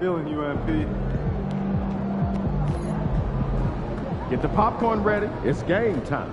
Feeling you, MP. Get the popcorn ready. It's game time.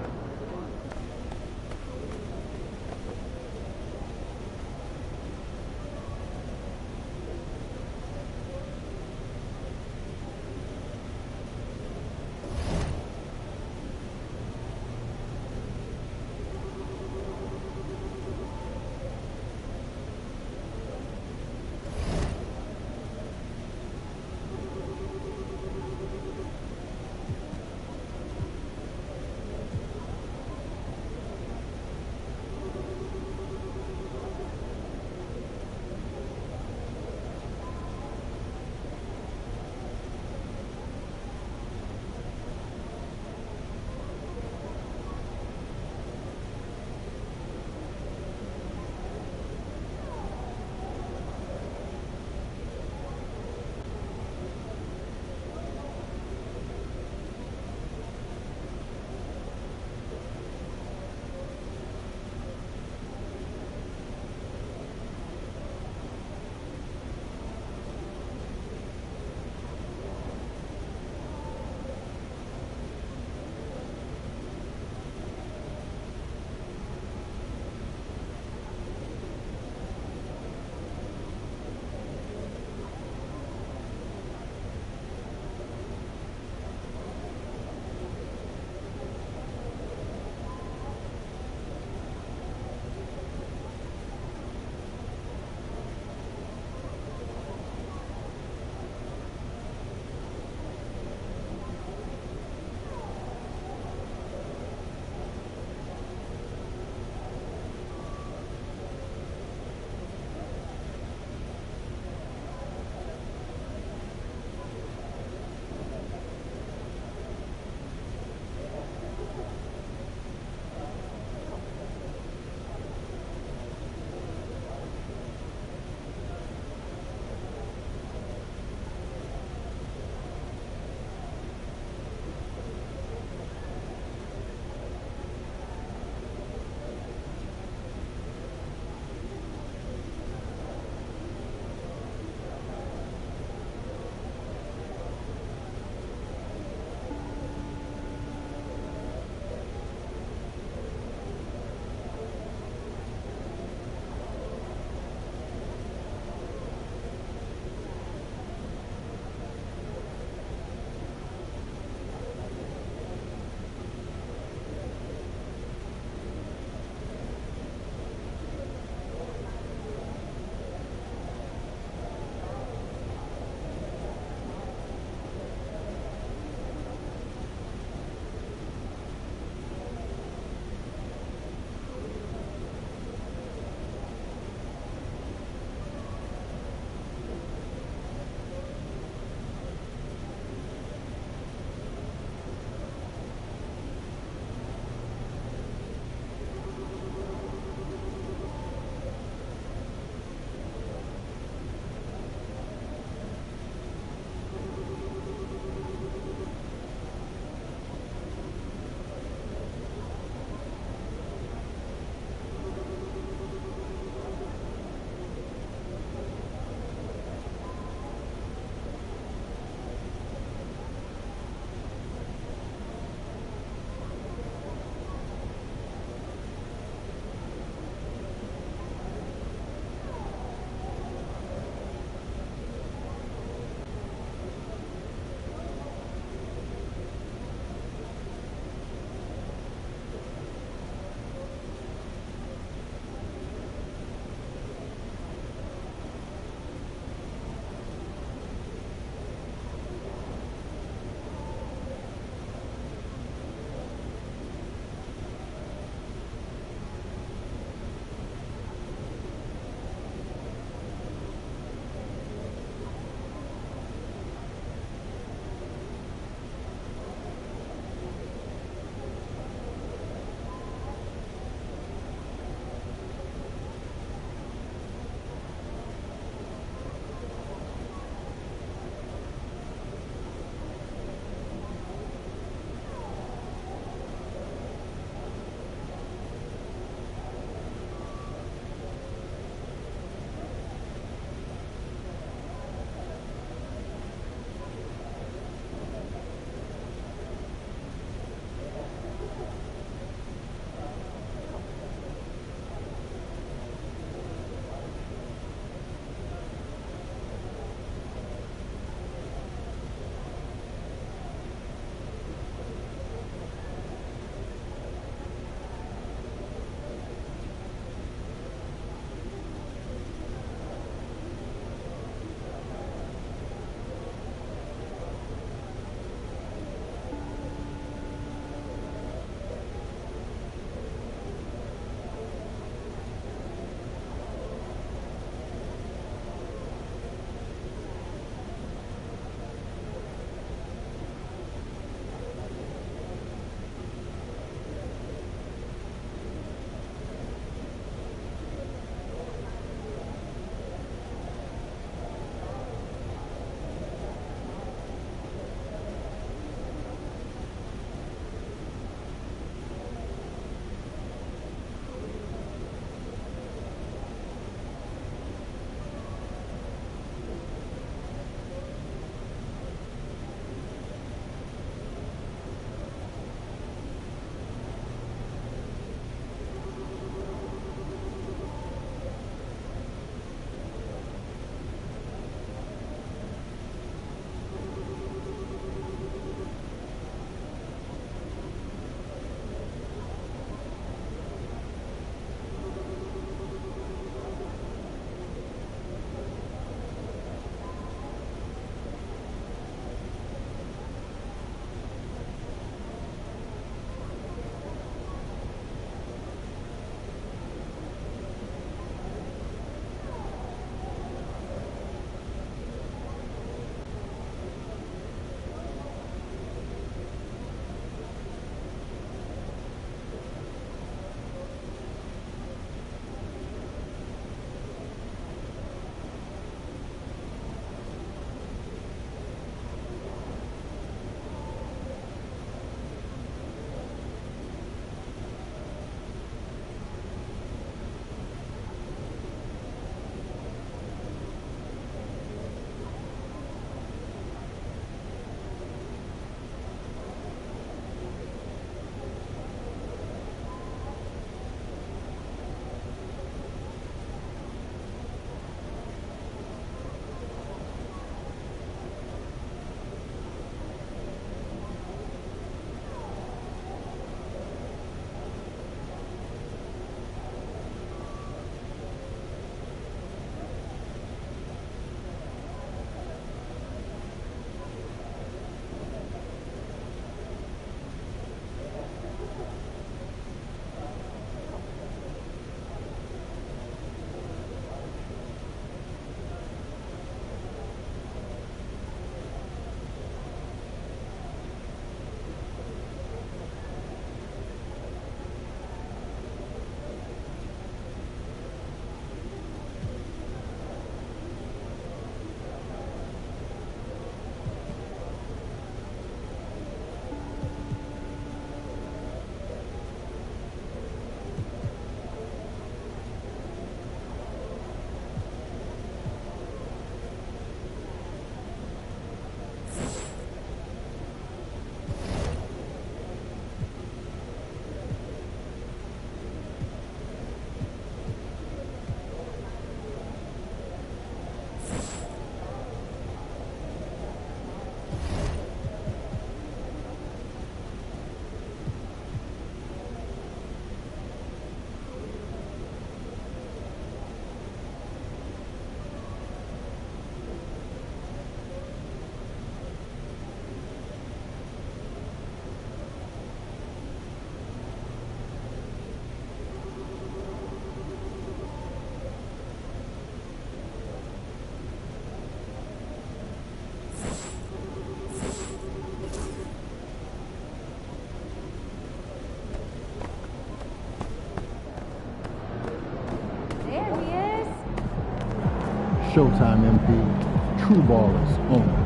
Showtime, MP. True ballers only.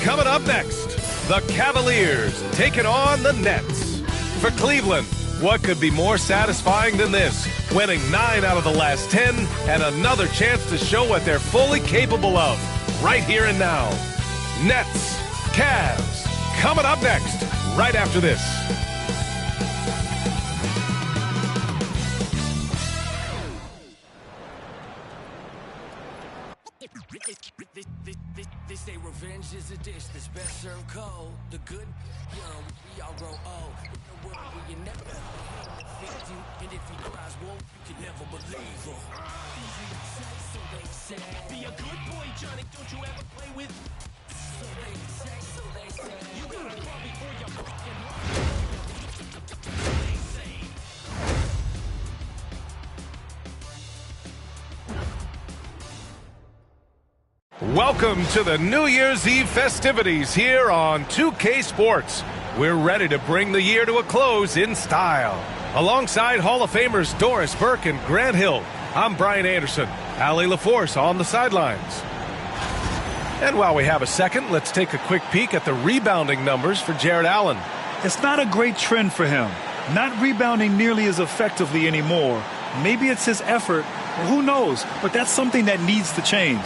Coming up next, the Cavaliers taking on the Nets. For Cleveland, what could be more satisfying than this? Winning 9 out of the last 10 and another chance to show what they're fully capable of. Right here and now. Nets, Cavs, coming up next, right after this. They say revenge is a dish that's best served cold. The good, young, we all grow old. In a world where you never fit you, and if he cries wolf, you can never believe him. So they say, be a good boy, Johnny. Don't you ever play with? So they say, you gotta crawl before you're fucking they say. Welcome to the New Year's Eve festivities here on 2K Sports. We're ready to bring the year to a close in style. Alongside Hall of Famers Doris Burke and Grant Hill, I'm Brian Anderson, Allie LaForce on the sidelines. And while we have a second, let's take a quick peek at the rebounding numbers for Jared Allen. It's not a great trend for him. Not rebounding nearly as effectively anymore. Maybe it's his effort. Who knows? But that's something that needs to change.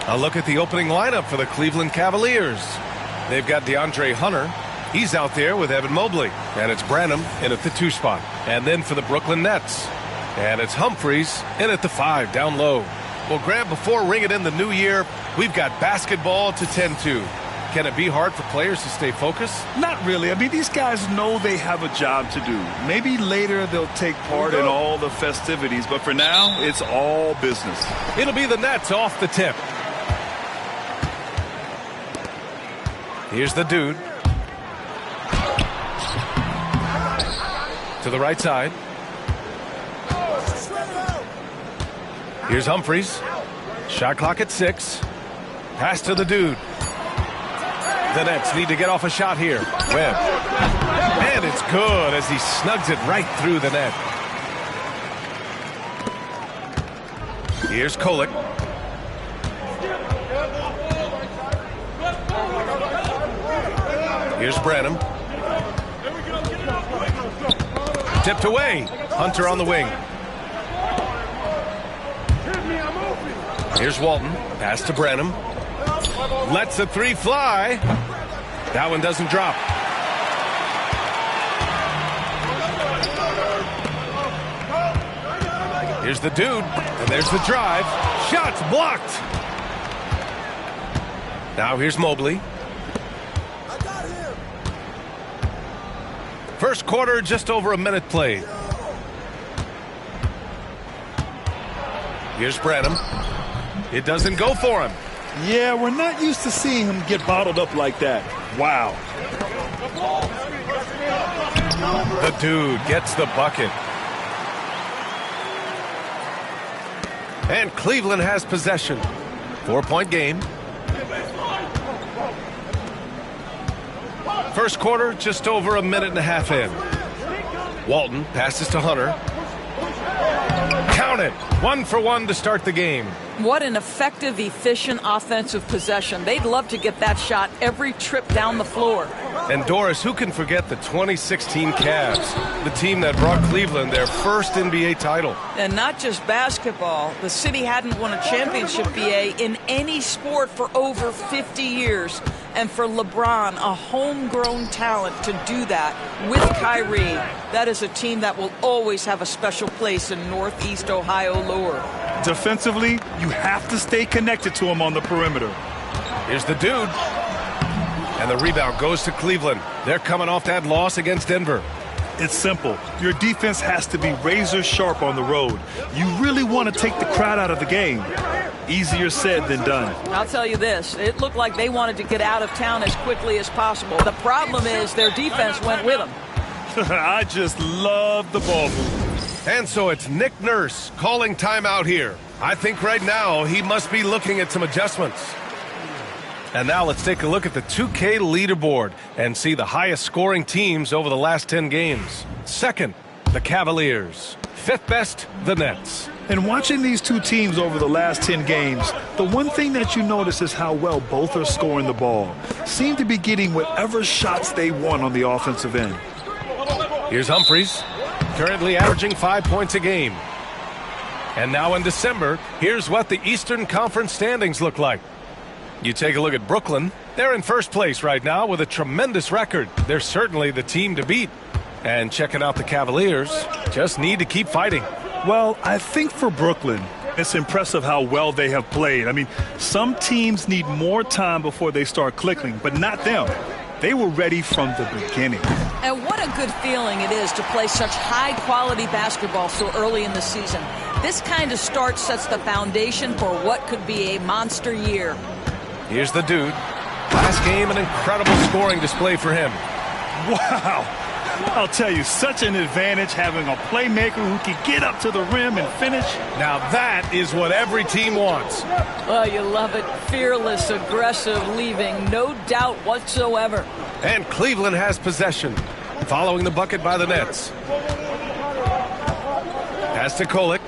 A look at the opening lineup for the Cleveland Cavaliers. They've got DeAndre Hunter. He's out there with Evan Mobley. And it's Branham in at the 2 spot. And then for the Brooklyn Nets. And it's Humphries in at the 5 down low. Well, Grant, before ringing in the new year, we've got basketball to tend to. Can it be hard for players to stay focused? Not really. I mean, these guys know they have a job to do. Maybe later they'll take part in all the festivities, but for now, it's all business. It'll be the Nets off the tip. Here's the dude. To the right side. Here's Humphries. Shot clock at 6. Pass to the dude. The Nets need to get off a shot here. Webb. And it's good as he snugs it right through the net. Here's Kolek. Here's Branham. Tipped away. Hunter on the wing. Here's Walton. Pass to Branham. Lets the 3 fly. That one doesn't drop. Here's the dude. And there's the drive. Shots blocked. Now here's Mobley. First quarter, just over a minute played. Here's Branham. It doesn't go for him. Yeah, we're not used to seeing him get bottled up like that. Wow. The dude gets the bucket. And Cleveland has possession. 4-point game. First quarter, just over a minute and a half in. Walton passes to Hunter. Count it. 1-for-1 to start the game. What an effective, efficient offensive possession. They'd love to get that shot every trip down the floor. And Doris, who can forget the 2016 Cavs, the team that brought Cleveland their first NBA title? And not just basketball. The city hadn't won a championship, BA, in any sport for over 50 years. And for LeBron, a homegrown talent, to do that with Kyrie, that is a team that will always have a special place in Northeast Ohio lore. Defensively, you have to stay connected to him on the perimeter. Here's the dude. And the rebound goes to Cleveland. They're coming off that loss against Denver. It's simple. Your defense has to be razor sharp on the road. You really want to take the crowd out of the game. Easier said than done. I'll tell you this, it looked like they wanted to get out of town as quickly as possible. The problem is their defense went with them. I just love the ball move. And so it's Nick Nurse calling timeout here. I think right now he must be looking at some adjustments. And now let's take a look at the 2K leaderboard and see the highest scoring teams over the last 10 games. Second, the Cavaliers. Fifth best, the Nets. And watching these two teams over the last 10 games, the one thing that you notice is how well both are scoring the ball. Seem to be getting whatever shots they want on the offensive end. Here's Humphries, currently averaging 5 points a game. And now in December, here's what the Eastern Conference standings look like. You take a look at Brooklyn. They're in first place right now with a tremendous record. They're certainly the team to beat. And checking out the Cavaliers, just need to keep fighting. Well, I think for Brooklyn, it's impressive how well they have played. I mean, some teams need more time before they start clicking, but not them. They were ready from the beginning. And what a good feeling it is to play such high-quality basketball so early in the season. This kind of start sets the foundation for what could be a monster year. Here's the dude. Last game, an incredible scoring display for him. Wow. I'll tell you, such an advantage having a playmaker who can get up to the rim and finish. Now that is what every team wants. Well, you love it. Fearless, aggressive, leaving no doubt whatsoever. And Cleveland has possession, following the bucket by the Nets. Pass to Kolek.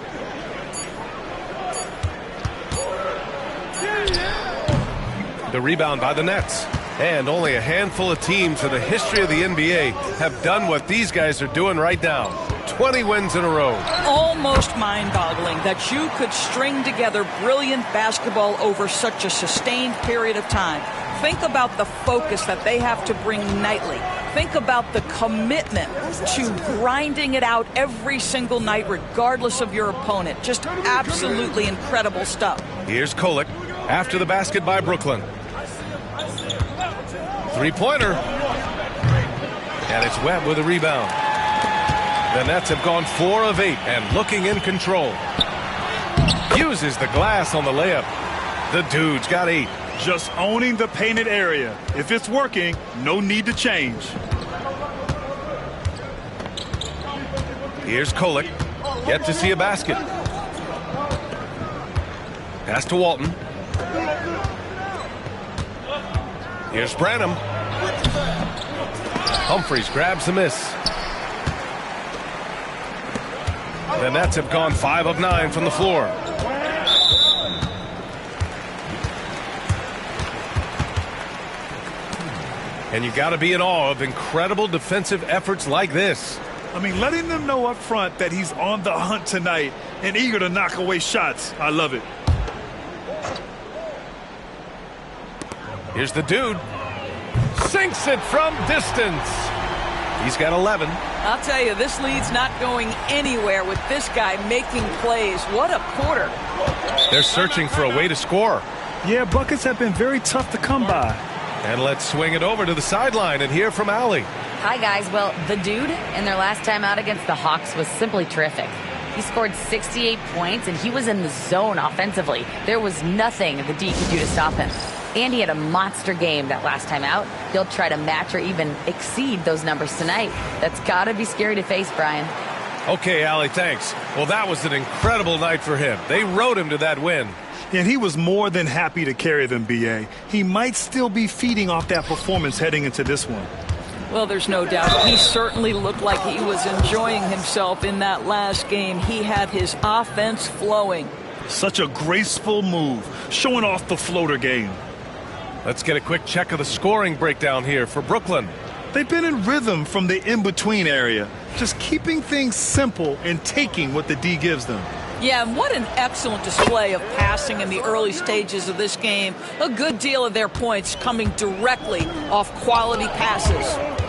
The rebound by the Nets. And only a handful of teams in the history of the NBA have done what these guys are doing right now. 20 wins in a row. Almost mind-boggling that you could string together brilliant basketball over such a sustained period of time. Think about the focus that they have to bring nightly. Think about the commitment to grinding it out every single night, regardless of your opponent. Just absolutely incredible stuff. Here's Kolek after the basket by Brooklyn. Three-pointer. And it's Webb with a rebound. The Nets have gone 4 of 8 and looking in control. Uses the glass on the layup. The dude's got 8. Just owning the painted area. If it's working, no need to change. Here's Kolek. Yet to see a basket. Pass to Walton. Here's Branham. Humphries grabs the miss. The Nets have gone 5 of 9 from the floor. And you got to be in awe of incredible defensive efforts like this. I mean, letting them know up front that he's on the hunt tonight and eager to knock away shots. I love it. Here's the dude. Sinks it from distance. He's got 11. I'll tell you, this lead's not going anywhere with this guy making plays. What a quarter. They're searching for a way to score. Yeah, buckets have been very tough to come by. And let's swing it over to the sideline and hear from Allie. Hi, guys. Well, the dude in their last time out against the Hawks was simply terrific. He scored 68 points, and he was in the zone offensively. There was nothing the D could do to stop him. And he had a monster game that last time out. He'll try to match or even exceed those numbers tonight. That's got to be scary to face, Brian. Okay, Allie, thanks. Well, that was an incredible night for him. They rode him to that win. And he was more than happy to carry them, B.A. He might still be feeding off that performance heading into this one. Well, there's no doubt. He certainly looked like he was enjoying himself in that last game. He had his offense flowing. Such a graceful move, showing off the floater game. Let's get a quick check of the scoring breakdown here for Brooklyn. They've been in rhythm from the in-between area, just keeping things simple and taking what the D gives them. Yeah, and what an excellent display of passing in the early stages of this game. A good deal of their points coming directly off quality passes.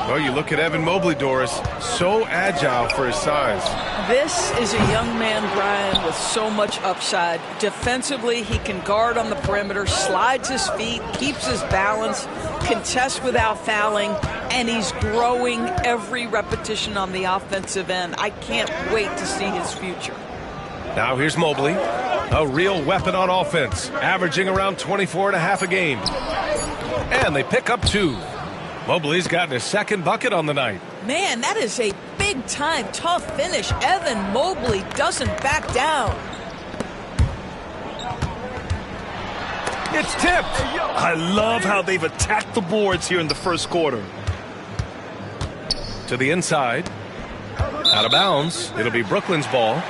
Well, you look at Evan Mobley, Doris, so agile for his size. This is a young man, Brian, with so much upside. Defensively, he can guard on the perimeter, slides his feet, keeps his balance, contests without fouling, and he's growing every repetition on the offensive end. I can't wait to see his future. Now here's Mobley, a real weapon on offense, averaging around 24.5 a game. And they pick up 2. Mobley's gotten his second bucket on the night. Man, that is a big-time tough finish. Evan Mobley doesn't back down. It's tipped. I love how they've attacked the boards here in the first quarter. To the inside. Out of bounds. It'll be Brooklyn's ball.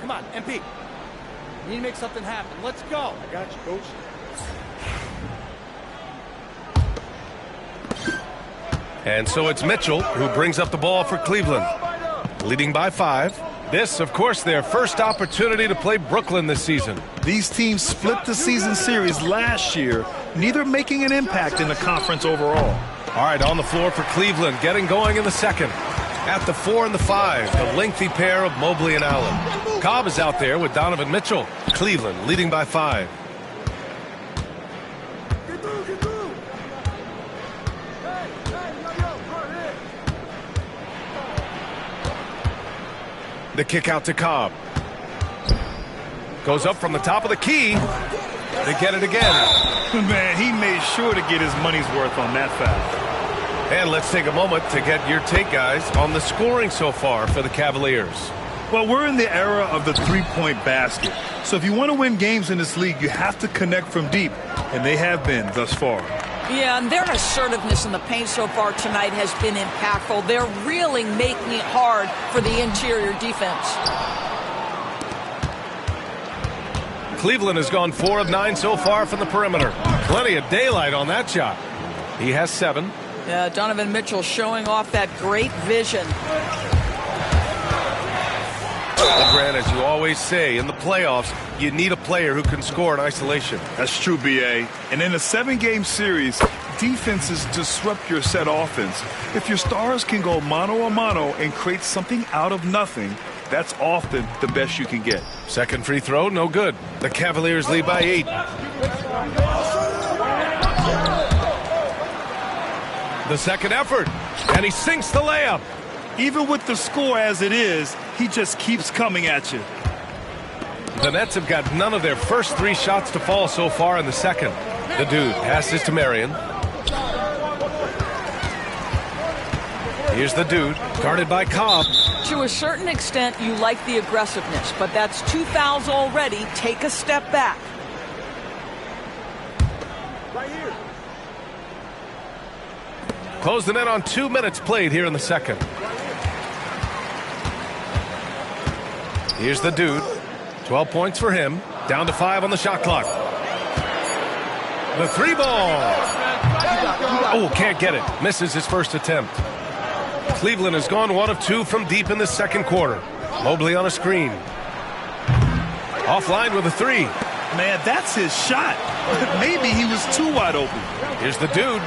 Come on, MP. We need to make something happen. Let's go. I got you, coach. And so it's Mitchell who brings up the ball for Cleveland. Leading by 5. This, of course, their first opportunity to play Brooklyn this season. These teams split the season series last year, neither making an impact in the conference overall. All right, on the floor for Cleveland, getting going in the second. At the 4 and the 5, the lengthy pair of Mobley and Allen. Cobb is out there with Donovan Mitchell. Cleveland leading by 5. The kick out to Cobb. Goes up from the top of the key. They get it again. Man, he made sure to get his money's worth on that foul. And let's take a moment to get your take, guys, on the scoring so far for the Cavaliers. Well, we're in the era of the three-point basket. So if you want to win games in this league, you have to connect from deep, and they have been thus far. Yeah, and their assertiveness in the paint so far tonight has been impactful. They're really making it hard for the interior defense. Cleveland has gone 4 of 9 so far from the perimeter. Plenty of daylight on that shot. He has 7. Yeah, Donovan Mitchell showing off that great vision. Well, Grant, as you always say, in the playoffs, you need a player who can score in isolation. That's true, B.A. And in a 7-game series, defenses disrupt your set offense. If your stars can go mano-a-mano and create something out of nothing, that's often the best you can get. Second free throw, no good. The Cavaliers lead by 8. The second effort, and he sinks the layup. Even with the score as it is, he just keeps coming at you. The Nets have got none of their first 3 shots to fall so far in the second. The dude passes to Marion. Here's the dude, guarded by Cobb. To a certain extent, you like the aggressiveness, but that's 2 fouls already. Take a step back. Right here. Close the net on 2 minutes played here in the second. Here's the dude. 12 points for him. Down to 5 on the shot clock. The 3 ball. Oh, can't get it. Misses his first attempt. Cleveland has gone 1 of 2 from deep in the second quarter. Mobley on a screen. Offline with a 3. Man, that's his shot. Maybe he was too wide open. Here's the dude.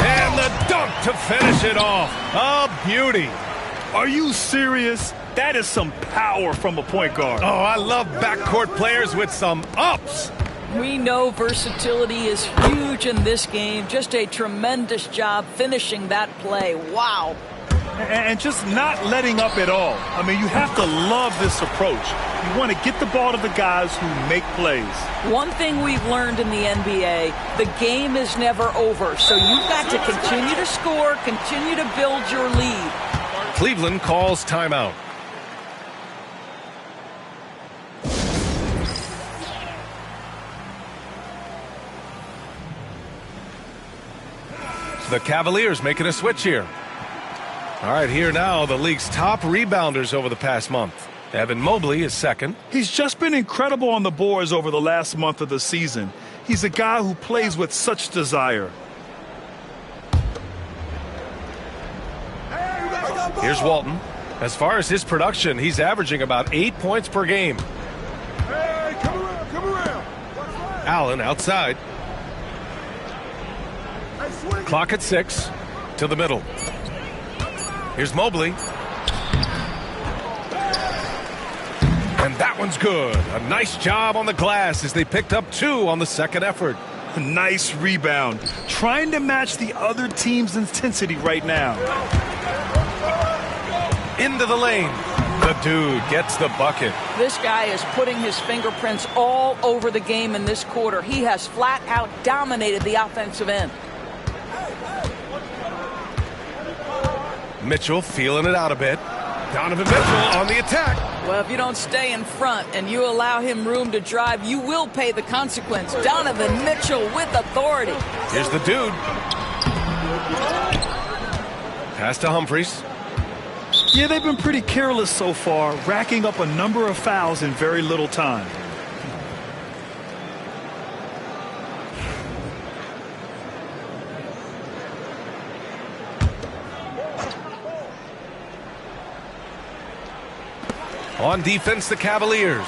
And the dunk to finish it off. A beauty. Are you serious? That is some power from a point guard. Oh, I love backcourt players with some ups. We know versatility is huge in this game. Just a tremendous job finishing that play. Wow. And just not letting up at all. I mean, you have to love this approach. You want to get the ball to the guys who make plays. One thing we've learned in the NBA, the game is never over. So you've got to continue to score, continue to build your lead. Cleveland calls timeout. The Cavaliers making a switch here. All right, here now, the league's top rebounders over the past month. Evan Mobley is second. He's just been incredible on the boards over the last month of the season. He's a guy who plays with such desire. Here's Walton. As far as his production, he's averaging about 8 points per game. Hey, come around. Allen outside. Clock at 6. To the middle. Here's Mobley. And that one's good. A nice job on the glass as they picked up 2 on the second effort. Nice rebound. Trying to match the other team's intensity right now. Into the lane. The dude gets the bucket. This guy is putting his fingerprints all over the game in this quarter. He has flat out dominated the offensive end. Mitchell feeling it out a bit. Donovan Mitchell on the attack. Well, if you don't stay in front and you allow him room to drive, you will pay the consequence. Donovan Mitchell with authority. Here's the dude. Pass to Humphries. Yeah, they've been pretty careless so far, racking up a number of fouls in very little time. On defense, the Cavaliers.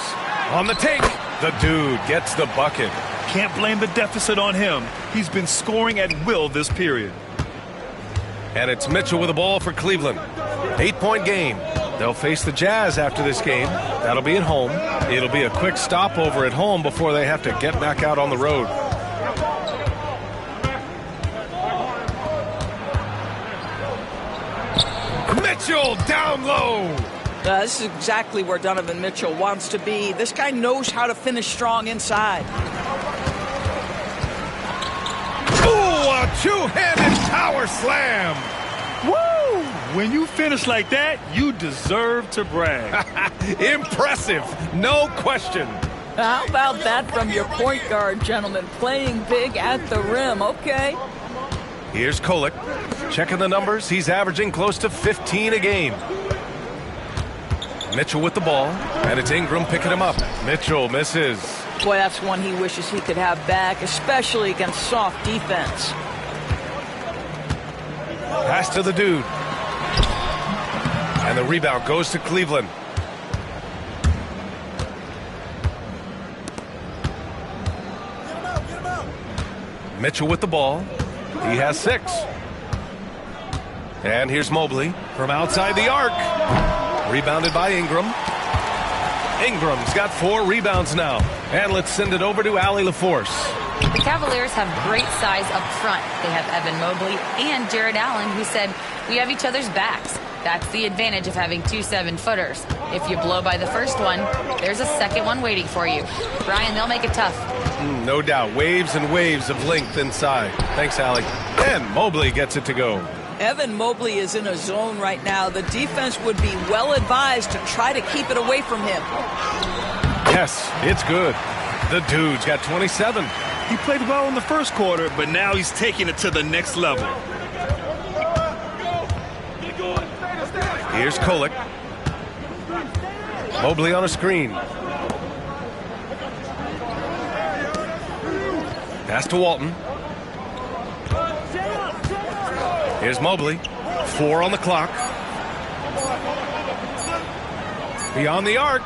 On the take, the dude gets the bucket. Can't blame the deficit on him. He's been scoring at will this period. And it's Mitchell with the ball for Cleveland. 8-point game. They'll face the Jazz after this game. That'll be at home. It'll be a quick stopover at home before they have to get back out on the road. Mitchell down low. This is exactly where Donovan Mitchell wants to be. This guy knows how to finish strong inside. Ooh, a two-handed power slam. Woo! When you finish like that, you deserve to brag. Impressive, no question. How about that from your point guard, gentlemen? Playing big at the rim. Okay. Here's Kolek. Checking the numbers. He's averaging close to 15 a game. Mitchell with the ball, and it's Ingram picking him up. Mitchell misses. Boy, that's one he wishes he could have back, especially against soft defense. Pass to the dude. And the rebound goes to Cleveland. Mitchell with the ball. He has 6. And here's Mobley from outside the arc. Rebounded by Ingram. Ingram's got 4 rebounds now. And let's send it over to Allie LaForce. The Cavaliers have great size up front. They have Evan Mobley and Jared Allen, who said, "We have each other's backs." That's the advantage of having 2 7-footers. If you blow by the first one, there's a second one waiting for you. Brian, they'll make it tough. No doubt. Waves and waves of length inside. Thanks, Allie. And Mobley gets it to go. Evan Mobley is in a zone right now. The defense would be well advised to try to keep it away from him. Yes, it's good. The dude's got 27. He played well in the first quarter, but now he's taking it to the next level. Here's Kolek. Mobley on a screen. Pass to Walton. Here's Mobley. 4 on the clock. Beyond the arc.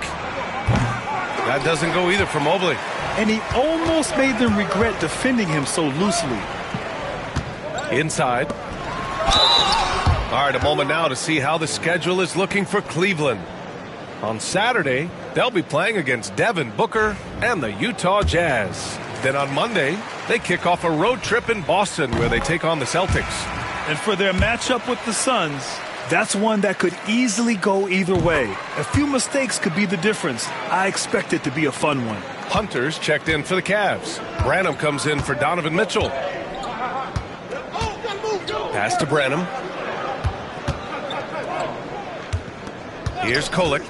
That doesn't go either for Mobley. And he almost made them regret defending him so loosely. Inside. All right, a moment now to see how the schedule is looking for Cleveland. On Saturday, they'll be playing against Devin Booker and the Utah Jazz. Then on Monday, they kick off a road trip in Boston where they take on the Celtics. And for their matchup with the Suns, that's one that could easily go either way. A few mistakes could be the difference. I expect it to be a fun one. Hunter's checked in for the Cavs. Branham comes in for Donovan Mitchell. Pass to Branham. Here's Kolek,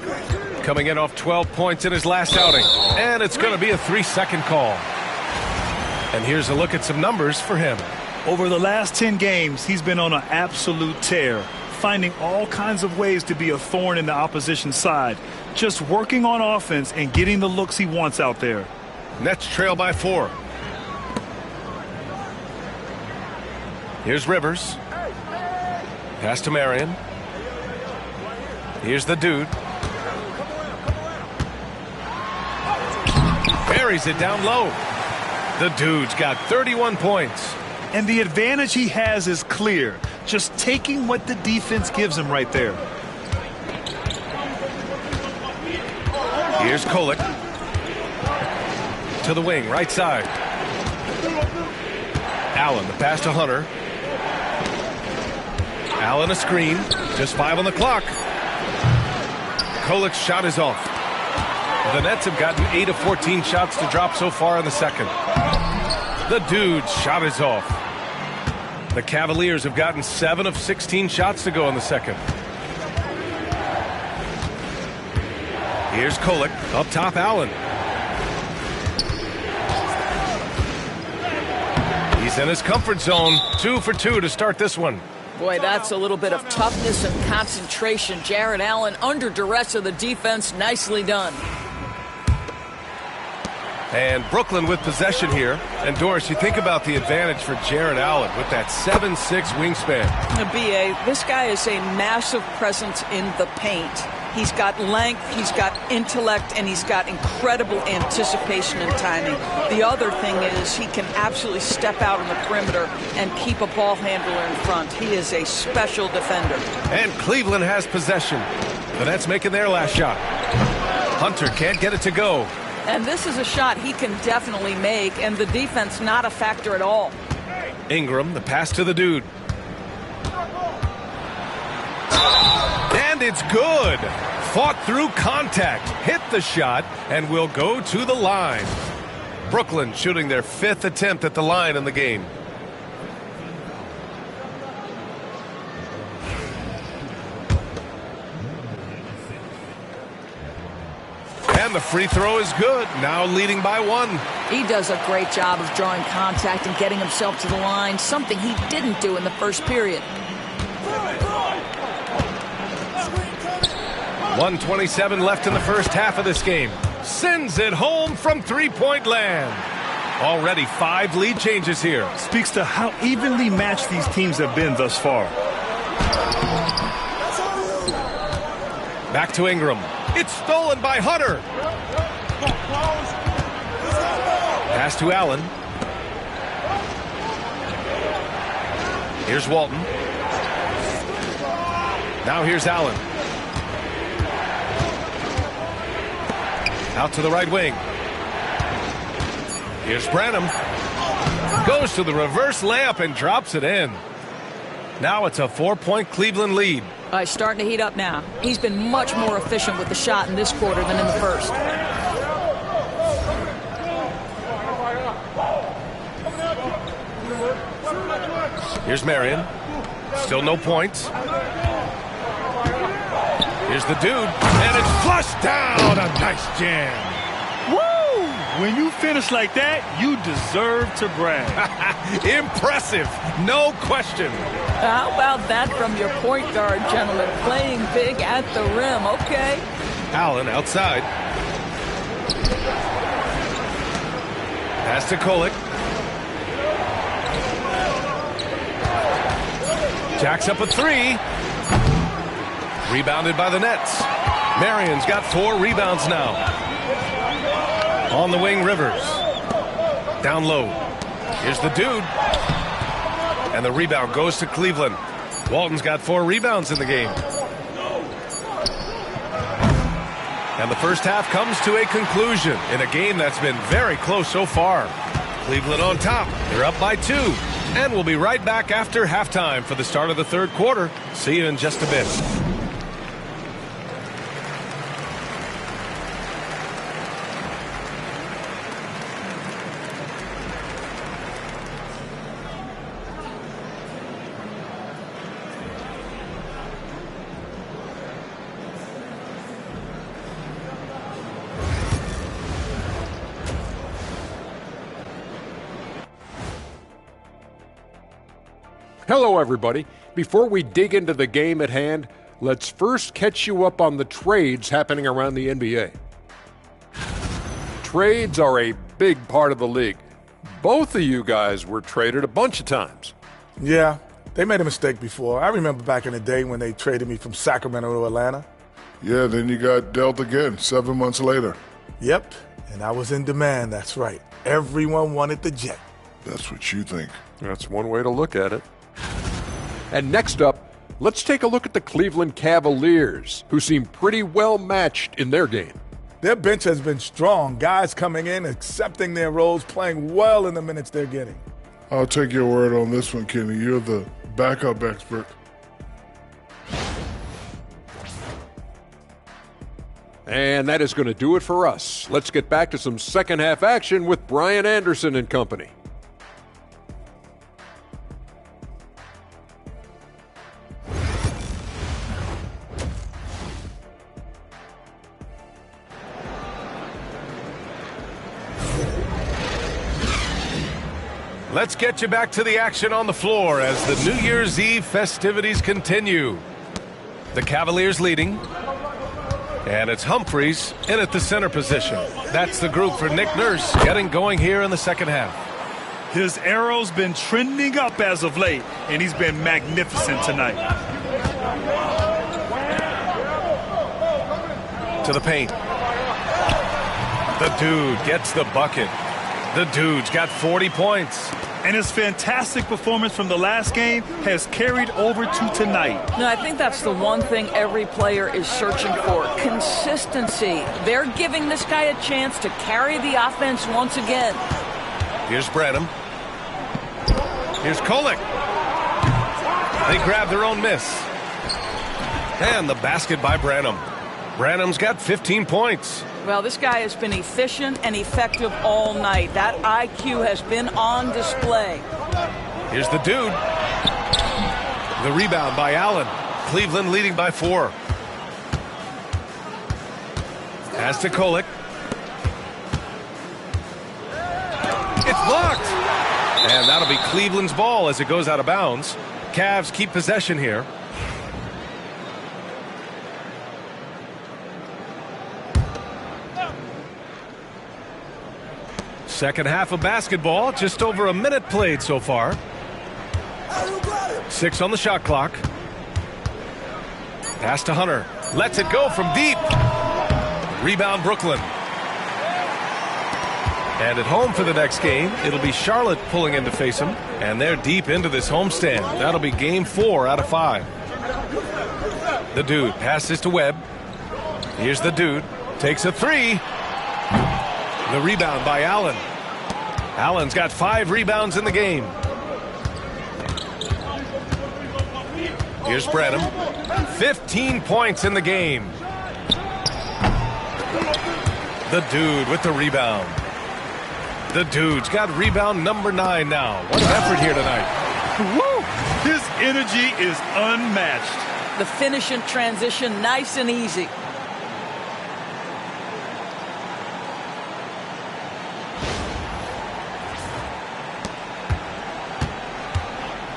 coming in off 12 points in his last outing. And it's going to be a 3-second call. And here's a look at some numbers for him. Over the last 10 games, he's been on an absolute tear, finding all kinds of ways to be a thorn in the opposition's side, just working on offense and getting the looks he wants out there. Nets trail by 4. Here's Rivers. Pass to Marion. Here's the dude. Buries it down low. The dude's got 31 points. And the advantage he has is clear. Just taking what the defense gives him right there. Here's Kolek. To the wing, right side. Allen, the pass to Hunter. Allen a screen. Just 5 on the clock. Kolek's shot is off. The Nets have gotten 8 of 14 shots to drop so far in the second. The dude's shot is off. The Cavaliers have gotten 7 of 16 shots to go in the second. Here's Kolek. Up top, Allen. He's in his comfort zone. 2 for 2 to start this one. Boy, that's a little bit of toughness and concentration. Jared Allen under duress of the defense. Nicely done. And Brooklyn with possession here. And Doris, you think about the advantage for Jared Allen with that 7'6" wingspan. B.A., this guy is a massive presence in the paint. He's got length, he's got intellect, and he's got incredible anticipation and timing. The other thing is he can absolutely step out on the perimeter and keep a ball handler in front. He is a special defender. And Cleveland has possession. The Nets making their last shot. Hunter can't get it to go. And this is a shot he can definitely make, and the defense not a factor at all. Ingram, the pass to the dude. And it's good. Fought through contact, hit the shot, and will go to the line. Brooklyn shooting their 5th attempt at the line in the game. And the free throw is good, now leading by 1. He does a great job of drawing contact and getting himself to the line, something he didn't do in the first period. 1:27 left in the first half of this game. Sends it home from three-point land. Already 5 lead changes here. Speaks to how evenly matched these teams have been thus far. Back to Ingram. It's stolen by Hunter. Pass to Allen. Here's Walton. Now here's Allen. Out to the right wing. Here's Branham. Goes to the reverse layup and drops it in. Now it's a 4-point Cleveland lead. He's starting to heat up now. He's been much more efficient with the shot in this quarter than in the first. Here's Marion. Still no points. Here's the dude. And it's flushed down. A nice jam. Woo! When you finish like that, you deserve to brag. Impressive. No question. How about that from your point guard, gentlemen? Playing big at the rim. Okay. Allen outside. Pass to Kolek. Jacks up a 3. Rebounded by the Nets. Marion's got 4 rebounds now. On the wing, Rivers. Down low. Here's the dude. And the rebound goes to Cleveland. Walton's got 4 rebounds in the game. And the first half comes to a conclusion in a game that's been very close so far. Cleveland on top. They're up by 2. And we'll be right back after halftime for the start of the third quarter. See you in just a bit. Hello, everybody. Before we dig into the game at hand, let's first catch you up on the trades happening around the NBA. Trades are a big part of the league. Both of you guys were traded a bunch of times. Yeah, they made a mistake before. I remember back in the day when they traded me from Sacramento to Atlanta. Yeah, then you got dealt again 7 months later. Yep, and I was in demand, that's right. Everyone wanted the Jet. That's what you think. That's one way to look at it. And next up, let's take a look at the Cleveland Cavaliers, who seem pretty well matched in their game. Their bench has been strong. Guys coming in, accepting their roles, playing well in the minutes they're getting. I'll take your word on this one, Kenny. You're the backup expert. And that is going to do it for us. Let's get back to some second half action with Brian Anderson and company. Let's get you back to the action on the floor as the New Year's Eve festivities continue. The Cavaliers leading. And it's Humphries in at the center position. That's the group for Nick Nurse getting going here in the second half. His arrow's been trending up as of late, and he's been magnificent tonight. To the paint. The dude gets the bucket. The dude's got 40 points. And his fantastic performance from the last game has carried over to tonight. No, I think that's the one thing every player is searching for. Consistency. They're giving this guy a chance to carry the offense once again. Here's Branham. Here's Kolek. They grab their own miss. And the basket by Branham. Branham's got 15 points. Well, this guy has been efficient and effective all night. That IQ has been on display. Here's the dude. The rebound by Allen. Cleveland leading by 4. Pass to Kolek. It's blocked. And that'll be Cleveland's ball as it goes out of bounds. Cavs keep possession here. Second half of basketball, just over a minute played so far. 6 on the shot clock. Pass to Hunter. Lets it go from deep. Rebound Brooklyn. And at home for the next game, it'll be Charlotte pulling in to face them. And they're deep into this homestand. That'll be game 4 out of 5. The dude passes to Webb. Here's the dude. Takes a 3. The rebound by Allen. Allen's got 5 rebounds in the game. Here's Branham. 15 points in the game. The dude with the rebound. The dude's got rebound number 9 now. What an effort here tonight. Woo! His energy is unmatched. The finish in transition, nice and easy.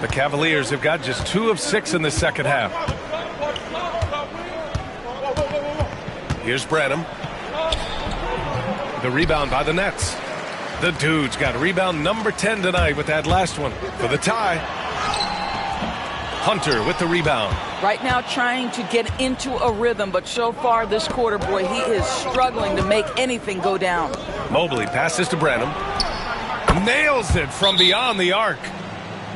The Cavaliers have got just 2 of 6 in the second half. Here's Branham. The rebound by the Nets. The dude's got rebound number 10 tonight with that last one for the tie. Hunter with the rebound. Right now trying to get into a rhythm, but so far this quarter, boy, he is struggling to make anything go down. Mobley passes to Branham. Nails it from beyond the arc.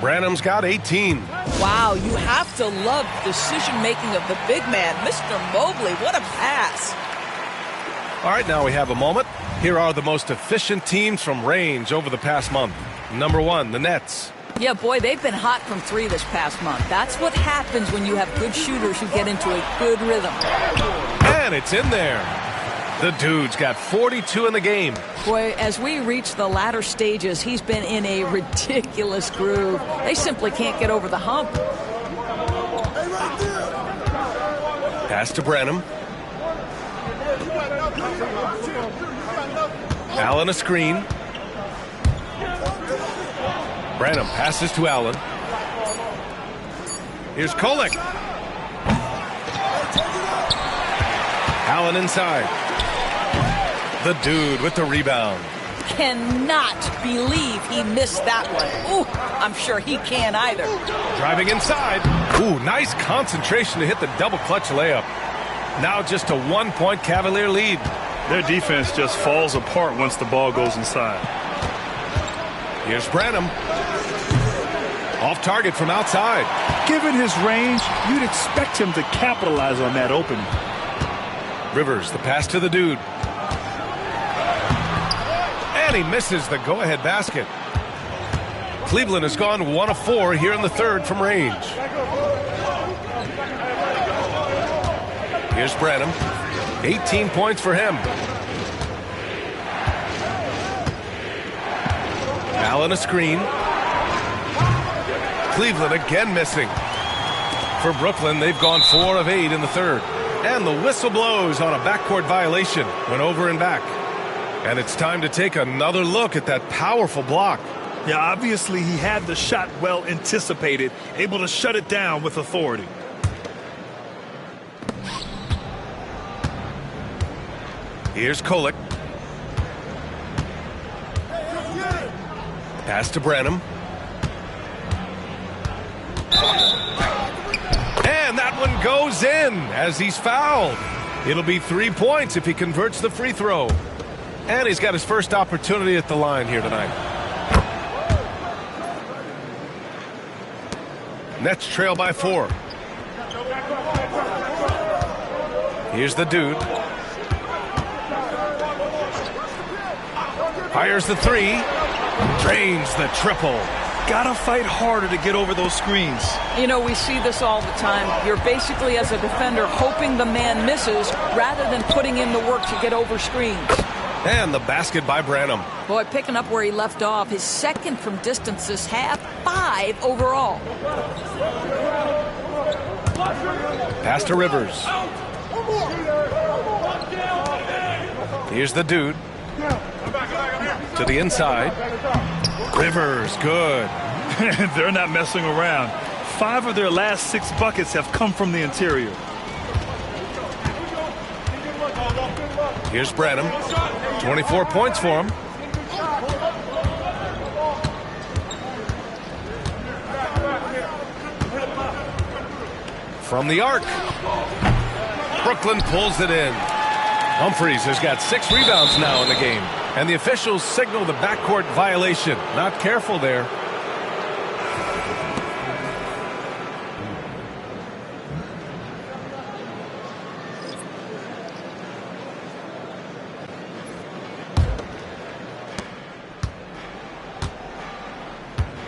Branham's got 18. Wow, you have to love the decision-making of the big man. Mr. Mobley, what a pass. All right, now we have a moment. Here are the most efficient teams from range over the past month. Number 1, the Nets. Yeah, boy, they've been hot from 3 this past month. That's what happens when you have good shooters who get into a good rhythm. And it's in there. The dude's got 42 in the game. Boy, as we reach the latter stages, he's been in a ridiculous groove. They simply can't get over the hump. Pass to Branham. Allen a screen. Branham passes to Allen. Here's Kolek. Allen inside. The dude with the rebound. Cannot believe he missed that one. Ooh, I'm sure he can't either. Driving inside. Ooh, nice concentration to hit the double clutch layup. Now just a 1-point Cavalier lead. Their defense just falls apart once the ball goes inside. Here's Branham. Off target from outside. Given his range, you'd expect him to capitalize on that opening. Rivers, the pass to the dude. And he misses the go-ahead basket. Cleveland has gone 1 of 4 here in the third from range. Here's Branham. 18 points for him. Allen a screen. Cleveland again missing. For Brooklyn, they've gone 4 of 8 in the third. And the whistle blows on a backcourt violation. Went over and back. And it's time to take another look at that powerful block. Yeah, obviously he had the shot well anticipated, able to shut it down with authority. Here's Kolek. Pass to Branham. And that one goes in as he's fouled. It'll be 3 points if he converts the free throw. And he's got his first opportunity at the line here tonight. Nets trail by 4. Here's the dude. Fires the 3. Drains the triple. Gotta fight harder to get over those screens. You know, we see this all the time. You're basically, as a defender, hoping the man misses rather than putting in the work to get over screens. And the basket by Branham. Boy, picking up where he left off. His second from distance this half, 5 overall. Pass to Rivers. Here's the dude. To the inside. Rivers, good. They're not messing around. 5 of their last 6 buckets have come from the interior. Here's Branham. 24 points for him. From the arc. Brooklyn pulls it in. Humphries has got 6 rebounds now in the game. And the officials signal the backcourt violation. Not careful there.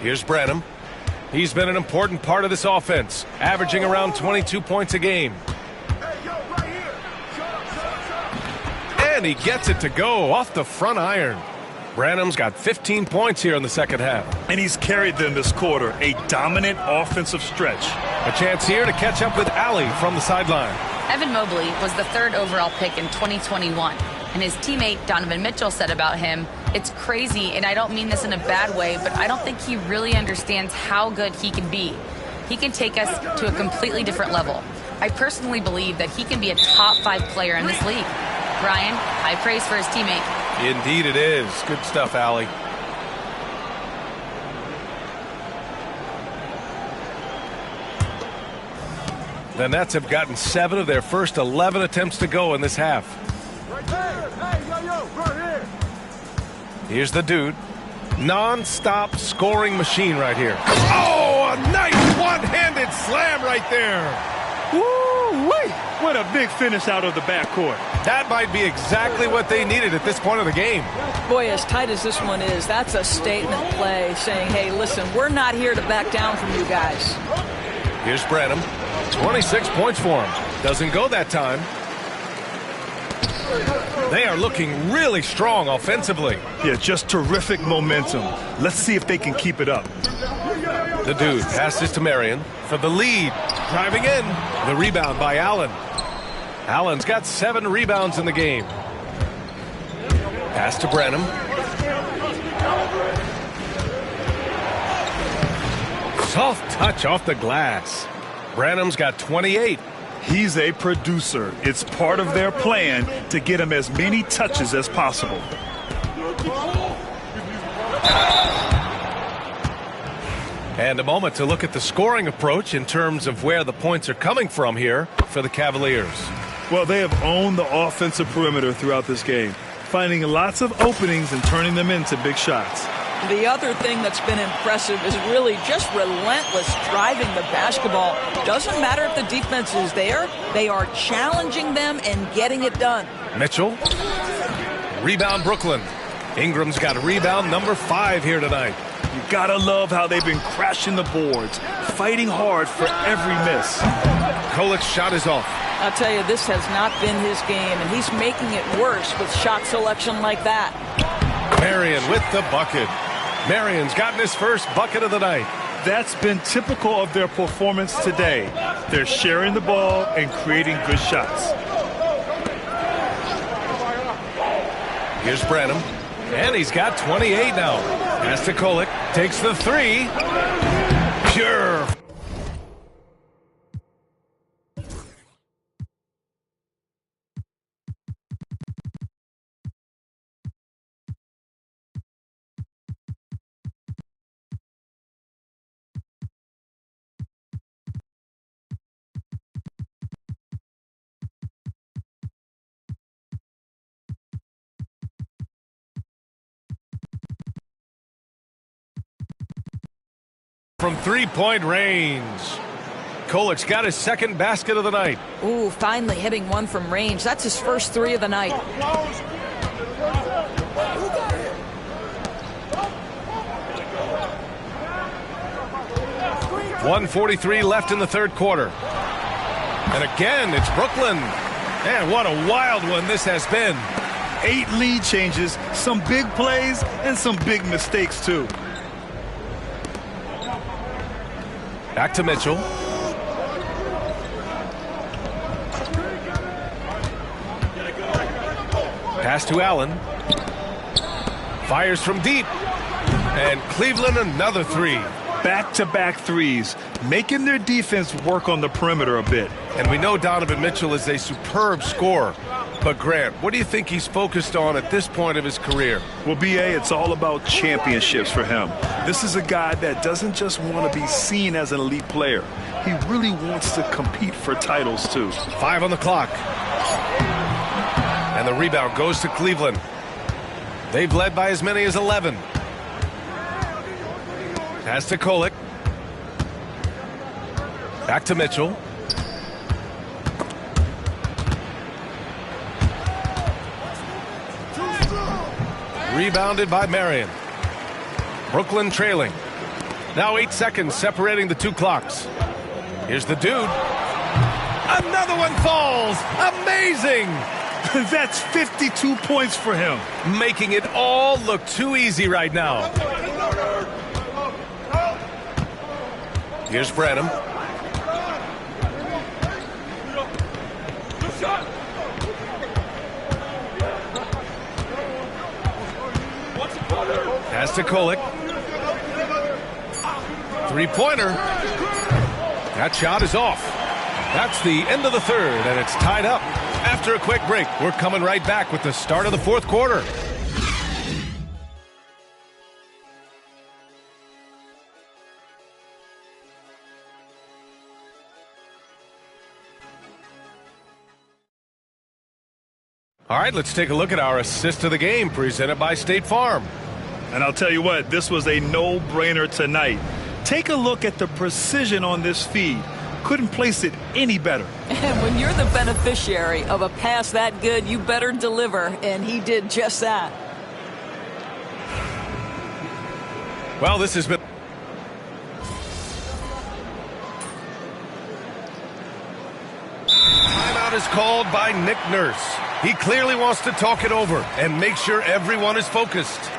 Here's Branham. He's been an important part of this offense, averaging around 22 points a game. And he gets it to go off the front iron. Branham's got 15 points here in the second half. And he's carried them this quarter, a dominant offensive stretch. A chance here to catch up with Allie from the sideline. Evan Mobley was the 3rd overall pick in 2021. And his teammate Donovan Mitchell said about him, "It's crazy, and I don't mean this in a bad way, but I don't think he really understands how good he can be. He can take us to a completely different level. I personally believe that he can be a top 5 player in this league." Brian, high praise for his teammate. Indeed it is. Good stuff, Allie. The Nets have gotten 7 of their first 11 attempts to go in this half. Here's the dude. Non-stop scoring machine right here. Oh, a nice one-handed Big-handed slam right there. Woo-wee! What a big finish out of the backcourt. That might be exactly what they needed at this point of the game. Boy, as tight as this one is, that's a statement play saying, hey, listen, we're not here to back down from you guys. Here's Branham. 26 points for him. Doesn't go that time. They are looking really strong offensively. Yeah, just terrific momentum. Let's see if they can keep it up. The dude passes to Marion for the lead. Driving in. The rebound by Allen. Allen's got 7 rebounds in the game. Pass to Branham. Soft touch off the glass. Branham's got 28. He's a producer. It's part of their plan to get him as many touches as possible. And a moment to look at the scoring approach in terms of where the points are coming from here for the Cavaliers. Well, they have owned the offensive perimeter throughout this game, finding lots of openings and turning them into big shots. The other thing that's been impressive is really just relentless driving the basketball. Doesn't matter if the defense is there. They are challenging them and getting it done. Mitchell. Rebound Brooklyn. Ingram's got a rebound number 5 here tonight. You gotta love how they've been crashing the boards, fighting hard for every miss. Kolik's shot is off. I'll tell you, this has not been his game, and he's making it worse with shot selection like that. Marion with the bucket. Marion's gotten his first bucket of the night. That's been typical of their performance today. They're sharing the ball and creating good shots. Here's Branham. And he's got 28 now. Pass to Kolik. Takes the 3. Pure. From 3-point range. Kolik's got his second basket of the night. Ooh, finally hitting one from range. That's his first 3 of the night. .143 left in the third quarter. And again, it's Brooklyn. Man, what a wild one this has been. 8 lead changes, some big plays, and some big mistakes, too. Back to Mitchell. Pass to Allen. Fires from deep. And Cleveland another 3. Back-to-back threes, making their defense work on the perimeter a bit. And we know Donovan Mitchell is a superb scorer. But Grant, what do you think he's focused on at this point of his career? Well, B.A., it's all about championships for him. This is a guy that doesn't just want to be seen as an elite player. He really wants to compete for titles, too. 5 on the clock. And the rebound goes to Cleveland. They've led by as many as 11. Pass to Kolik. Back to Mitchell. Rebounded by Marion. Brooklyn trailing. Now 8 seconds separating the 2 clocks. Here's the dude. Another one falls. Amazing. That's 52 points for him. Making it all look too easy right now. Here's Branham. Pass to Kolik. 3-pointer. That shot is off. That's the end of the third, and it's tied up. After a quick break, we're coming right back with the start of the fourth quarter. All right, let's take a look at our assist of the game presented by State Farm. And I'll tell you what, this was a no-brainer tonight. Take a look at the precision on this feed. Couldn't place it any better. And when you're the beneficiary of a pass that good, you better deliver, and he did just that. Well, this has been... Timeout is called by Nick Nurse. He clearly wants to talk it over and make sure everyone is focused.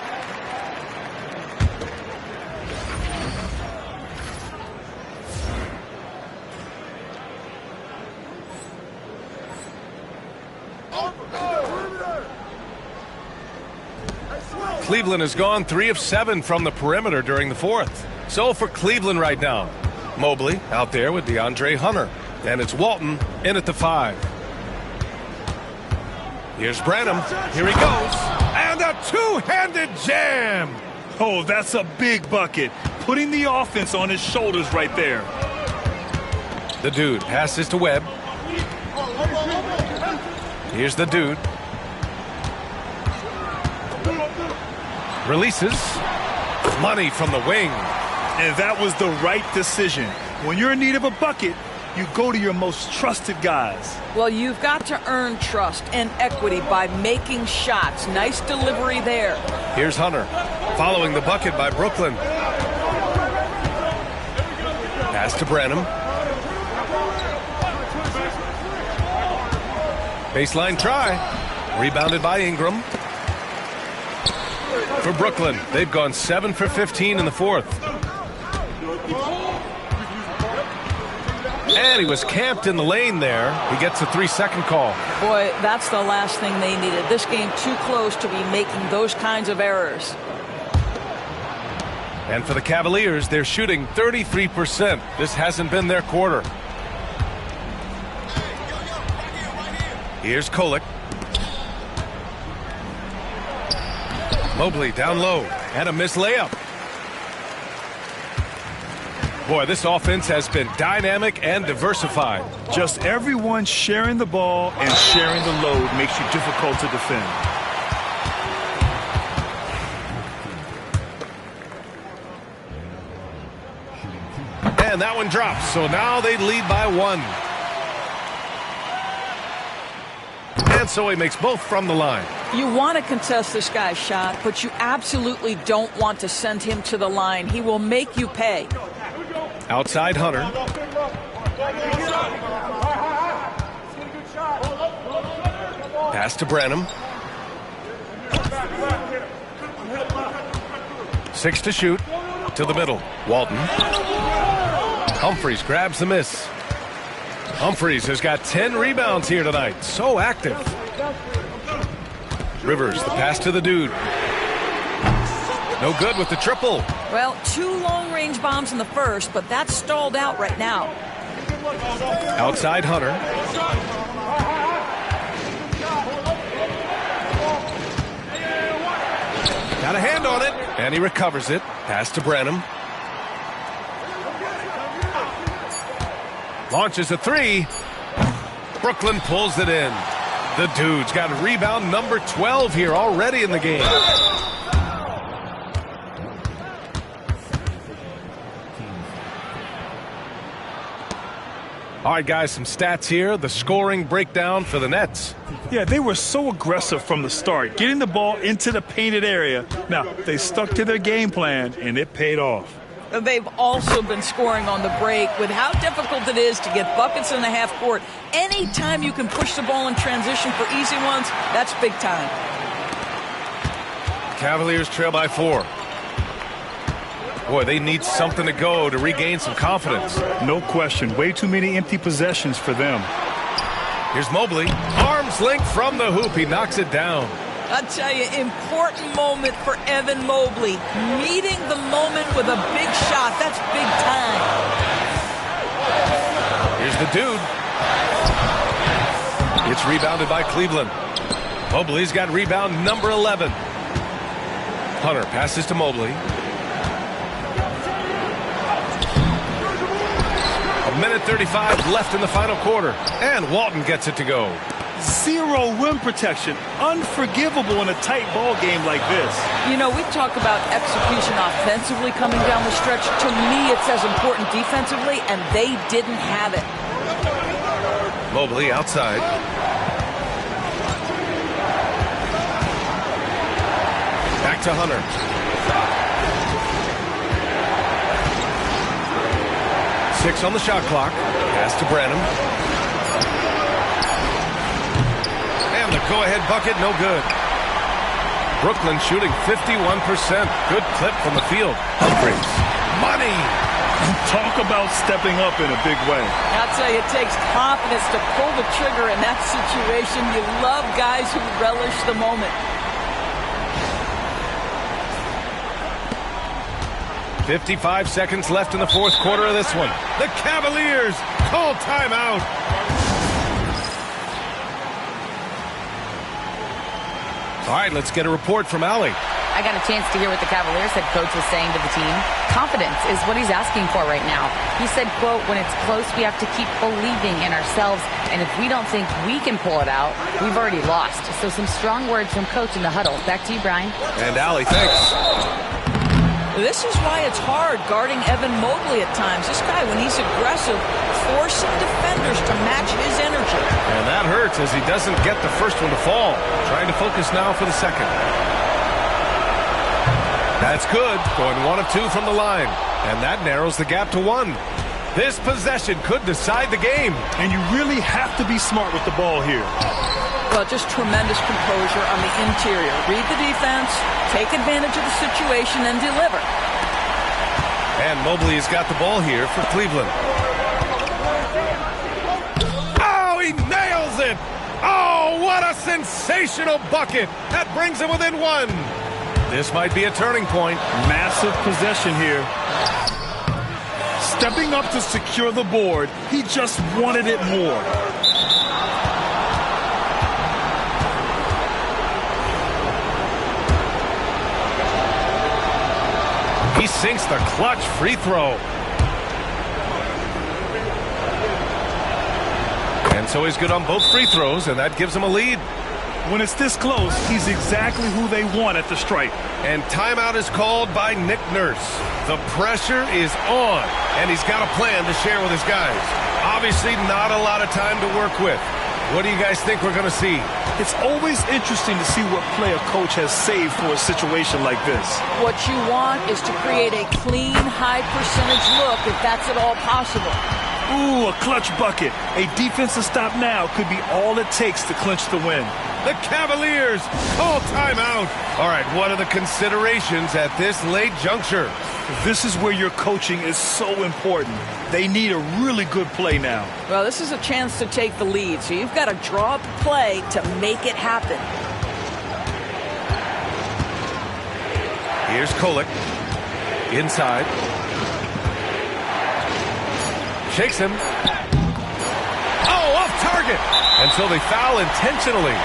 Cleveland has gone 3 of 7 from the perimeter during the fourth. So for Cleveland right now, Mobley out there with DeAndre Hunter. And it's Walton in at the 5. Here's Branham. Here he goes. And a two-handed jam. Oh, that's a big bucket. Putting the offense on his shoulders right there. The dude passes to Webb. Here's the dude. Releases. Money from the wing. And that was the right decision. When you're in need of a bucket, you go to your most trusted guys. Well, you've got to earn trust and equity by making shots. Nice delivery there. Here's Hunter, following the bucket by Brooklyn. Pass to Branham. Baseline try. Rebounded by Ingram. For Brooklyn, they've gone 7 for 15 in the fourth. And he was camped in the lane there. He gets a 3-second call. Boy, that's the last thing they needed. This game too close to be making those kinds of errors. And for the Cavaliers, they're shooting 33%. This hasn't been their quarter. Here's Kolek. Mobley down low. And a missed layup. Boy, this offense has been dynamic and diversified. Just everyone sharing the ball and sharing the load makes you difficult to defend. And that one drops, so now they lead by 1. And so he makes both from the line. You want to contest this guy's shot, but you absolutely don't want to send him to the line. He will make you pay. Outside Hunter. Pass to Branham. 6 to shoot. To the middle. Walton. Humphries grabs the miss. Humphries has got 10 rebounds here tonight. So active. Rivers, the pass to the dude. No good with the triple. Well, 2 long-range bombs in the first, but that's stalled out right now. Outside Hunter. Got a hand on it, and he recovers it. Pass to Branham. Launches a 3. Brooklyn pulls it in. The dude's got a rebound number 12 here already in the game. All right, guys, some stats here. The scoring breakdown for the Nets. Yeah, they were so aggressive from the start, getting the ball into the painted area. Now, they stuck to their game plan, and it paid off. They've also been scoring on the break. With how difficult it is to get buckets in the half court, anytime you can push the ball in transition for easy ones, that's big time. Cavaliers trail by 4. Boy, they need something to go to regain some confidence. No question. Way too many empty possessions for them. Here's Mobley. Arms length from the hoop. He knocks it down. I tell you, important moment for Evan Mobley. Meeting the moment with a big shot. That's big time. Here's the dude. It's rebounded by Cleveland. Mobley's got rebound number 11. Hunter passes to Mobley. A minute 35 left in the final quarter. And Walton gets it to go. Zero rim protection. Unforgivable in a tight ball game like this. You know, we talk about execution offensively coming down the stretch. To me, it's as important defensively, and they didn't have it. Mobley outside. Back to Hunter. Six on the shot clock. Pass to Branham. And the go-ahead bucket, no good. Brooklyn shooting 51%. Good clip from the field. Humphries. Money. Talk about stepping up in a big way. I'll tell you, it takes confidence to pull the trigger in that situation. You love guys who relish the moment. 55 seconds left in the fourth quarter of this one. The Cavaliers call timeout. All right, let's get a report from Allie. I got a chance to hear what the Cavaliers head coach was saying to the team. Confidence is what he's asking for right now. He said, quote, when it's close, we have to keep believing in ourselves. And if we don't think we can pull it out, we've already lost. So some strong words from coach in the huddle. Back to you, Brian. And Allie, thanks. This is why it's hard guarding Evan Mobley at times. This guy, when he's aggressive, forcing defenders to match his energy. And that hurts as he doesn't get the first one to fall. Trying to focus now for the second. That's good. Going 1 of 2 from the line. And that narrows the gap to 1. This possession could decide the game. And you really have to be smart with the ball here. Well, just tremendous composure on the interior. Read the defense, take advantage of the situation, and deliver. And Mobley has got the ball here for Cleveland. Oh, he nails it! Oh, what a sensational bucket! That brings him within 1. This might be a turning point. Massive possession here. Stepping up to secure the board. He just wanted it more. He sinks the clutch free throw. And so he's good on both free throws, and that gives him a lead. When it's this close, he's exactly who they want at the stripe. And timeout is called by Nick Nurse. The pressure is on, and he's got a plan to share with his guys. Obviously not a lot of time to work with. What do you guys think we're going to see? It's always interesting to see what play a coach has saved for a situation like this. What you want is to create a clean, high-percentage look if that's at all possible. Ooh, a clutch bucket. A defensive stop now could be all it takes to clinch the win. The Cavaliers call timeout. All right, what are the considerations at this late juncture? This is where your coaching is so important. They need a really good play now. Well, this is a chance to take the lead, so you've got to draw up a play to make it happen. Here's Kolek. Inside. Shakes him. Oh, off target. And so they foul intentionally.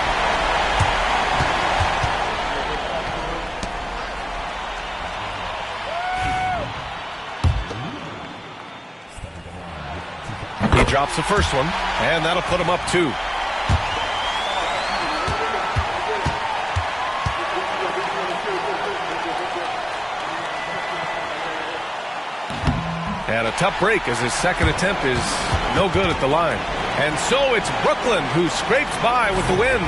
He drops the first one, and that'll put him up 2. And a tough break as his second attempt is no good at the line. And so it's Brooklyn who scrapes by with the win.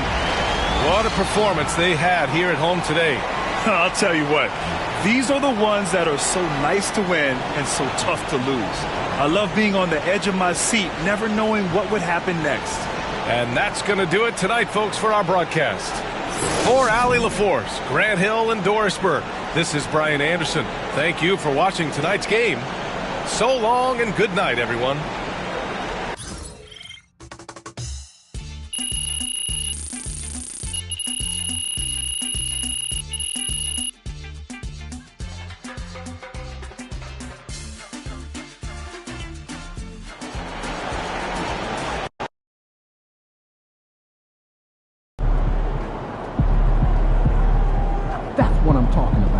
What a performance they had here at home today. I'll tell you what, these are the ones that are so nice to win and so tough to lose. I love being on the edge of my seat, never knowing what would happen next. And that's going to do it tonight, folks, for our broadcast. For Allie LaForce, Grant Hill, and Doris Burke, this is Brian Anderson. Thank you for watching tonight's game. So long and good night, everyone. That's what I'm talking about.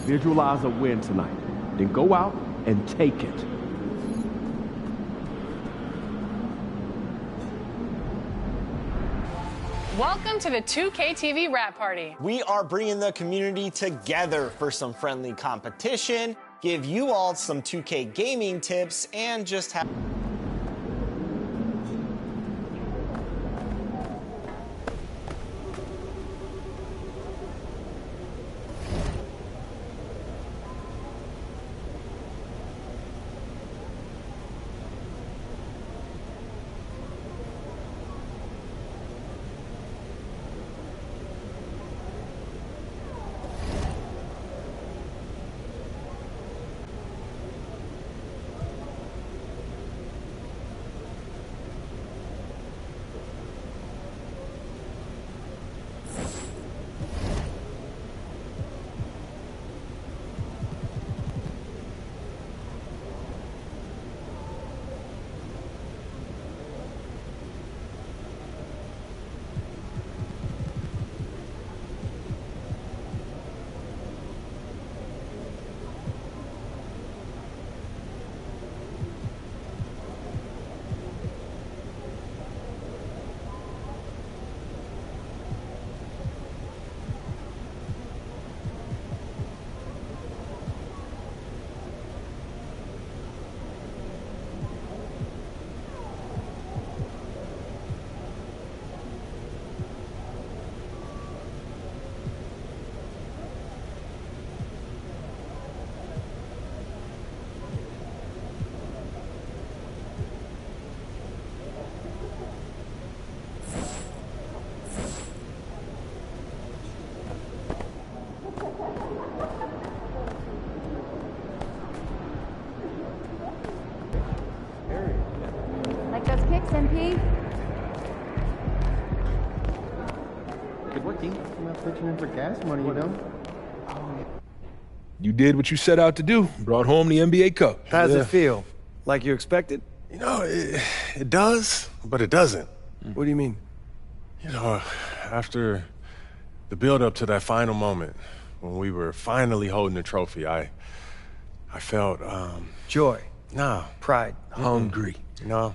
Visualize a win tonight. Then go out and take it. Welcome to the 2K TV Rap Party. We are bringing the community together for some friendly competition, give you all some 2K gaming tips, and just have... Like those kicks, MP? Good working. I'm not pitching in for gas money, you know? You did what you set out to do. Brought home the NBA Cup. How's it feel? Like you expected? You know, it does, but it doesn't. What do you mean? You know, after the build-up to that final moment, when we were finally holding the trophy, I felt, joy. Nah. Pride. Hungry. No.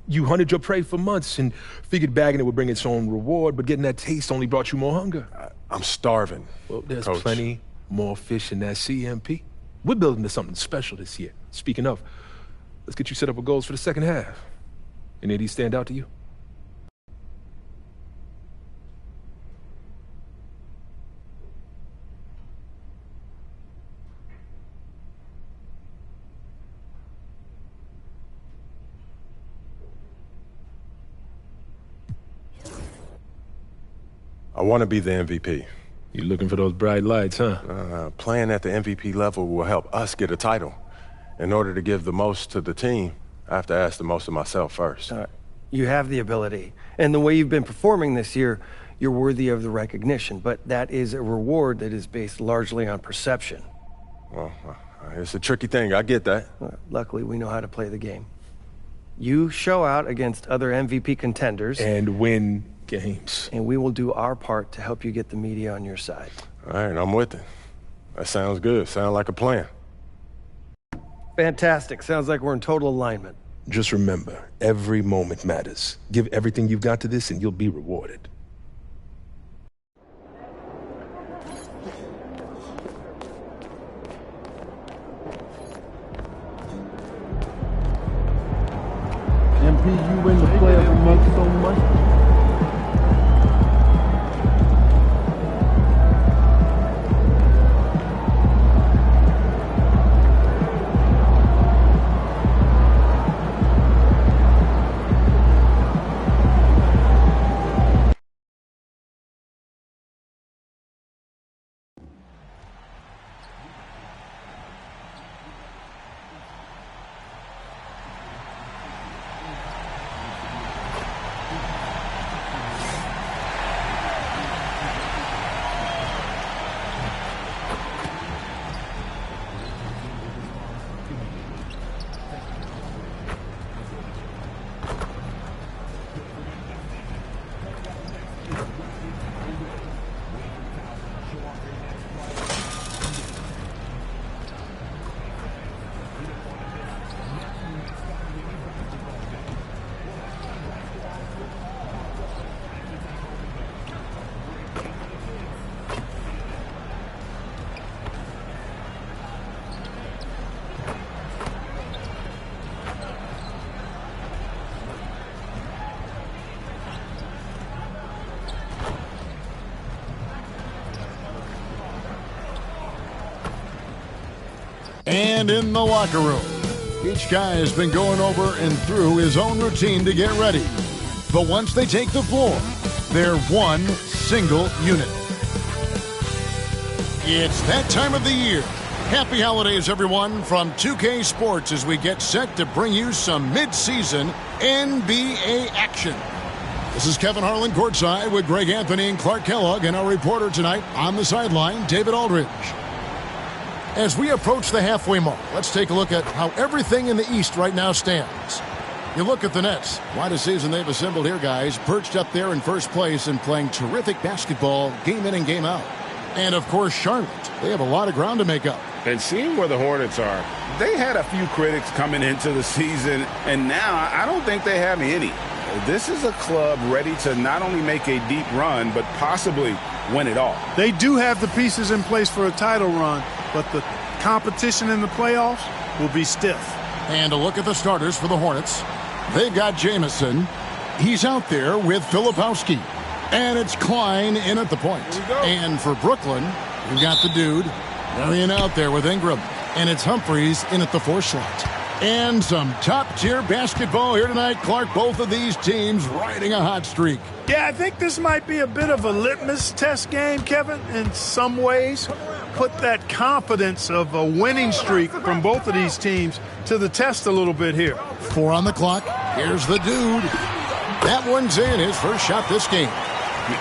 You hunted your prey for months and figured bagging it would bring its own reward, but getting that taste only brought you more hunger. I'm starving. Well, there's Coach. plenty more fish in that CMP. We're building to something special this year. Speaking of, let's get you set up with goals for the second half. Any of these stand out to you? I want to be the MVP. You looking for those bright lights, huh? Playing at the MVP level will help us get a title. In order to give the most to the team, I have to ask the most of myself first. You have the ability. And the way you've been performing this year, you're worthy of the recognition. But that is a reward that is based largely on perception. Well, it's a tricky thing. I get that. Luckily, we know how to play the game. You show out against other MVP contenders. And win games. And we will do our part to help you get the media on your side. All right, I'm with it. That sounds good. Sounds like a plan. Fantastic. Sounds like we're in total alignment. Just remember, every moment matters. Give everything you've got to this and you'll be rewarded. MP, you win the player of the month so much. And in the locker room, each guy has been going over and through his own routine to get ready. But once they take the floor, they're one single unit. It's that time of the year. Happy holidays, everyone, from 2K Sports as we get set to bring you some mid-season NBA action. This is Kevin Harlan courtside with Greg Anthony and Clark Kellogg, and our reporter tonight on the sideline, David Aldridge. As we approach the halfway mark, let's take a look at how everything in the East right now stands. You look at the Nets. What a season they've assembled here, guys. Perched up there in first place and playing terrific basketball game in and game out. And, of course, Charlotte. They have a lot of ground to make up. And seeing where the Hornets are, they had a few critics coming into the season, and now I don't think they have any. This is a club ready to not only make a deep run, but possibly win it all. They do have the pieces in place for a title run, but the competition in the playoffs will be stiff. And a look at the starters for the Hornets. They've got Jamison. He's out there with Filipowski. And it's Klein in at the point. And for Brooklyn, we've got the dude, Marion out there with Ingram. And it's Humphries in at the 4 slot. And some top-tier basketball here tonight, Clark. Both of these teams riding a hot streak. Yeah, I think this might be a bit of a litmus test game, Kevin, in some ways. Put that confidence of a winning streak from both of these teams to the test a little bit here. 4 on the clock. Here's the dude. That one's in, his first shot this game.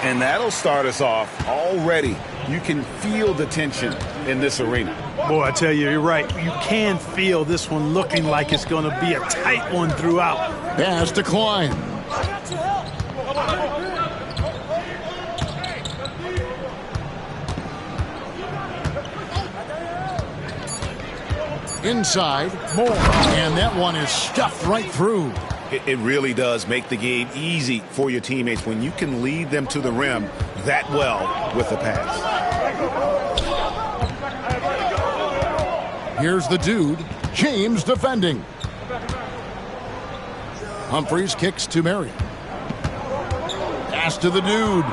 And that'll start us off already. You can feel the tension in this arena. Boy, I tell you, you're right. You can feel this one looking like it's going to be a tight one throughout. Pass to Klein. Inside, more. And that one is stuffed right through. It really does make the game easy for your teammates when you can lead them to the rim that well with the pass. Here's the dude, James defending. Humphries kicks to Marion. Pass to the dude.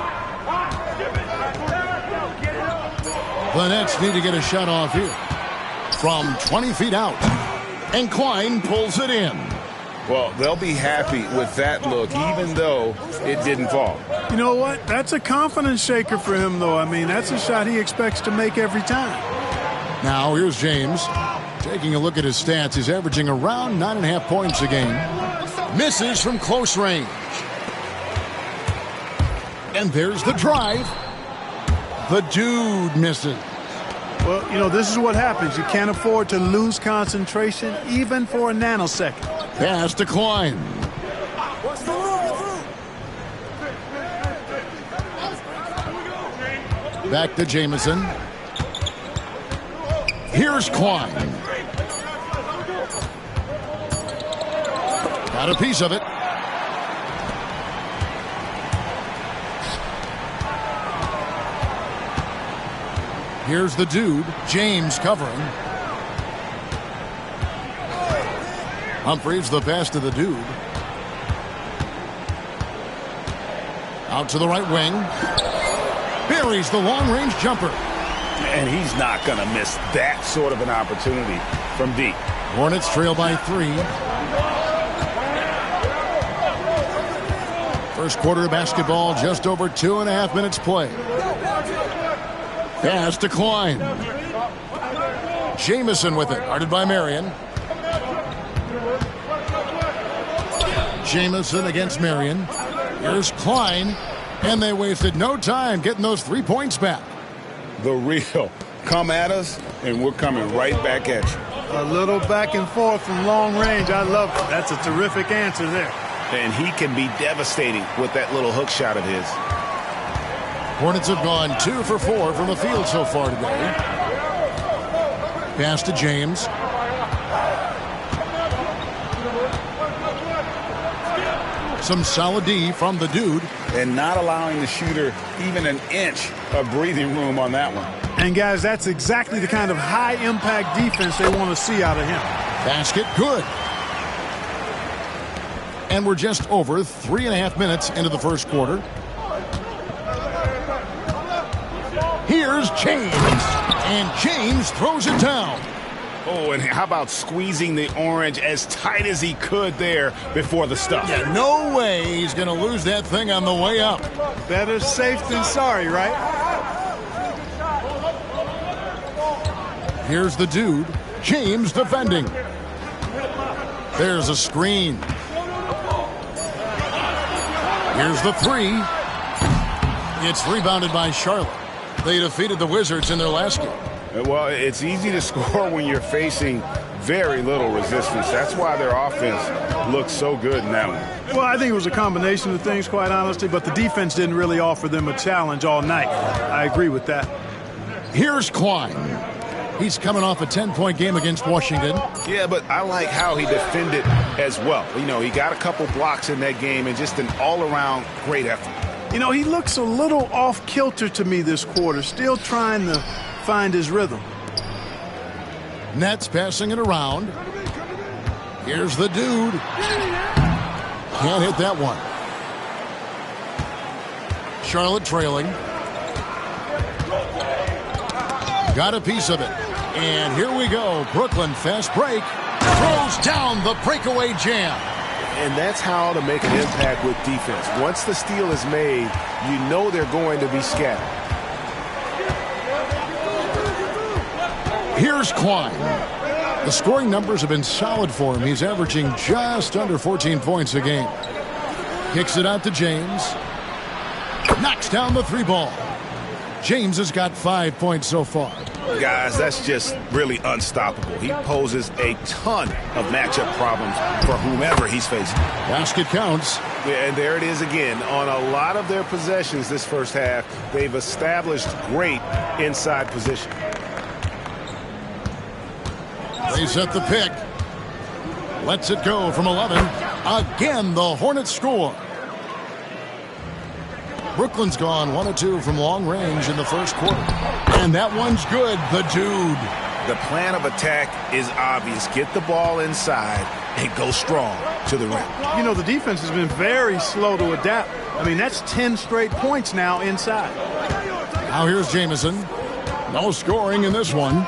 The Nets need to get a shot off here. From 20 feet out. And Klein pulls it in. Well, they'll be happy with that look, even though it didn't fall. You know what? That's a confidence shaker for him, though. I mean, that's a shot he expects to make every time. Now, here's James. Taking a look at his stats, he's averaging around 9.5 points a game. Misses from close range. And there's the drive. The dude misses. Well, you know, this is what happens. You can't afford to lose concentration even for a nanosecond. Pass to Klein. Back to Jamison. Here's Klein. Got a piece of it. Here's the dude, James covering. Humphries, the pass to the dude. Out to the right wing. Buries the long-range jumper. And he's not going to miss that sort of an opportunity from deep. Hornets trail by 3. First quarter of basketball, just over 2.5 minutes play. Pass to Klein. Jamison with it, guarded by Marion. Jamison against Marion. Here's Klein, and they wasted no time getting those 3 points back. The real. Come at us, and we're coming right back at you. A little back and forth from long range. I love it. That's a terrific answer there. And he can be devastating with that little hook shot of his. Hornets have gone 2 for 4 from the field so far today. Pass to James. Some solid D from the dude. And not allowing the shooter even an inch of breathing room on that one. And, guys, that's exactly the kind of high-impact defense they want to see out of him. Basket good. And we're just over 3.5 minutes into the first quarter. Here's James. And James throws it down. Oh, and how about squeezing the orange as tight as he could there before the stuff? Yeah, no way he's going to lose that thing on the way up. Better safe than sorry, right? Here's the dude, James defending. There's a screen. Here's the three. It's rebounded by Charlotte. They defeated the Wizards in their last game. Well, it's easy to score when you're facing very little resistance. That's why their offense looks so good in that one. Well, I think it was a combination of things, quite honestly, but the defense didn't really offer them a challenge all night. I agree with that. Here's Klein. He's coming off a 10-point game against Washington. Yeah, but I like how he defended as well. You know, he got a couple blocks in that game and just an all-around great effort. You know, he looks a little off-kilter to me this quarter, still trying to find his rhythm. Nets passing it around. Here's the dude. Can't hit that one. Charlotte trailing. Got a piece of it. And here we go. Brooklyn fast break. Throws down the breakaway jam. And that's how to make an impact with defense. Once the steal is made, you know they're going to be scattered. Here's Klein. The scoring numbers have been solid for him. He's averaging just under 14 points a game. Kicks it out to James. Knocks down the three ball. James has got 5 points so far. Guys, that's just really unstoppable. He poses a ton of matchup problems for whomever he's facing. Basket counts. Yeah, and there it is again. On a lot of their possessions this first half, they've established great inside position. They set the pick. Lets it go from 11. Again, the Hornets score. Brooklyn's gone 1 of 2 from long range in the first quarter. And that one's good, the dude. The plan of attack is obvious. Get the ball inside and go strong to the rim. You know, the defense has been very slow to adapt. I mean, that's 10 straight points now inside. Now here's Jamison. No scoring in this one.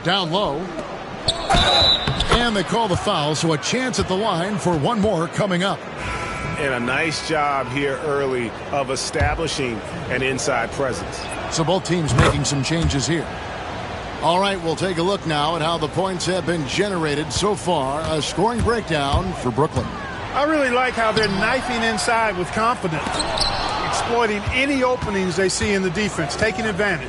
Down low. And they call the foul, so a chance at the line for one more coming up. And a nice job here early of establishing an inside presence. So both teams making some changes here. All right, we'll take a look now at how the points have been generated so far. A scoring breakdown for Brooklyn. I really like how they're knifing inside with confidence, exploiting any openings they see in the defense, taking advantage.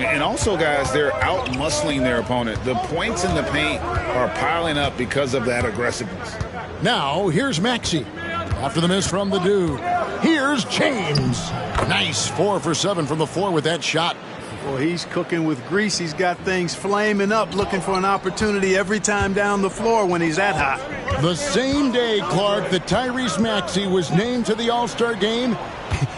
And also, guys, they're out-muscling their opponent. The points in the paint are piling up because of that aggressiveness. Now, here's Maxey. After the miss from the dude, here's James. Nice 4 for 7 from the floor with that shot. Well, he's cooking with grease. He's got things flaming up, looking for an opportunity every time down the floor when he's that hot. The same day, Clark, that Tyrese Maxey was named to the All-Star game,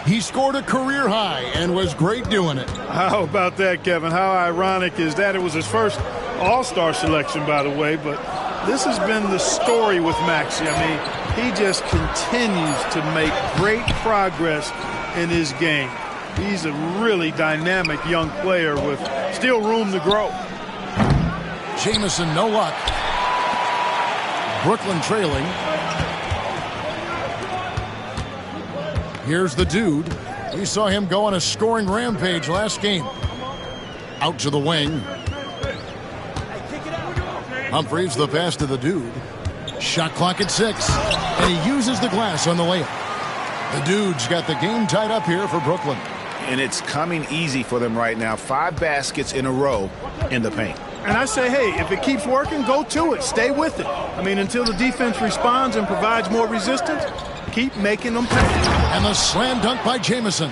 he scored a career high and was great doing it. How about that, Kevin? How ironic is that? It was his first All-Star selection, by the way, but this has been the story with Maxey. I mean, he just continues to make great progress in his game. He's a really dynamic young player with still room to grow. Jamison, no luck. Brooklyn trailing. Here's the dude. We saw him go on a scoring rampage last game. Out to the wing. Humphries, the pass to the dude. Shot clock at 6. And he uses the glass on the layup. The dude's got the game tied up here for Brooklyn. And it's coming easy for them right now. 5 baskets in a row in the paint. And I say, hey, if it keeps working, go to it. Stay with it. I mean, until the defense responds and provides more resistance, keep making them pay. And the slam dunk by Jamison.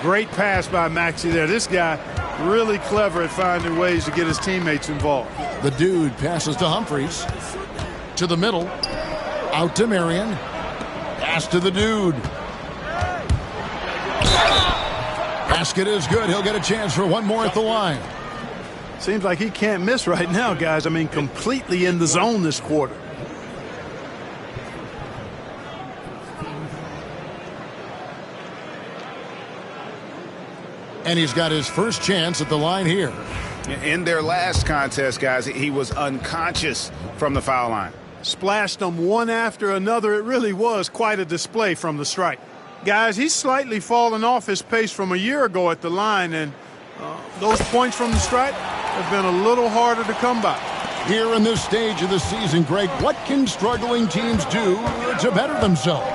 Great pass by Maxey there. This guy really clever at finding ways to get his teammates involved. The dude passes to Humphries. To the middle. Out to Marion. Pass to the dude. Basket is good. He'll get a chance for one more at the line. Seems like he can't miss right now, guys. I mean, completely in the zone this quarter. And he's got his first chance at the line here. In their last contest, guys, he was unconscious from the foul line. Splashed them one after another. It really was quite a display from the strike. Guys, he's slightly fallen off his pace from a year ago at the line, and those points from the strike have been a little harder to come by. Here in this stage of the season, Greg, what can struggling teams do to better themselves?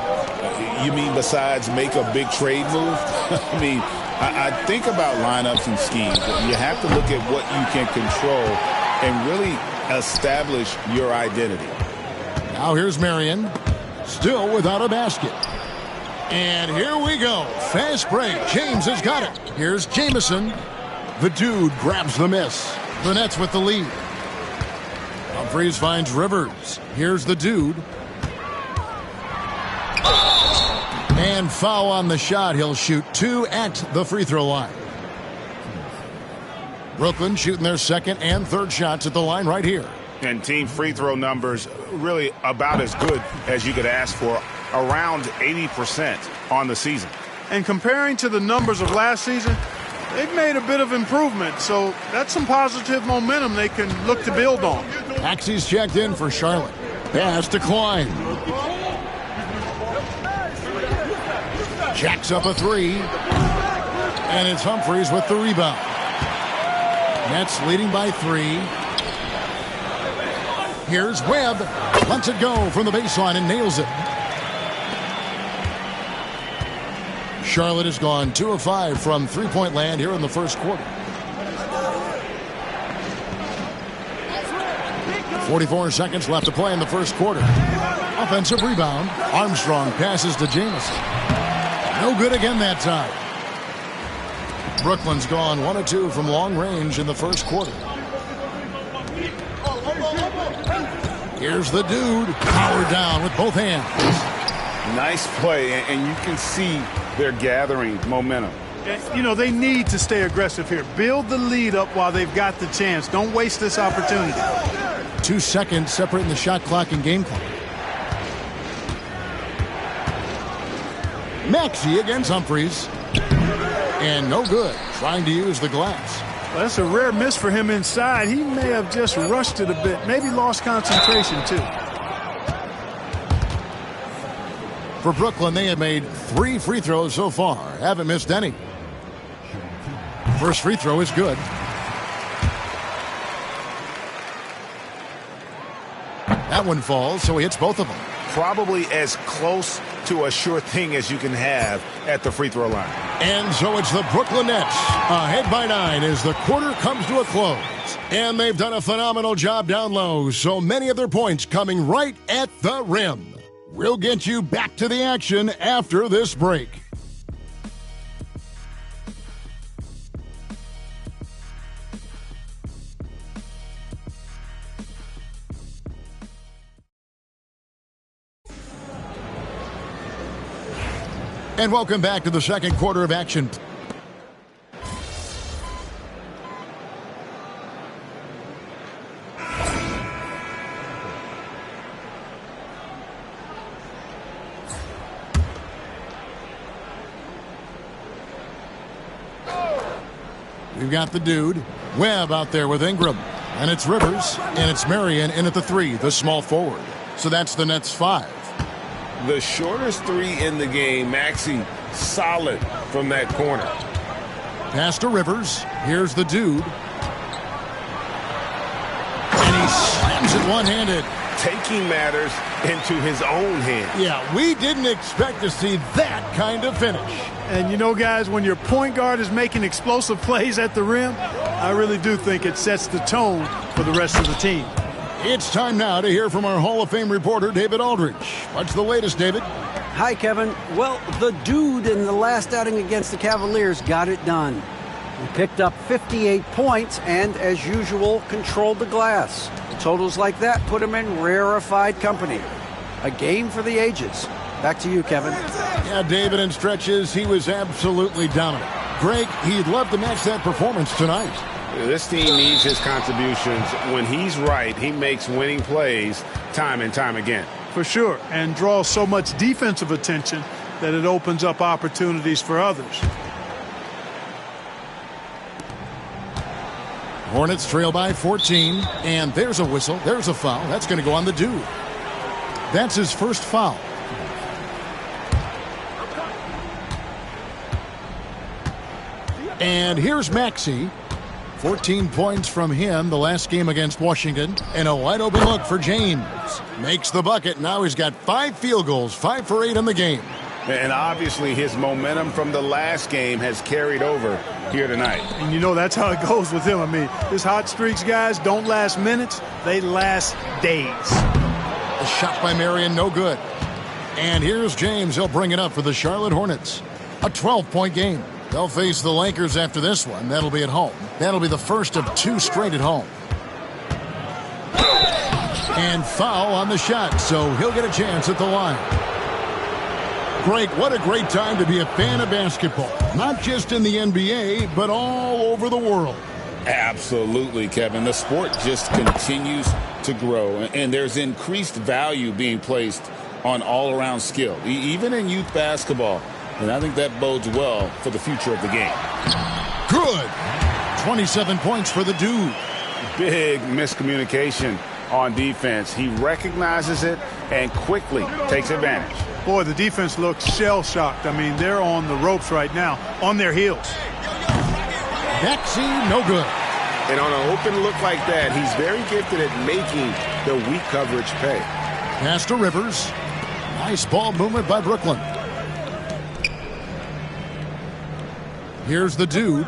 You mean besides make a big trade move? I mean, I think about lineups and schemes. You have to look at what you can control and really establish your identity. Now here's Marion, still without a basket. And here we go. Fast break. James has got it. Here's Jamison. The dude grabs the miss. The Nets with the lead. Humphries finds Rivers. Here's the dude. And foul on the shot. He'll shoot 2 at the free throw line. Brooklyn shooting their second and third shots at the line right here. And team free throw numbers really about as good as you could ask for, around 80% on the season. And comparing to the numbers of last season, they've made a bit of improvement, so that's some positive momentum they can look to build on. Maxey's checked in for Charlotte. Pass to Klein. Jacks up a 3. And it's Humphries with the rebound. Nets leading by 3. Here's Webb. Lets it go from the baseline and nails it. Charlotte has gone 2 of 5 from three-point land here in the first quarter. 44 seconds left to play in the first quarter. Offensive rebound. Armstrong passes to Jamison. No good again that time. Brooklyn's gone 1 of 2 from long range in the first quarter. Here's the dude. Powered down with both hands. Nice play, and you can see they're gathering momentum. You know, they need to stay aggressive here. Build the lead up while they've got the chance. Don't waste this opportunity. 2 seconds separating the shot clock and game clock. Maxey against Humphries. And no good. Trying to use the glass. Well, that's a rare miss for him inside. He may have just rushed it a bit. Maybe lost concentration, too. For Brooklyn, they have made 3 free throws so far. Haven't missed any. First free throw is good. That one falls, so he hits both of them. Probably as close to a sure thing as you can have at the free throw line. And so it's the Brooklyn Nets ahead by 9 as the quarter comes to a close. And they've done a phenomenal job down low, so many of their points coming right at the rim. We'll get you back to the action after this break. And welcome back to the second quarter of action. We've got the dude. Webb out there with Ingram. And it's Rivers. And it's Marion in at the 3, the small forward. So that's the Nets 5. The shortest 3 in the game. Maxey solid from that corner. Pass to Rivers. Here's the dude. And he slams it one-handed. Taking matters into his own hands. Yeah, we didn't expect to see that kind of finish. And you know, guys, when your point guard is making explosive plays at the rim, I really do think it sets the tone for the rest of the team. It's time now to hear from our Hall of Fame reporter, David Aldridge. What's the latest, David? Hi, Kevin. Well, the dude in the last outing against the Cavaliers got it done. He picked up 58 points and, as usual, controlled the glass. Totals like that put him in rarefied company. A game for the ages. Back to you, Kevin. Yeah, David, in stretches, he was absolutely dominant. Greg, he'd love to match that performance tonight. This team needs his contributions. When he's right, he makes winning plays time and time again. For sure, and draws so much defensive attention that it opens up opportunities for others. Hornets trail by 14, and there's a whistle. There's a foul. That's going to go on the dude. That's his first foul. And here's Maxey. 14 points from him the last game against Washington. And a wide open look for James. Makes the bucket. Now he's got 5 field goals, 5 for 8 in the game. And obviously his momentum from the last game has carried over here tonight. And you know that's how it goes with him. I mean, his hot streaks, guys, don't last minutes. They last days. A shot by Marion, no good. And here's James. He'll bring it up for the Charlotte Hornets. A 12-point game. They'll face the Lakers after this one. That'll be at home. That'll be the first of 2 straight at home. And foul on the shot, so he'll get a chance at the line. Greg, what a great time to be a fan of basketball. Not just in the NBA, but all over the world. Absolutely, Kevin. The sport just continues to grow, and there's increased value being placed on all-around skill, even in youth basketball. And I think that bodes well for the future of the game. Good. 27 points for the dude. Big miscommunication on defense. He recognizes it and quickly takes advantage. Boy, the defense looks shell-shocked. I mean, they're on the ropes right now, on their heels. Maxey, no good. And on an open look like that, he's very gifted at making the weak coverage pay. Pass to Rivers. Nice ball movement by Brooklyn. Here's the dude.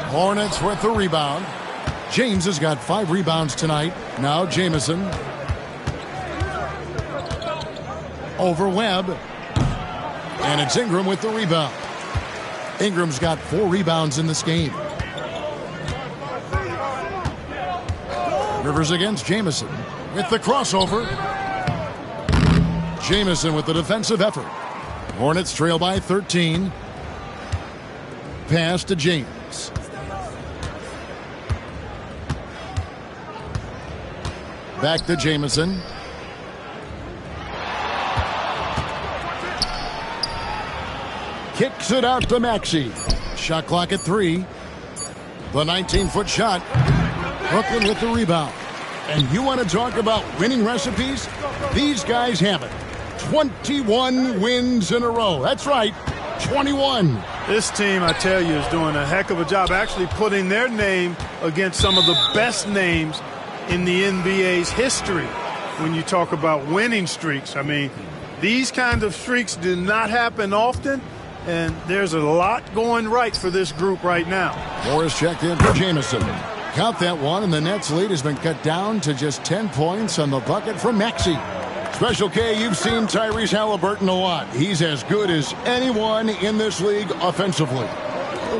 Hornets with the rebound. James has got 5 rebounds tonight. Now Jamison. Over Webb. And it's Ingram with the rebound. Ingram's got 4 rebounds in this game. Rivers against Jamison with the crossover. Jamison with the defensive effort. Hornets trail by 13. Pass to James. Back to Jamison. Kicks it out to Maxey. Shot clock at 3. The 19-foot shot. Brooklyn with the rebound. And you want to talk about winning recipes? These guys have it. 21 wins in a row. That's right, 21. This team, I tell you, is doing a heck of a job actually putting their name against some of the best names in the NBA's history when you talk about winning streaks. I mean, these kinds of streaks do not happen often, and there's a lot going right for this group right now. Morris checked in for Jamison. Count that one, and the Nets' lead has been cut down to just 10 points on the bucket from Maxey. Special K, you've seen Tyrese Halliburton a lot. He's as good as anyone in this league offensively.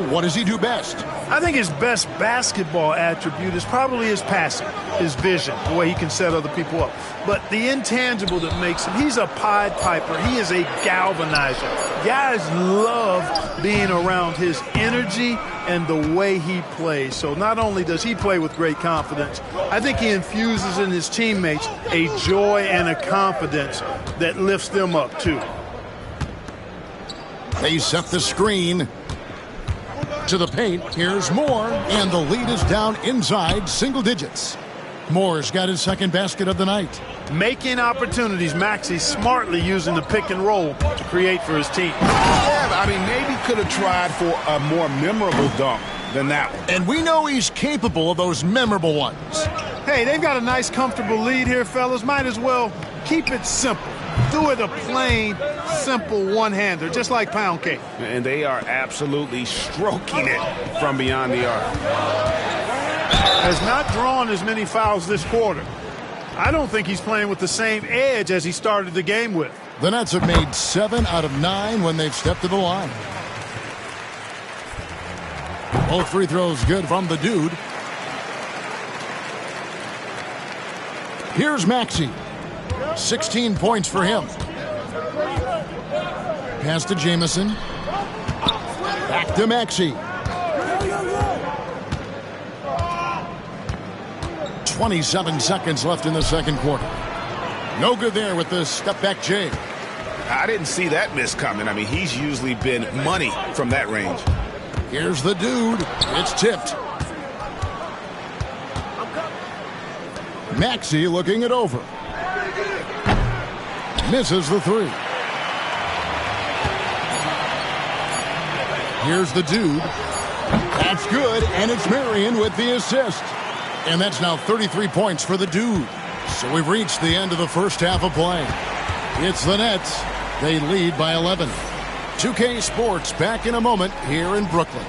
What does he do best? I think his best basketball attribute is probably his passing, his vision, the way he can set other people up. But the intangible that makes him, he's a Pied Piper. He is a galvanizer. Guys love being around his energy and the way he plays. So not only does he play with great confidence, I think he infuses in his teammates a joy and a confidence that lifts them up too. They set the screen to the paint. Here's Moore, and the lead is down inside single digits. Moore's got his second basket of the night. Making opportunities. Maxey smartly using the pick and roll to create for his team. Yeah, I mean, maybe could have tried for a more memorable dunk than that one. And we know he's capable of those memorable ones. Hey, they've got a nice, comfortable lead here, fellas. Might as well keep it simple. Do it a plain, simple one-hander, just like pound cake. And they are absolutely stroking it from beyond the arc. Has not drawn as many fouls this quarter. I don't think he's playing with the same edge as he started the game with. The Nets have made 7 out of 9 when they've stepped to the line. Both free throws good from the dude. Here's Maxey. 16 points for him. Pass to Jamison. Back to Maxey. 27 seconds left in the second quarter. No good there with the step-back J. I didn't see that miss coming. I mean, he's usually been money from that range. Here's the dude. It's tipped. Maxey looking it over. Misses the three. Here's the dude. That's good, and it's Marion with the assist. And that's now 33 points for the dude. So we've reached the end of the first half of play. It's the Nets. They lead by 11. 2K Sports back in a moment here in Brooklyn.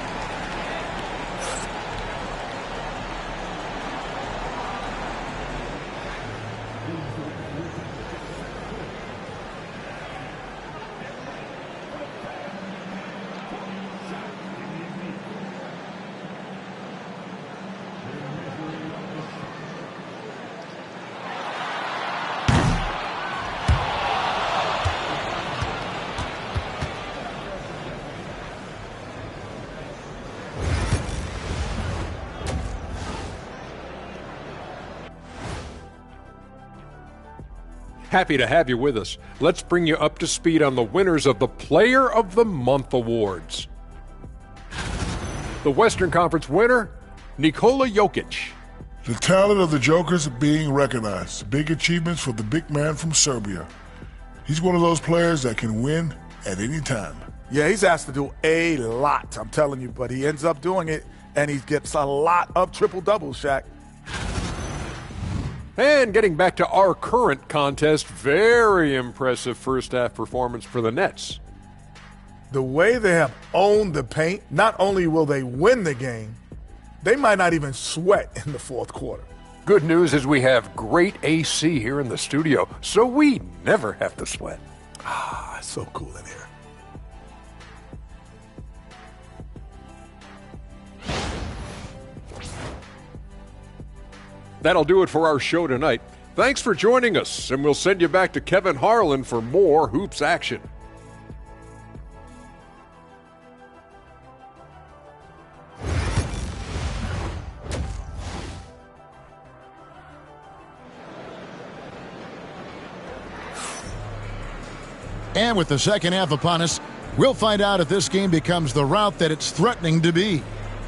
Happy to have you with us. Let's bring you up to speed on the winners of the Player of the Month awards. The Western Conference winner, Nikola Jokic. The talent of the Jokers being recognized. Big achievements for the big man from Serbia. He's one of those players that can win at any time. Yeah, he's asked to do a lot, I'm telling you, but he ends up doing it, and he gets a lot of triple-doubles, Shaq. And getting back to our current contest, very impressive first-half performance for the Nets. The way they have owned the paint, not only will they win the game, they might not even sweat in the fourth quarter. Good news is we have great AC here in the studio, so we never have to sweat. Ah, it's so cool in here. That'll do it for our show tonight. Thanks for joining us, and we'll send you back to Kevin Harlan for more hoops action. And with the second half upon us, we'll find out if this game becomes the route that it's threatening to be.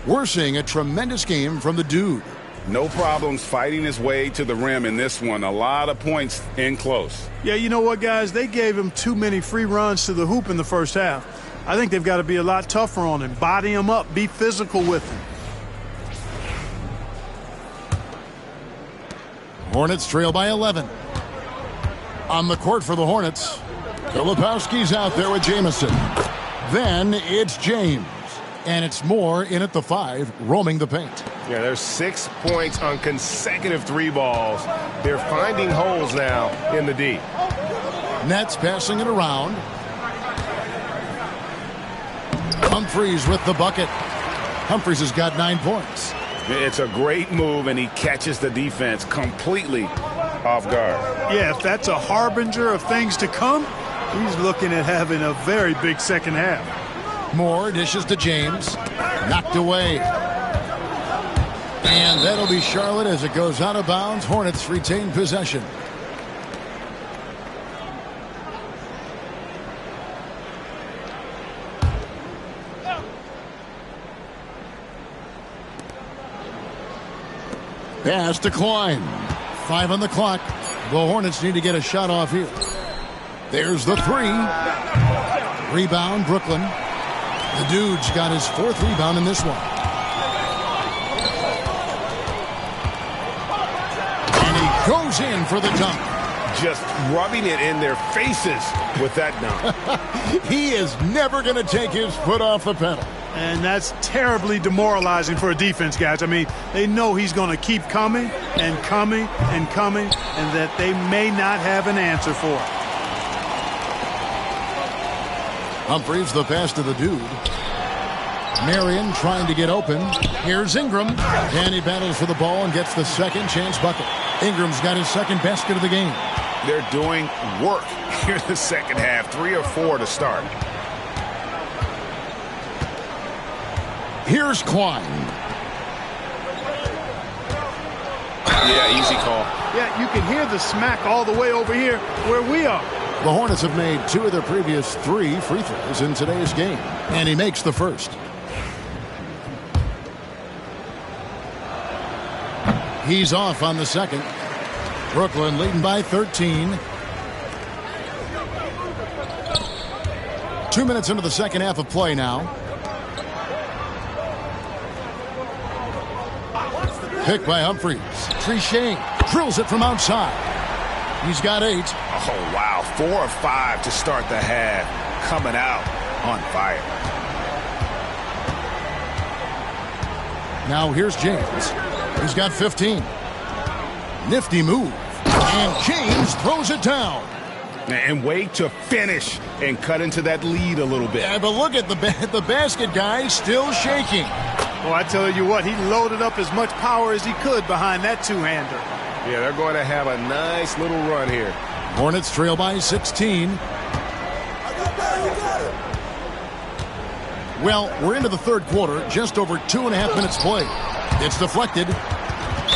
We're seeing a tremendous game from the dude. No problems fighting his way to the rim in this one. A lot of points in close. Yeah, you know what, guys? They gave him too many free runs to the hoop in the first half. I think they've got to be a lot tougher on him. Body him up. Be physical with him. Hornets trail by 11. On the court for the Hornets, Filipowski's out there with Jamison. Then it's James. And it's Moore in at the 5, roaming the paint. Yeah, there's 6 points on consecutive 3 balls. They're finding holes now in the D. Nets passing it around. Humphries with the bucket. Humphries has got 9 points. It's a great move, and he catches the defense completely off guard. Yeah, if that's a harbinger of things to come, he's looking at having a very big second half. Moore dishes to James. Knocked away. And that'll be Charlotte as it goes out of bounds. Hornets retain possession. Pass to Klein. 5 on the clock. The Hornets need to get a shot off here. There's the 3. Rebound, Brooklyn. The dude's got his 4th rebound in this one. And he goes in for the dunk. Just rubbing it in their faces with that dunk. He is never going to take his foot off the pedal. And that's terribly demoralizing for a defense, guys. I mean, they know he's going to keep coming and coming and coming, and that they may not have an answer for it. Humphries the pass to the dude. Marion trying to get open. Here's Ingram. And he battles for the ball and gets the second chance bucket. Ingram's got his second basket of the game. They're doing work here in the second half. 3 or 4 to start. Here's Klein. Yeah, easy call. Yeah, you can hear the smack all the way over here where we are. The Hornets have made 2 of their previous 3 free throws in today's game. And he makes the first. He's off on the second. Brooklyn leading by 13. 2 minutes into the second half of play now. Pick by Humphries. Trichet drills it from outside. He's got 8. Oh, wow. 4 of 5 to start the half. Coming out on fire. Now here's James. He's got 15. Nifty move. And James throws it down. And wait to finish and cut into that lead a little bit. Yeah, but look at the basket guy still shaking. Well, I tell you what, he loaded up as much power as he could behind that two-hander. Yeah, they're going to have a nice little run here. Hornets trail by 16. Well, we're into the third quarter, just over 2.5 minutes played. It's deflected.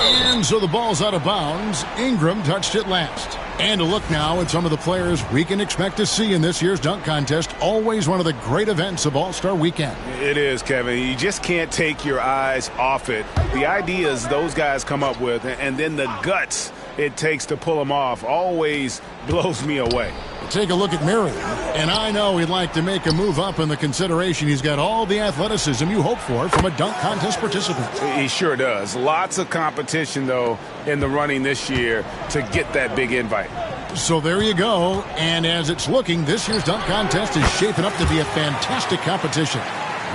And so the ball's out of bounds. Ingram touched it last. And a look now at some of the players we can expect to see in this year's dunk contest. Always one of the great events of All-Star Weekend. It is, Kevin. You just can't take your eyes off it. The ideas those guys come up with, and then the guts it takes to pull them off, always blows me away. Take a look at Marion, and I know he'd like to make a move up in the consideration. He's got all the athleticism you hope for from a dunk contest participant. He sure does. Lots of competition, though, in the running this year to get that big invite. So there you go. And as it's looking, this year's dunk contest is shaping up to be a fantastic competition.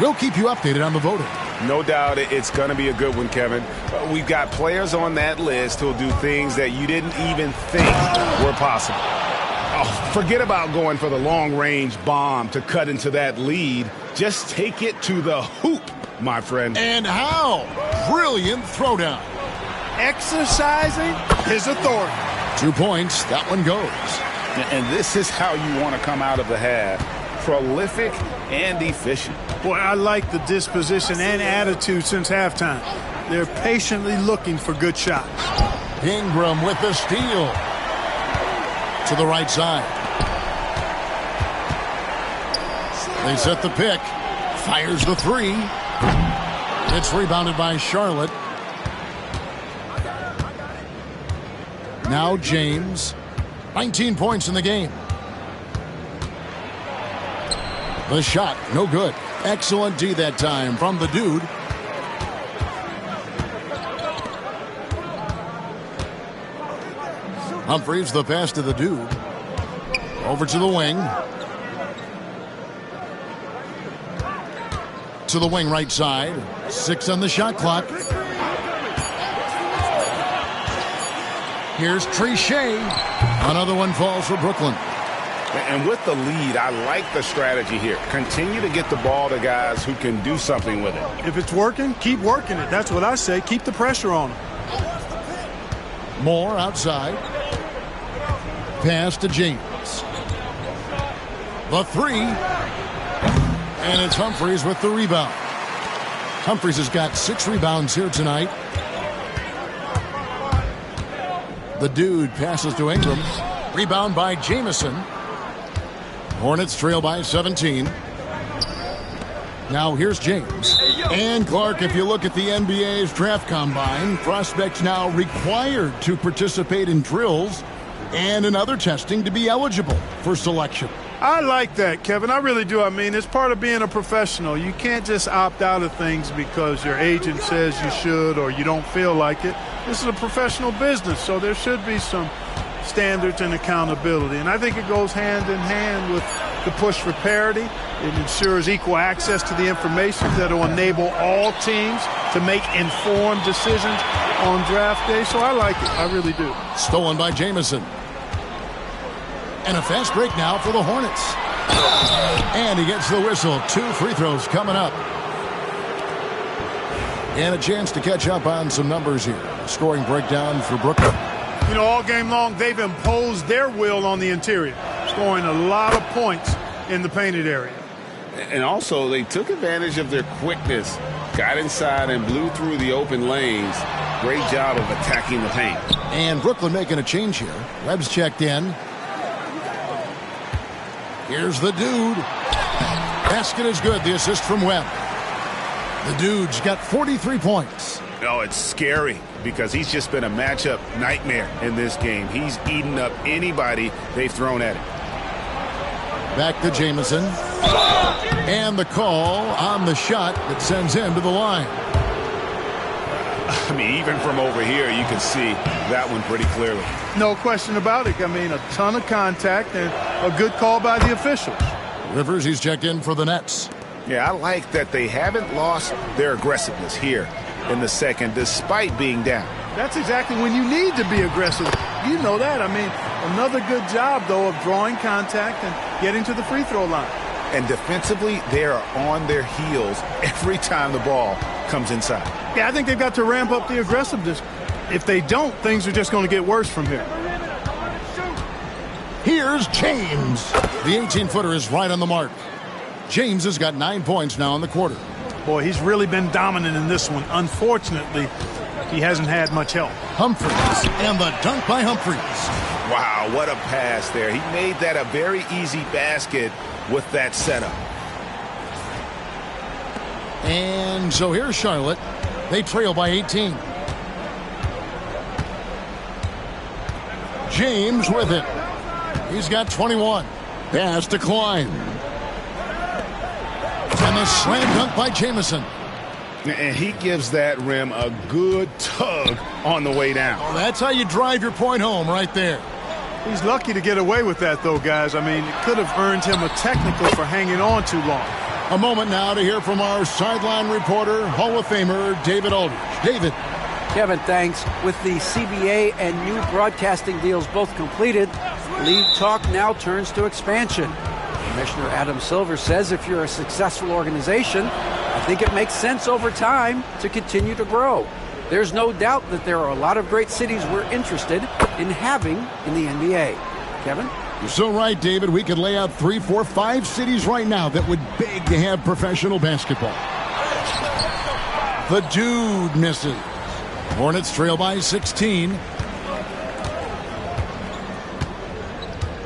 We'll keep you updated on the voting. No doubt it's going to be a good one, Kevin. We've got players on that list who'll do things that you didn't even think were possible. Oh, forget about going for the long-range bomb to cut into that lead. Just take it to the hoop, my friend. And how? Brilliant throwdown. Exercising his authority. 2 points. That one goes. And this is how you want to come out of the half. Prolific and efficient. Boy, I like the disposition and attitude since halftime. They're patiently looking for good shots. Ingram with the steal. To the right side. They set the pick. Fires the 3. It's rebounded by Charlotte. Now James. 19 points in the game. The shot, no good. Excellent D that time from the dude. Humphries, the pass to the dude. Over to the wing. To the wing right side. 6 on the shot clock. Here's Trichet. Another one falls for Brooklyn. And with the lead, I like the strategy here. Continue to get the ball to guys who can do something with it. If it's working, keep working it. That's what I say. Keep the pressure on them. Moore outside. Pass to James. The 3. And it's Humphries with the rebound. Humphries has got 6 rebounds here tonight. The dude passes to Ingram. Rebound by Jamison. Hornets trail by 17. Now here's James. And Clark, if you look at the NBA's draft combine, prospects now required to participate in drills and in other testing to be eligible for selection. I like that, Kevin. I really do. I mean, it's part of being a professional. You can't just opt out of things because your agent says you should or you don't feel like it. This is a professional business, so there should be some standards and accountability. And I think it goes hand in hand with the push for parity. It ensures equal access to the information that will enable all teams to make informed decisions on draft day. So I like it. I really do. Stolen by Jamison. And a fast break now for the Hornets. And he gets the whistle. 2 free throws coming up. And a chance to catch up on some numbers here. Scoring breakdown for Brooklyn. You know, all game long, they've imposed their will on the interior, scoring a lot of points in the painted area. And also, they took advantage of their quickness, got inside and blew through the open lanes. Great job of attacking the paint. And Brooklyn making a change here. Webb's checked in. Here's the dude. Basket is good. The assist from Webb. The dude's got 43 points. Oh, it's scary. because he's just been a matchup nightmare in this game. He's eaten up anybody they've thrown at him. Back to Jamison. And the call on the shot that sends him to the line. I mean, even from over here, you can see that one pretty clearly. No question about it. I mean, a ton of contact and a good call by the officials. Rivers, he's checked in for the Nets. Yeah, I like that they haven't lost their aggressiveness here in the second, despite being down. That's exactly when you need to be aggressive. You know that. I mean, another good job, though, of drawing contact and getting to the free throw line. And defensively, they are on their heels every time the ball comes inside. Yeah, I think they've got to ramp up the aggressiveness. If they don't, things are just going to get worse from here. Here's James. The 18-footer is right on the mark. James has got 9 points now in the quarter. Boy, he's really been dominant in this one. Unfortunately, he hasn't had much help. Humphries, and the dunk by Humphries. Wow, what a pass there. He made that a very easy basket with that setup. And so here's Charlotte. They trail by 18. James with it. He's got 21. Pass to Klein. And the slam dunk by Jamison. And he gives that rim a good tug on the way down. Well, that's how you drive your point home right there. He's lucky to get away with that, though, guys. I mean, it could have earned him a technical for hanging on too long. A moment now to hear from our sideline reporter, Hall of Famer David Aldridge. David. Kevin, thanks. With the CBA and new broadcasting deals both completed, league talk now turns to expansion. Commissioner Adam Silver says if you're a successful organization, I think it makes sense over time to continue to grow. There's no doubt that there are a lot of great cities we're interested in having in the NBA. Kevin? You're so right, David. We could lay out 3, 4, 5 cities right now that would beg to have professional basketball. The dude misses. Hornets trail by 16.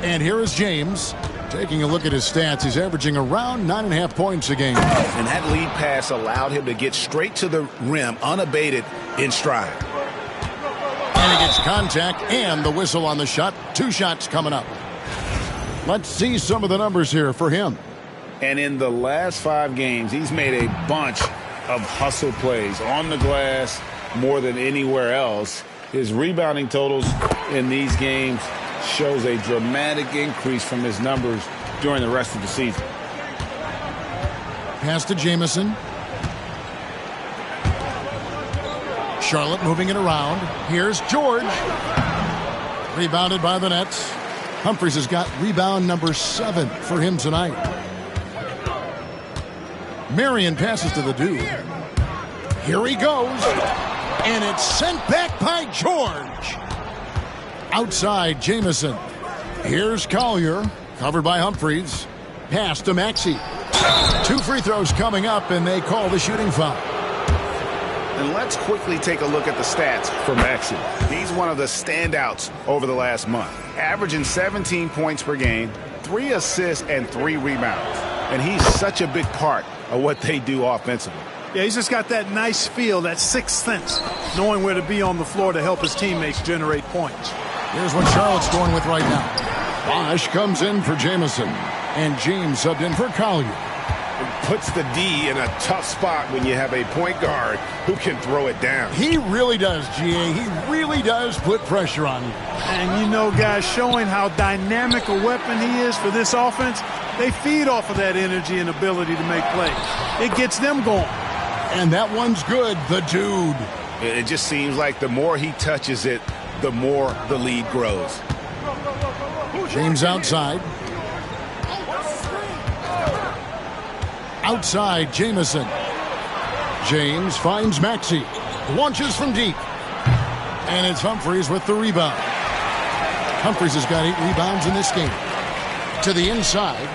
And here is James. Taking a look at his stats, he's averaging around 9.5 points a game. And that lead pass allowed him to get straight to the rim, unabated in stride. And he gets contact and the whistle on the shot. 2 shots coming up. Let's see some of the numbers here for him. And in the last 5 games, he's made a bunch of hustle plays on the glass more than anywhere else. His rebounding totals in these games shows a dramatic increase from his numbers during the rest of the season. Pass to Jamison. Charlotte moving it around. Here's George. Rebounded by the Nets. Humphries has got rebound number 7 for him tonight. Marion passes to the dude. Here he goes. And it's sent back by George. Outside, Jamison. Here's Collier, covered by Humphries. Pass to Maxey. 2 free throws coming up, and they call the shooting foul. And let's quickly take a look at the stats for Maxey. He's one of the standouts over the last month, averaging 17 points per game, 3 assists, and 3 rebounds. And he's such a big part of what they do offensively. Yeah, he's just got that nice feel, that sixth sense, knowing where to be on the floor to help his teammates generate points. Here's what Charlotte's going with right now. Bosch comes in for Jamison, and James subbed in for Collier. It puts the D in a tough spot when you have a point guard who can throw it down. He really does, GA. He really does put pressure on you. And you know, guys, showing how dynamic a weapon he is for this offense, they feed off of that energy and ability to make plays. It gets them going. And that one's good, the dude. It just seems like the more he touches it, the more the lead grows. James outside. Outside, Jamison. James finds Maxey. Launches from deep. And it's Humphries with the rebound. Humphries has got 8 rebounds in this game. To the inside.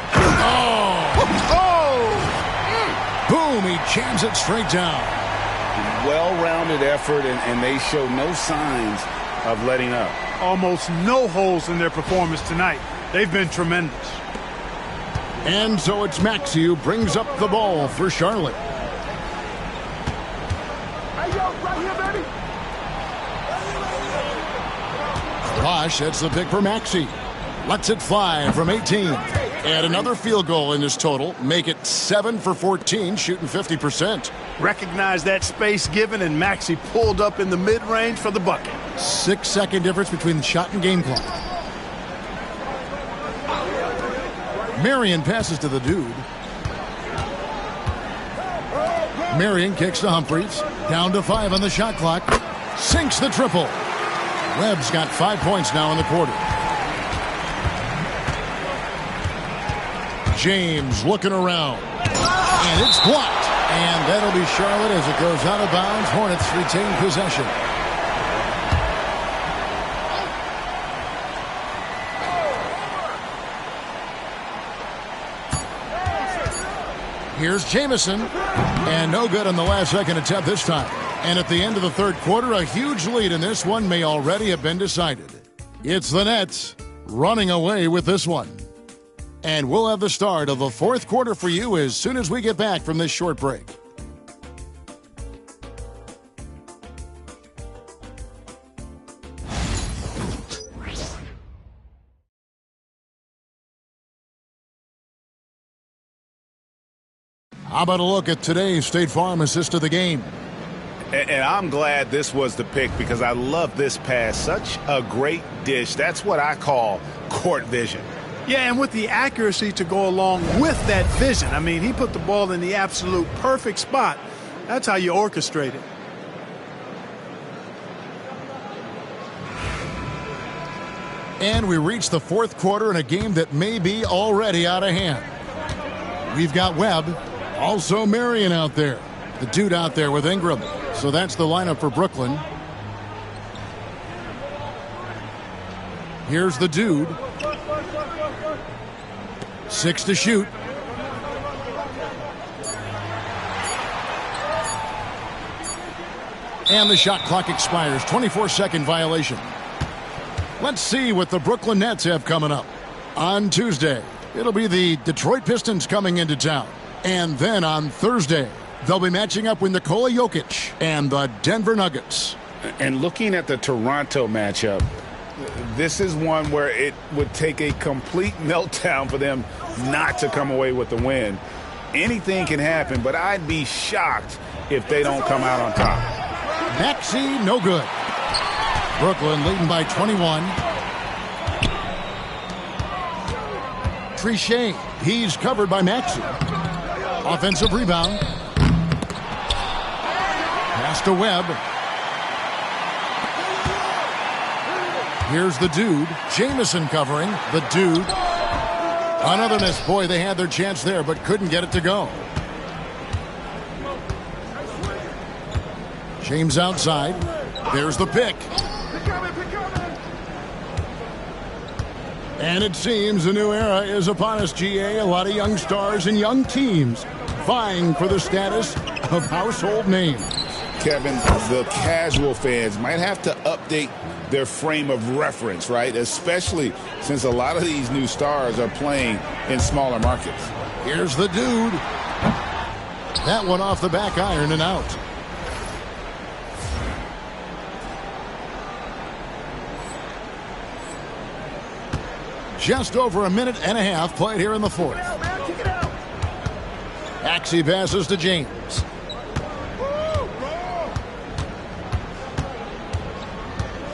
Boom, he jams it straight down. Well-rounded effort, and they show no signs of letting up. Almost no holes in their performance tonight. They've been tremendous. And so it's Maxey who brings up the ball for Charlotte. Bosch sets the pick for Maxey. Lets it fly from 18. And another field goal in his total. Make it 7 for 14, shooting 50%. Recognize that space given, and Maxey pulled up in the mid-range for the bucket. 6-second difference between the shot and game clock. Marion passes to the dude. Marion kicks to Humphries. Down to 5 on the shot clock. Sinks the triple. Webb's got 5 points now in the quarter. James looking around. And it's blocked. And that'll be Charlotte as it goes out of bounds. Hornets retain possession. Here's Jamison. And no good on the last second attempt this time. And at the end of the third quarter, a huge lead in this one may already have been decided. It's the Nets running away with this one. And we'll have the start of the fourth quarter for you as soon as we get back from this short break. How about a look at today's State Farm assist of the game? And I'm glad this was the pick because I love this pass. Such a great dish. That's what I call court vision. Yeah, and with the accuracy to go along with that vision. I mean, he put the ball in the absolute perfect spot. That's how you orchestrate it. And we reach the fourth quarter in a game that may be already out of hand. We've got Webb, also Marion out there. The dude out there with Ingram. So that's the lineup for Brooklyn. Here's the dude. 6 to shoot. And the shot clock expires. 24-second violation. Let's see what the Brooklyn Nets have coming up. On Tuesday, it'll be the Detroit Pistons coming into town. And then on Thursday, they'll be matching up with Nikola Jokic and the Denver Nuggets. And looking at the Toronto matchup, this is one where it would take a complete meltdown for them not to come away with the win. Anything can happen, but I'd be shocked if they don't come out on top. Maxey, no good. Brooklyn leading by 21. Trichet, he's covered by Maxey. Offensive rebound. Pass to Webb. Here's the dude. Jamison covering. The dude. Another miss. Boy, they had their chance there, but couldn't get it to go. James outside. There's the pick. And it seems a new era is upon us, GA. A lot of young stars and young teams vying for the status of household names. Kevin, the casual fans might have to update their frame of reference, right? Especially since a lot of these new stars are playing in smaller markets. Here's the dude. That one off the back iron and out. Just over a minute and a half played here in the fourth. Maxey passes to James.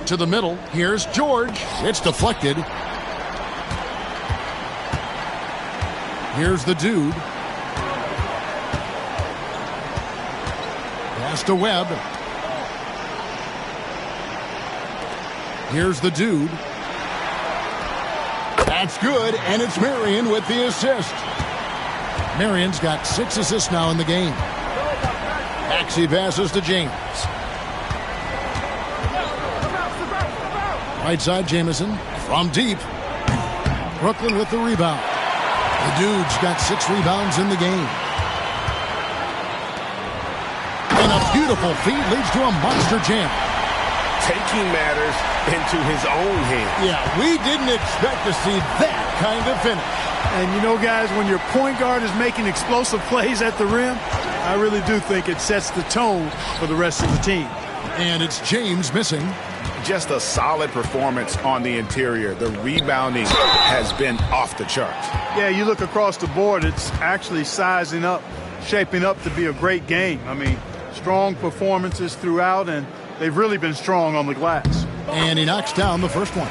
To the middle. Here's George. It's deflected. Here's the dude. Pass to Webb. Here's the dude. That's good, and it's Marion with the assist. Marion's got 6 assists now in the game. Maxey passes to James. Right side, Jamison from deep. Brooklyn with the rebound. The dude's got 6 rebounds in the game. And a beautiful feed leads to a monster jam. Taking matters into his own hands. Yeah, we didn't expect to see that kind of finish. And you know, guys, when your point guard is making explosive plays at the rim, I really do think it sets the tone for the rest of the team. And it's James missing. just a solid performance on the interior. The rebounding has been off the charts. Yeah, you look across the board, it's actually sizing up, shaping up to be a great game. I mean, strong performances throughout, and they've really been strong on the glass. And he knocks down the first one.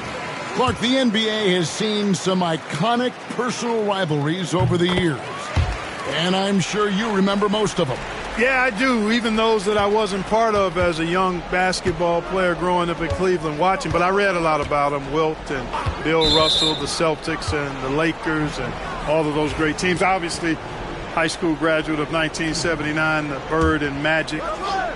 Clark, the NBA has seen some iconic personal rivalries over the years. And I'm sure you remember most of them. Yeah, I do, even those that I wasn't part of as a young basketball player growing up in Cleveland watching. But I read a lot about them, Wilt and Bill Russell, the Celtics and the Lakers and all of those great teams. Obviously, high school graduate of 1979, the Bird and Magic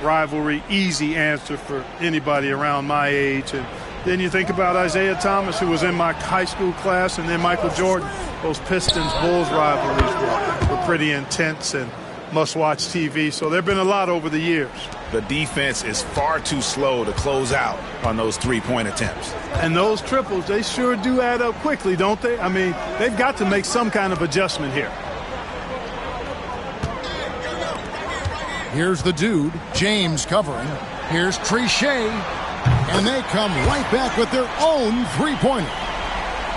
rivalry, easy answer for anybody around my age. And then you think about Isaiah Thomas, who was in my high school class, and then Michael Jordan. Those Pistons-Bulls rivalries were pretty intense and must-watch TV, so there have been a lot over the years. The defense is far too slow to close out on those three-point attempts. And those triples, they sure do add up quickly, don't they? I mean, they've got to make some kind of adjustment here. Here's the dude, James covering. Here's Trichet, and they come right back with their own three-pointer.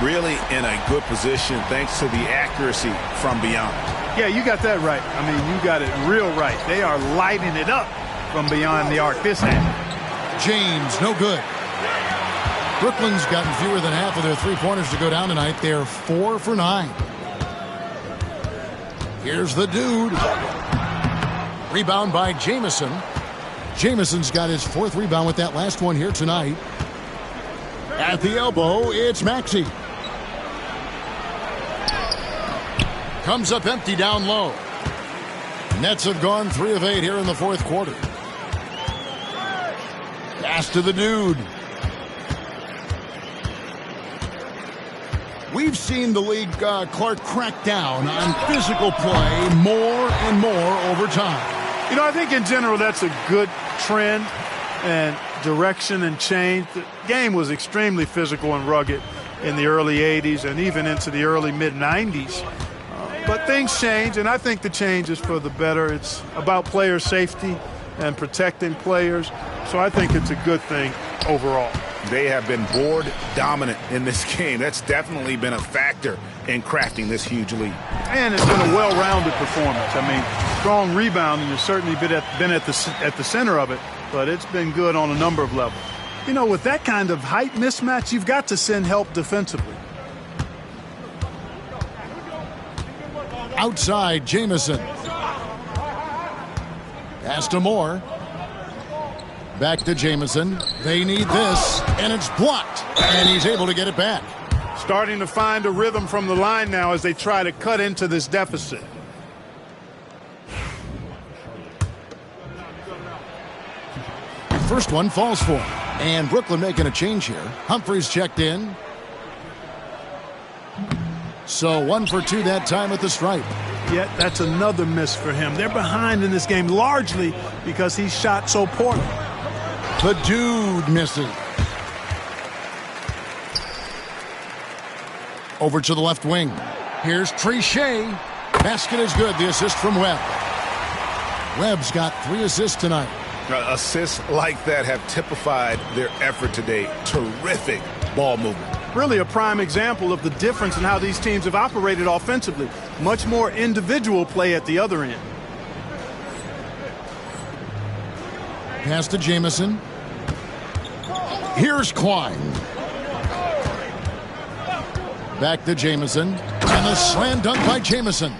Really in a good position thanks to the accuracy from beyond. Yeah, you got that right. I mean, you got it real right. They are lighting it up from beyond the arc this half. James, no good. Brooklyn's gotten fewer than half of their three-pointers to go down tonight. They're 4 for 9. Here's the dude. Rebound by Jamison. Jamison's got his 4th rebound with that last one here tonight. At the elbow, it's Maxey. Comes up empty down low. Nets have gone 3 of 8 here in the 4th quarter. Pass to the dude. We've seen the league, Clark, crack down on physical play more and more over time. You know, I think in general that's a good trend and direction and change. The game was extremely physical and rugged in the early 80s and even into the early mid-90s. But things change, and I think the change is for the better. It's about player safety and protecting players, so I think it's a good thing overall. They have been board dominant in this game. That's definitely been a factor in crafting this huge lead. And it's been a well-rounded performance. I mean, strong rebounding has certainly been at the center of it, but it's been good on a number of levels. You know, with that kind of height mismatch, you've got to send help defensively. Outside, Jamison. Pass to Moore. Back to Jamison. They need this, and it's blocked. And he's able to get it back. Starting to find a rhythm from the line now as they try to cut into this deficit. First one falls for him. And Brooklyn making a change here. Humphries checked in. So 1 for 2 that time at the stripe. Yet that's another miss for him. They're behind in this game largely because he shot so poorly. The dude misses. Over to the left wing. Here's Trichet. Basket is good. The assist from Webb. Webb's got 3 assists tonight. Assists like that have typified their effort today. Terrific ball movement. Really a prime example of the difference in how these teams have operated offensively. Much more individual play at the other end. Pass to Jamison. Here's Klein. Back to Jamison. And a slam dunk by Jamison.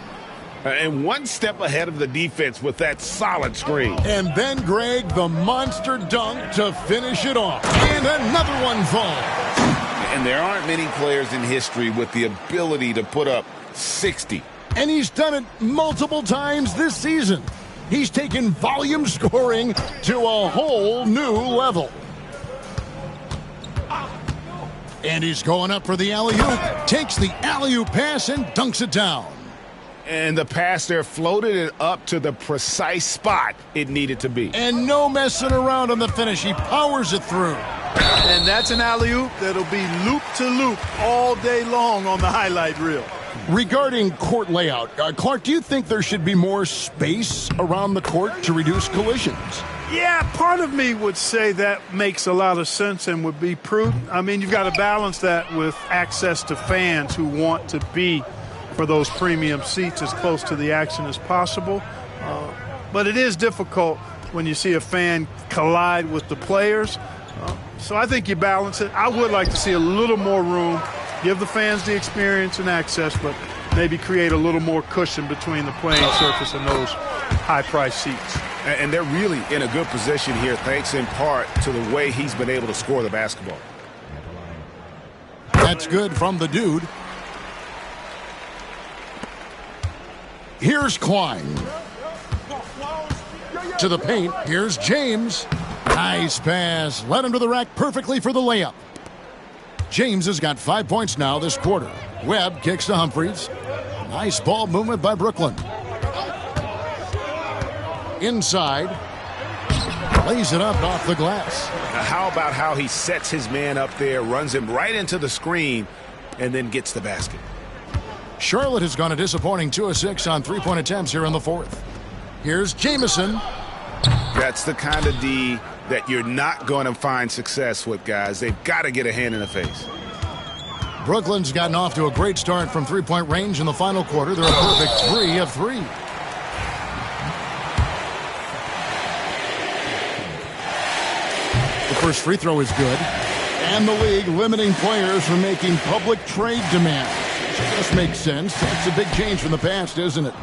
And one step ahead of the defense with that solid screen. And then, Greg, the monster dunk to finish it off. And another one falls. And there aren't many players in history with the ability to put up 60. And he's done it multiple times this season. He's taken volume scoring to a whole new level. And he's going up for the alley-oop. Takes the alley-oop pass and dunks it down. And the pass there floated it up to the precise spot it needed to be. And no messing around on the finish. He powers it through. And that's an alley-oop that'll be loop-to-loop all day long on the highlight reel. Regarding court layout, Clark, do you think there should be more space around the court to reduce collisions? Yeah, part of me would say that makes a lot of sense and would be prudent. I mean, you've got to balance that with access to fans who want to be for those premium seats as close to the action as possible. But it is difficult when you see a fan collide with the players. So I think you balance it. I would like to see a little more room, give the fans the experience and access, but maybe create a little more cushion between the playing surface and those high-priced seats. And they're really in a good position here, thanks in part to the way he's been able to score the basketball. That's good from the dude. Here's Klein. To the paint. Here's James. Nice pass. Led him to the rack perfectly for the layup. James has got 5 points now this quarter. Webb kicks to Humphries. Nice ball movement by Brooklyn. Inside. Lays it up off the glass. Now how about how he sets his man up there, runs him right into the screen, and then gets the basket. Charlotte has gone a disappointing 2 of 6 on three-point attempts here in the fourth. Here's Jamison. That's the kind of D that you're not going to find success with, guys. They've got to get a hand in the face. Brooklyn's gotten off to a great start from three-point range in the final quarter. They're a perfect 3 of 3. The first free throw is good. And the league limiting players from making public trade demands. This makes sense. It's a big change from the past, isn't it?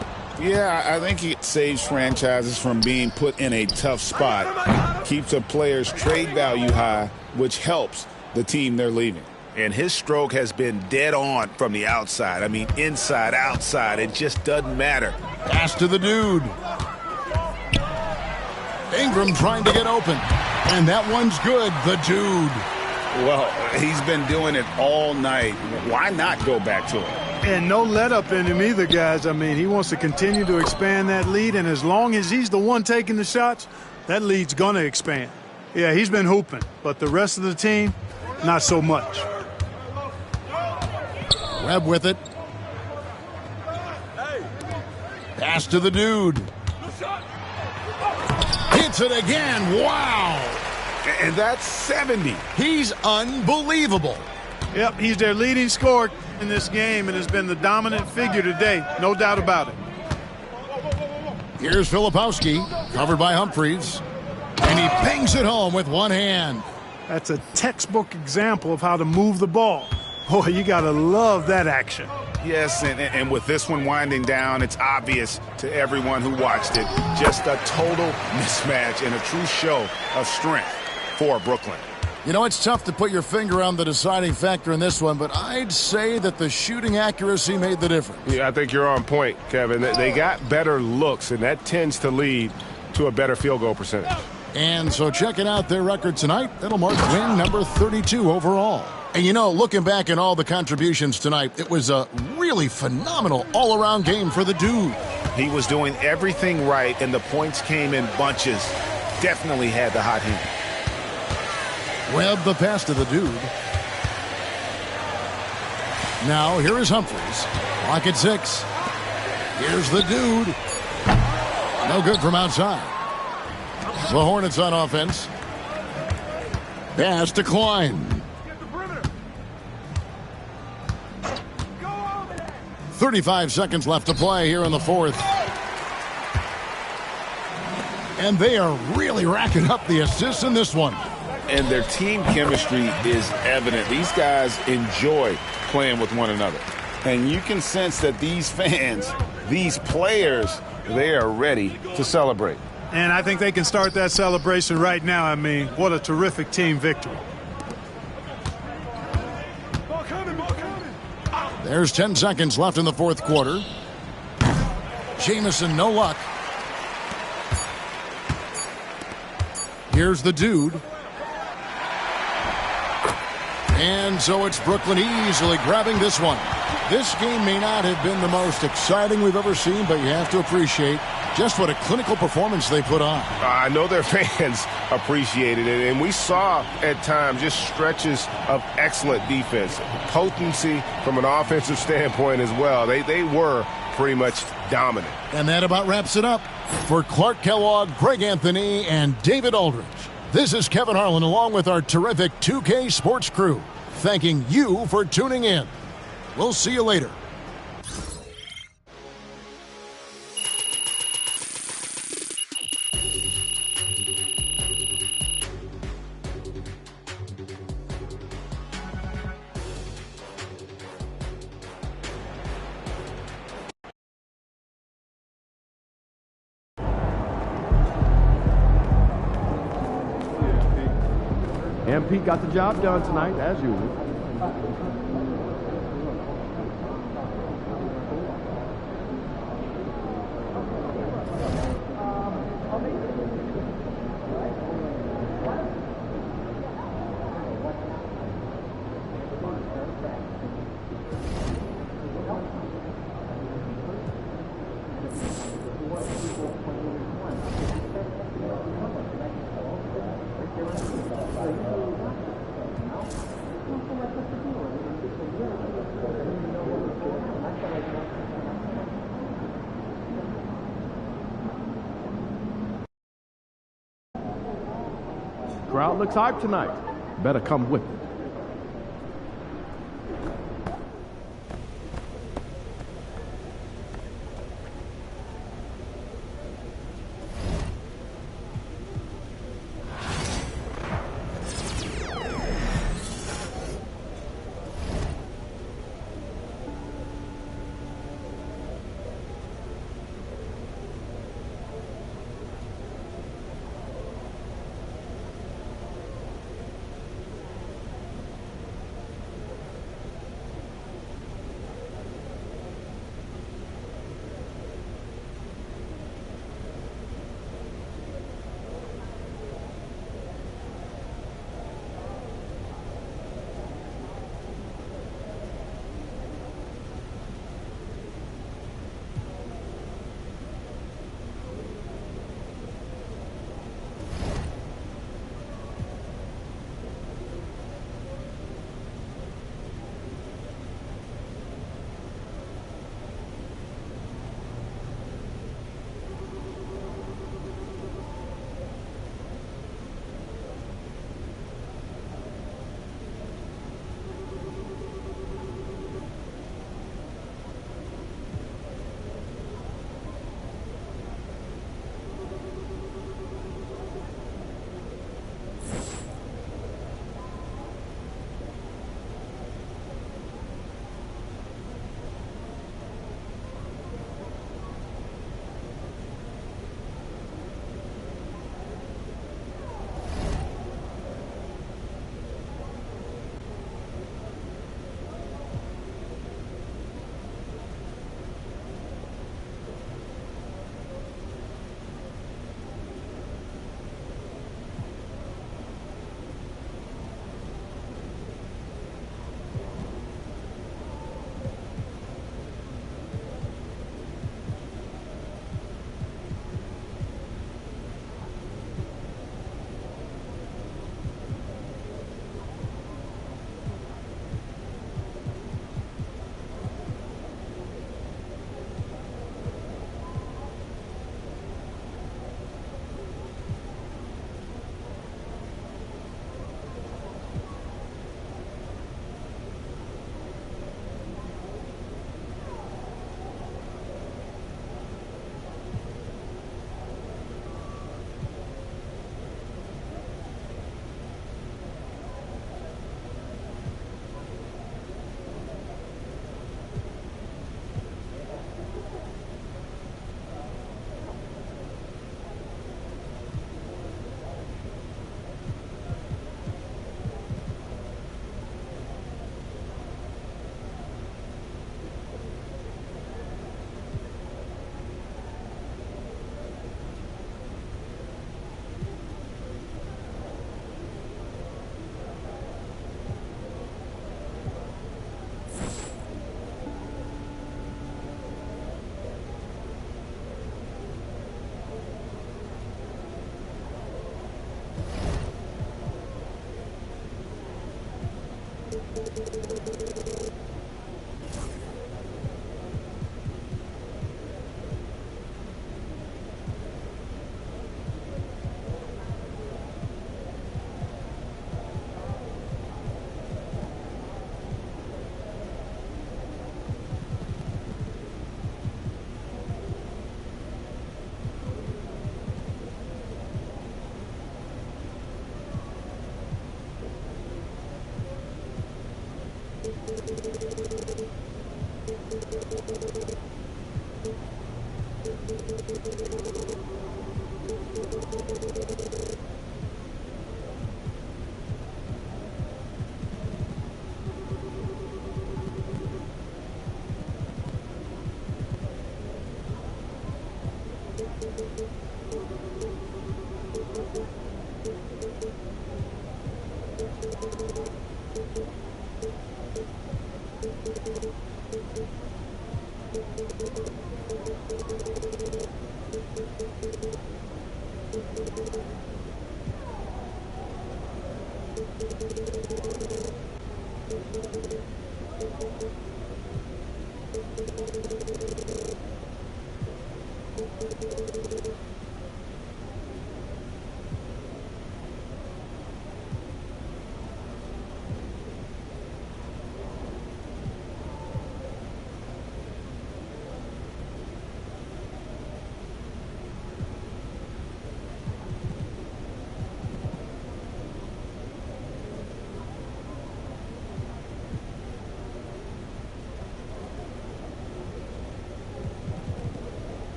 Yeah, I think it saves franchises from being put in a tough spot. Keeps a player's trade value high, which helps the team they're leaving. And his stroke has been dead on from the outside. I mean, inside, outside. It just doesn't matter. Pass to the dude. Ingram trying to get open. And that one's good, the dude. Well, he's been doing it all night. Why not go back to it? And no let-up in him either, guys. I mean, he wants to continue to expand that lead, and as long as he's the one taking the shots, that lead's going to expand. Yeah, he's been hooping, but the rest of the team, not so much. Webb with it. Pass to the dude. Hits it again. Wow. And that's 70. He's unbelievable. Yep, he's their leading scorer in this game and has been the dominant figure today. No doubt about it. Here's Filipowski, covered by Humphries. And he bangs it home with one hand. That's a textbook example of how to move the ball. Boy, you got to love that action. Yes, and with this one winding down, it's obvious to everyone who watched it. Just a total mismatch and a true show of strength for Brooklyn. You know, it's tough to put your finger on the deciding factor in this one, but I'd say that the shooting accuracy made the difference. Yeah, I think you're on point, Kevin. They got better looks, and that tends to lead to a better field goal percentage. And so checking out their record tonight, that'll mark win number 32 overall. And you know, looking back at all the contributions tonight, it was a really phenomenal all-around game for the dude. He was doing everything right, and the points came in bunches. Definitely had the hot hand. Webb the pass to the dude. Now here is Humphries. Clock at 6. Here's the dude. No good from outside. The Hornets on offense. Pass to Klein. 35 seconds left to play here in the fourth. And they are really racking up the assists in this one. And their team chemistry is evident. These guys enjoy playing with one another. And you can sense that these fans, these players, they are ready to celebrate. And I think they can start that celebration right now. I mean, what a terrific team victory. There's 10 seconds left in the fourth quarter. Jamison, no luck. Here's the dude. And so it's Brooklyn easily grabbing this one. This game may not have been the most exciting we've ever seen, but you have to appreciate just what a clinical performance they put on. I know their fans appreciated it, and we saw at times just stretches of excellent defense, potency from an offensive standpoint as well. They were pretty much dominant. And that about wraps it up. For Clark Kellogg, Greg Anthony, and David Aldridge, this is Kevin Harlan along with our terrific 2K Sports crew, thanking you for tuning in. We'll see you later. MP got the job done tonight, as usual. Crowd looks hyped tonight. Better come with it.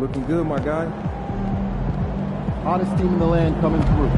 Looking good, my guy. Hottest team in the land coming through.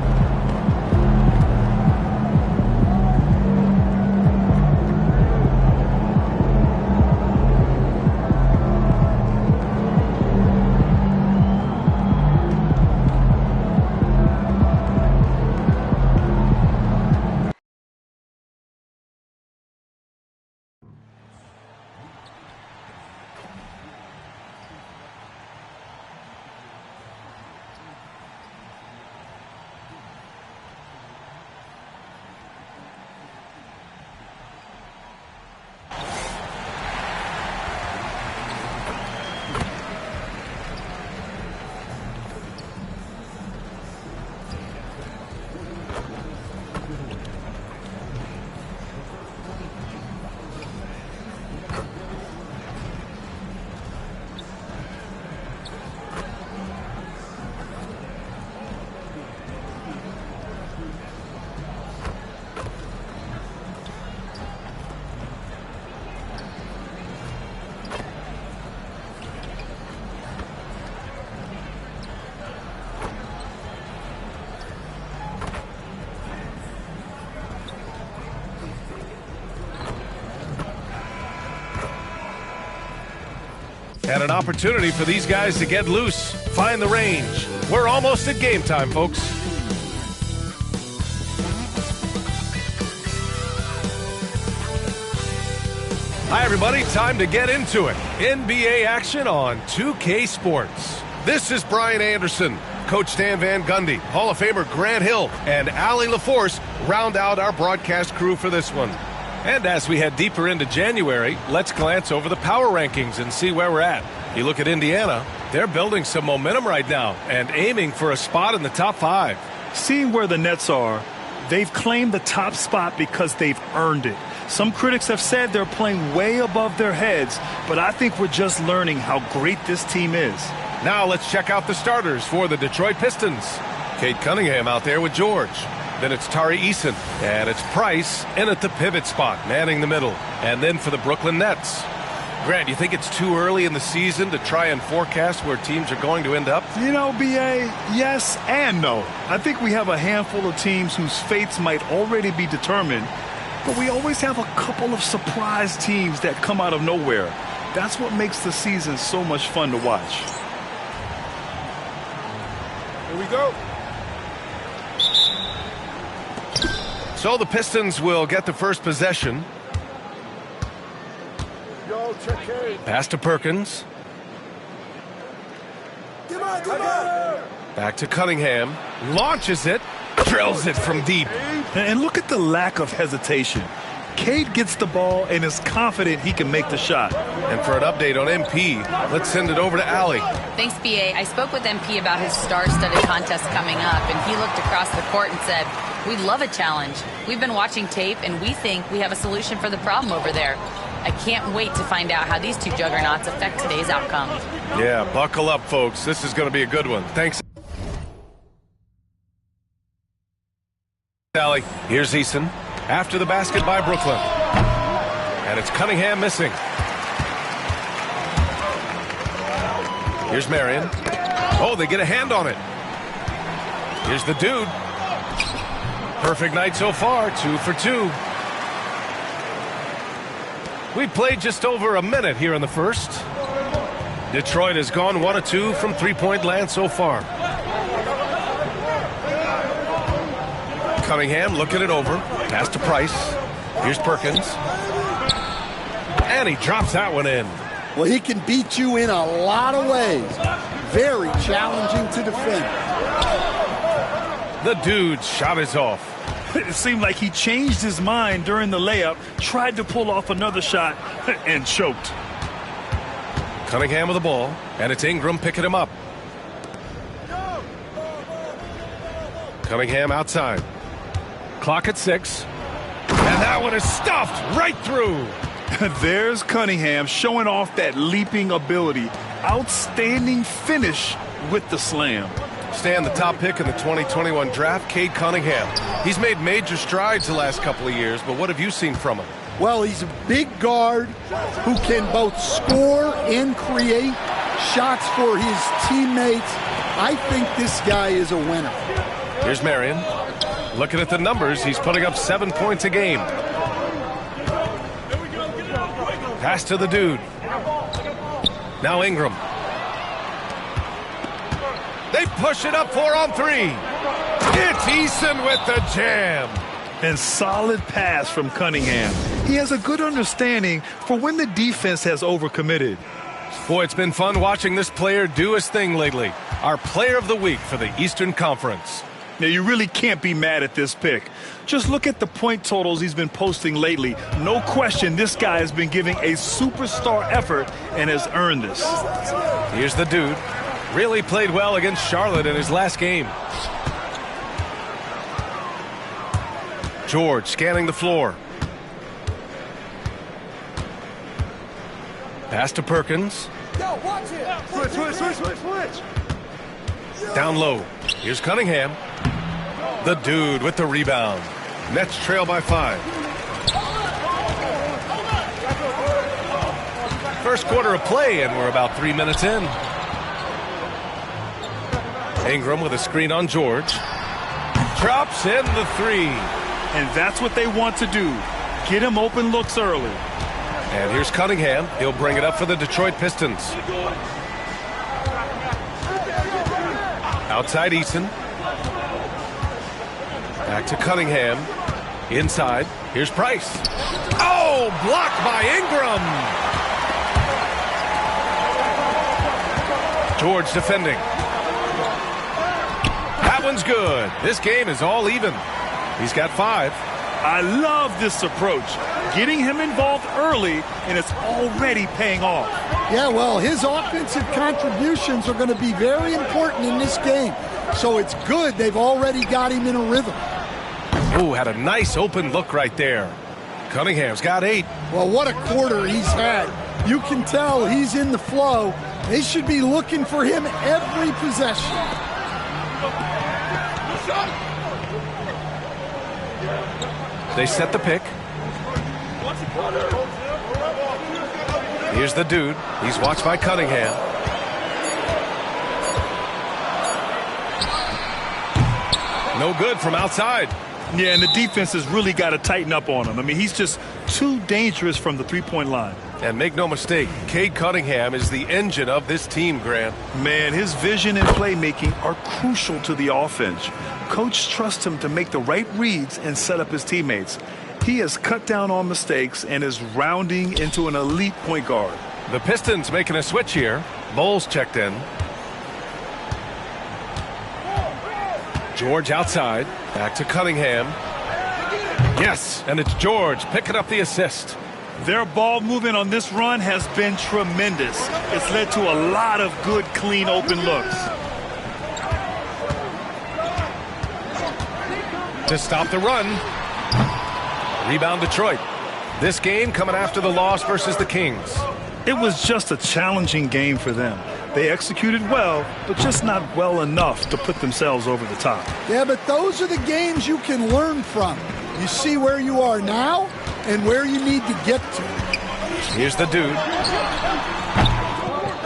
And an opportunity for these guys to get loose, find the range. We're almost at game time, folks. Hi, everybody. Time to get into it. NBA action on 2K Sports. This is Brian Anderson. Coach Stan Van Gundy, Hall of Famer Grant Hill, and Allie LaForce round out our broadcast crew for this one. And as we head deeper into January, let's glance over the power rankings and see where we're at. You look at Indiana, they're building some momentum right now and aiming for a spot in the top 5. Seeing where the Nets are, they've claimed the top spot because they've earned it. Some critics have said they're playing way above their heads, but I think we're just learning how great this team is. Now let's check out the starters for the Detroit Pistons. Cade Cunningham out there with George. Then it's Tari Eason, and it's Price in at the pivot spot, manning the middle. And then for the Brooklyn Nets. Grant, you think it's too early in the season to try and forecast where teams are going to end up? You know, B.A., yes and no. I think we have a handful of teams whose fates might already be determined, but we always have a couple of surprise teams that come out of nowhere. That's what makes the season so much fun to watch. Here we go. So the Pistons will get the first possession. Pass to Perkins. Back to Cunningham. Launches it. Drills it from deep. And look at the lack of hesitation. Cade gets the ball and is confident he can make the shot. And for an update on MP, let's send it over to Allie. Thanks, B.A. I spoke with MP about his star-studded contest coming up, and he looked across the court and said, "We love a challenge. We've been watching tape, and we think we have a solution for the problem over there." I can't wait to find out how these two juggernauts affect today's outcome. Yeah, buckle up, folks. This is going to be a good one. Thanks, Allie. Here's Eason. After the basket by Brooklyn. And it's Cunningham missing. Here's Marion. Oh, they get a hand on it. Here's the dude. Perfect night so far, 2 for 2. We played just over a minute here in the first. Detroit has gone 1 of 2 from three-point land so far. Cunningham looking it over. Pass to Price. Here's Perkins. And he drops that one in. Well, he can beat you in a lot of ways. Very challenging to defend. The dude's shot is off. It seemed like he changed his mind during the layup, tried to pull off another shot, and choked. Cunningham with the ball, and it's Ingram picking him up. Cunningham outside. Clock at 6. And that one is stuffed right through. There's Cunningham showing off that leaping ability. Outstanding finish with the slam. Stan, the top pick in the 2021 draft, Cade Cunningham. He's made major strides the last couple of years, but what have you seen from him? Well, he's a big guard who can both score and create shots for his teammates. I think this guy is a winner. Here's Marion. Looking at the numbers, he's putting up 7 points a game. Pass to the dude. Now Ingram. They push it up 4 on 3. It's Eason with the jam. And solid pass from Cunningham. He has a good understanding for when the defense has overcommitted. Boy, it's been fun watching this player do his thing lately. Our player of the week for the Eastern Conference. Now, you really can't be mad at this pick. Just look at the point totals he's been posting lately. No question, this guy has been giving a superstar effort and has earned this. Here's the dude. Really played well against Charlotte in his last game. George scanning the floor. Pass to Perkins. Yo, watch it. Switch. Down low. Here's Cunningham. The dude with the rebound. Nets trail by 5. First quarter of play, and we're about 3 minutes in. Ingram with a screen on George. Drops in the 3. And that's what they want to do. Get him open looks early. And here's Cunningham. He'll bring it up for the Detroit Pistons. Outside Eason. Back to Cunningham. Inside. Here's Price. Oh, blocked by Ingram. George defending. That one's good. This game is all even. He's got 5. I love this approach. Getting him involved early, and it's already paying off. Yeah, well, his offensive contributions are going to be very important in this game. So it's good they've already got him in a rhythm. Oh, had a nice open look right there. Cunningham's got 8. Well, what a quarter he's had. You can tell he's in the flow. They should be looking for him every possession. They set the pick. Here's the dude. He's watched by Cunningham. No good from outside. Yeah, and the defense has really got to tighten up on him. I mean, he's just too dangerous from the three-point line. And make no mistake, Cade Cunningham is the engine of this team, Grant. Man, his vision and playmaking are crucial to the offense. Coach trusts him to make the right reads and set up his teammates. He has cut down on mistakes and is rounding into an elite point guard. The Pistons making a switch here. Bowles checked in. George outside. Back to Cunningham. Yes, and it's George picking up the assist. Their ball movement on this run has been tremendous. It's led to a lot of good, clean, open looks. To stop the run. Rebound Detroit. This game coming after the loss versus the Kings. It was just a challenging game for them. They executed well, but just not well enough to put themselves over the top. Yeah, but those are the games you can learn from. You see where you are now and where you need to get to. Here's the dude.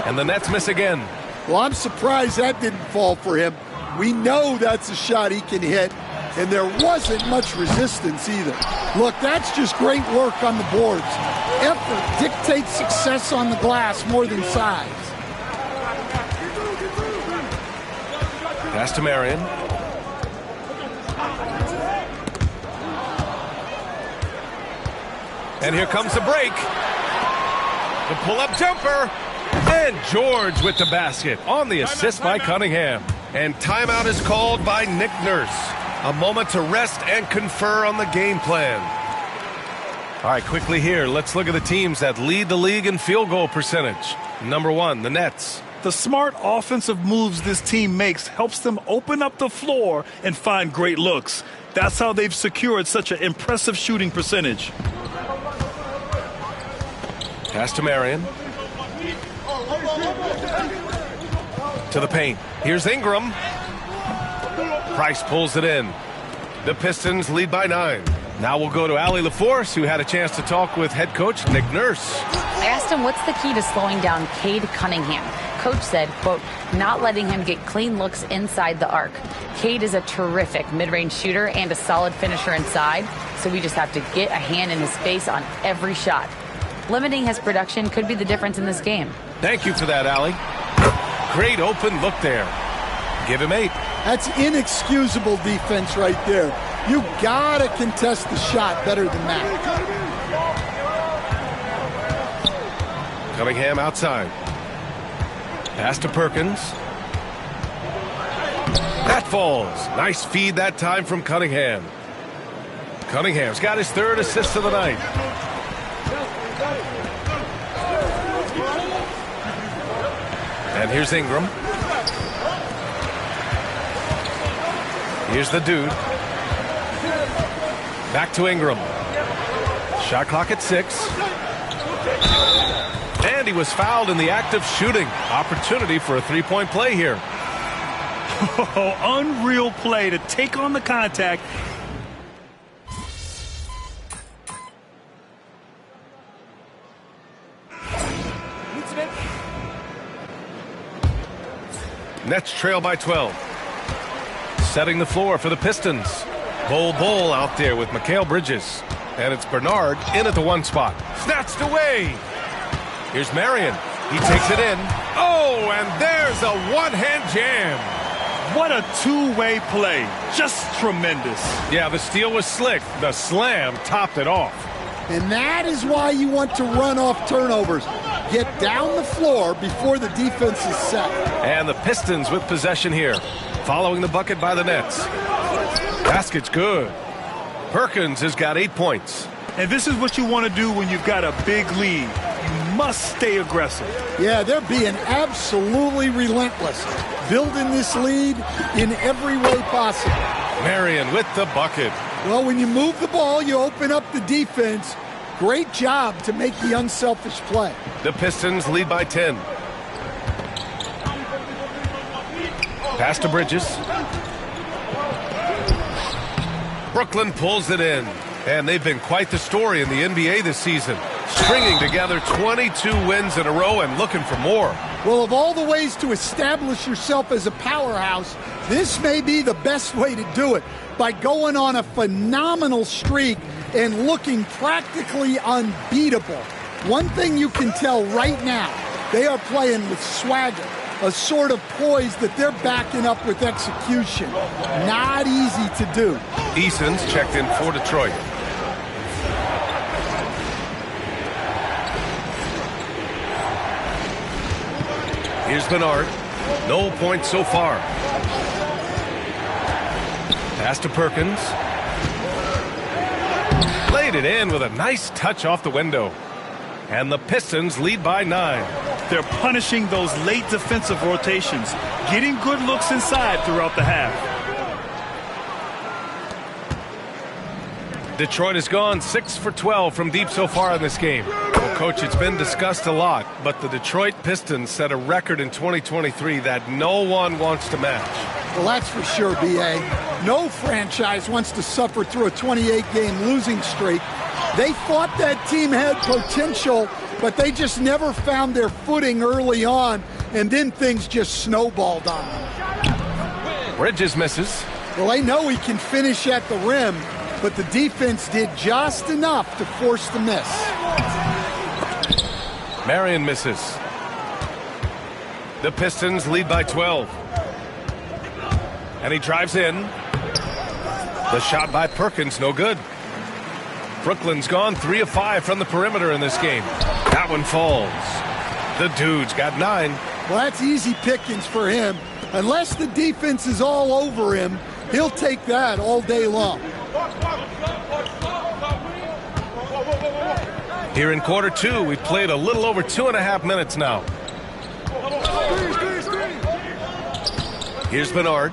And the Nets miss again. Well, I'm surprised that didn't fall for him. We know that's a shot he can hit, and there wasn't much resistance either. Look, that's just great work on the boards. Effort dictates success on the glass more than size. Pass to Marion. And here comes the break. The pull-up jumper. And George with the basket on the assist by Cunningham. And timeout is called by Nick Nurse. A moment to rest and confer on the game plan. All right, quickly here, let's look at the teams that lead the league in field goal percentage. Number 1, the Nets. The smart offensive moves this team makes helps them open up the floor and find great looks. That's how they've secured such an impressive shooting percentage. Pass to Marion. To the paint. Here's Ingram. Price pulls it in. The Pistons lead by 9. Now we'll go to Allie LaForce, who had a chance to talk with head coach Nick Nurse. I asked him what's the key to slowing down Cade Cunningham. Coach said, quote, not letting him get clean looks inside the arc. Cade is a terrific mid-range shooter and a solid finisher inside, so we just have to get a hand in his face on every shot. Limiting his production could be the difference in this game. Thank you for that, Allie. Great open look there. Give him 8. That's inexcusable defense right there. You gotta contest the shot better than that. Cunningham outside. Pass to Perkins. That falls. Nice feed that time from Cunningham. Cunningham's got his 3rd assist of the night. And here's Ingram. Here's the dude. Back to Ingram. Shot clock at 6. And he was fouled in the act of shooting. Opportunity for a 3-point play here. Oh, unreal play to take on the contact. Nets trail by 12. Setting the floor for the Pistons. Bol out there with Mikal Bridges. And it's Bernard in at the 1 spot. Snatched away. Here's Marion. He takes it in. Oh, and there's a one-hand jam. What a two-way play. Just tremendous. Yeah, the steal was slick. The slam topped it off. And that is why you want to run off turnovers. Get down the floor before the defense is set. And the Pistons with possession here. Following the bucket by the Nets. Basket's good. Perkins has got 8 points. And this is what you want to do when you've got a big lead. You must stay aggressive. Yeah, they're being absolutely relentless. Building this lead in every way possible. Marion with the bucket. Well, when you move the ball, you open up the defense. Great job to make the unselfish play. The Pistons lead by 10. Pass to Bridges. Brooklyn pulls it in. And they've been quite the story in the NBA this season. Stringing together 22 wins in a row and looking for more. Well, of all the ways to establish yourself as a powerhouse, this may be the best way to do it, by going on a phenomenal streak and looking practically unbeatable. One thing you can tell right now, they are playing with swagger, a sort of poise that they're backing up with execution. Not easy to do. Eason's checked in for Detroit. Here's Bernard. No points so far. Pass to Perkins. Laid it in with a nice touch off the window. And the Pistons lead by 9. They're punishing those late defensive rotations, getting good looks inside throughout the half. Detroit has gone 6 for 12 from deep so far in this game. Well, Coach, it's been discussed a lot, but the Detroit Pistons set a record in 2023 that no one wants to match. Well, that's for sure, B.A. No franchise wants to suffer through a 28-game losing streak. They thought that team had potential, but they just never found their footing early on, and then things just snowballed on them. Bridges misses. Well, they know he can finish at the rim, but the defense did just enough to force the miss. Marion misses. The Pistons lead by 12. And he drives in. The shot by Perkins, no good. Brooklyn's gone 3 of 5 from the perimeter in this game. That one falls. The dude's got 9. Well, that's easy pickings for him. Unless the defense is all over him, he'll take that all day long. Here in quarter 2, we've played a little over 2.5 minutes now. Here's Bernard.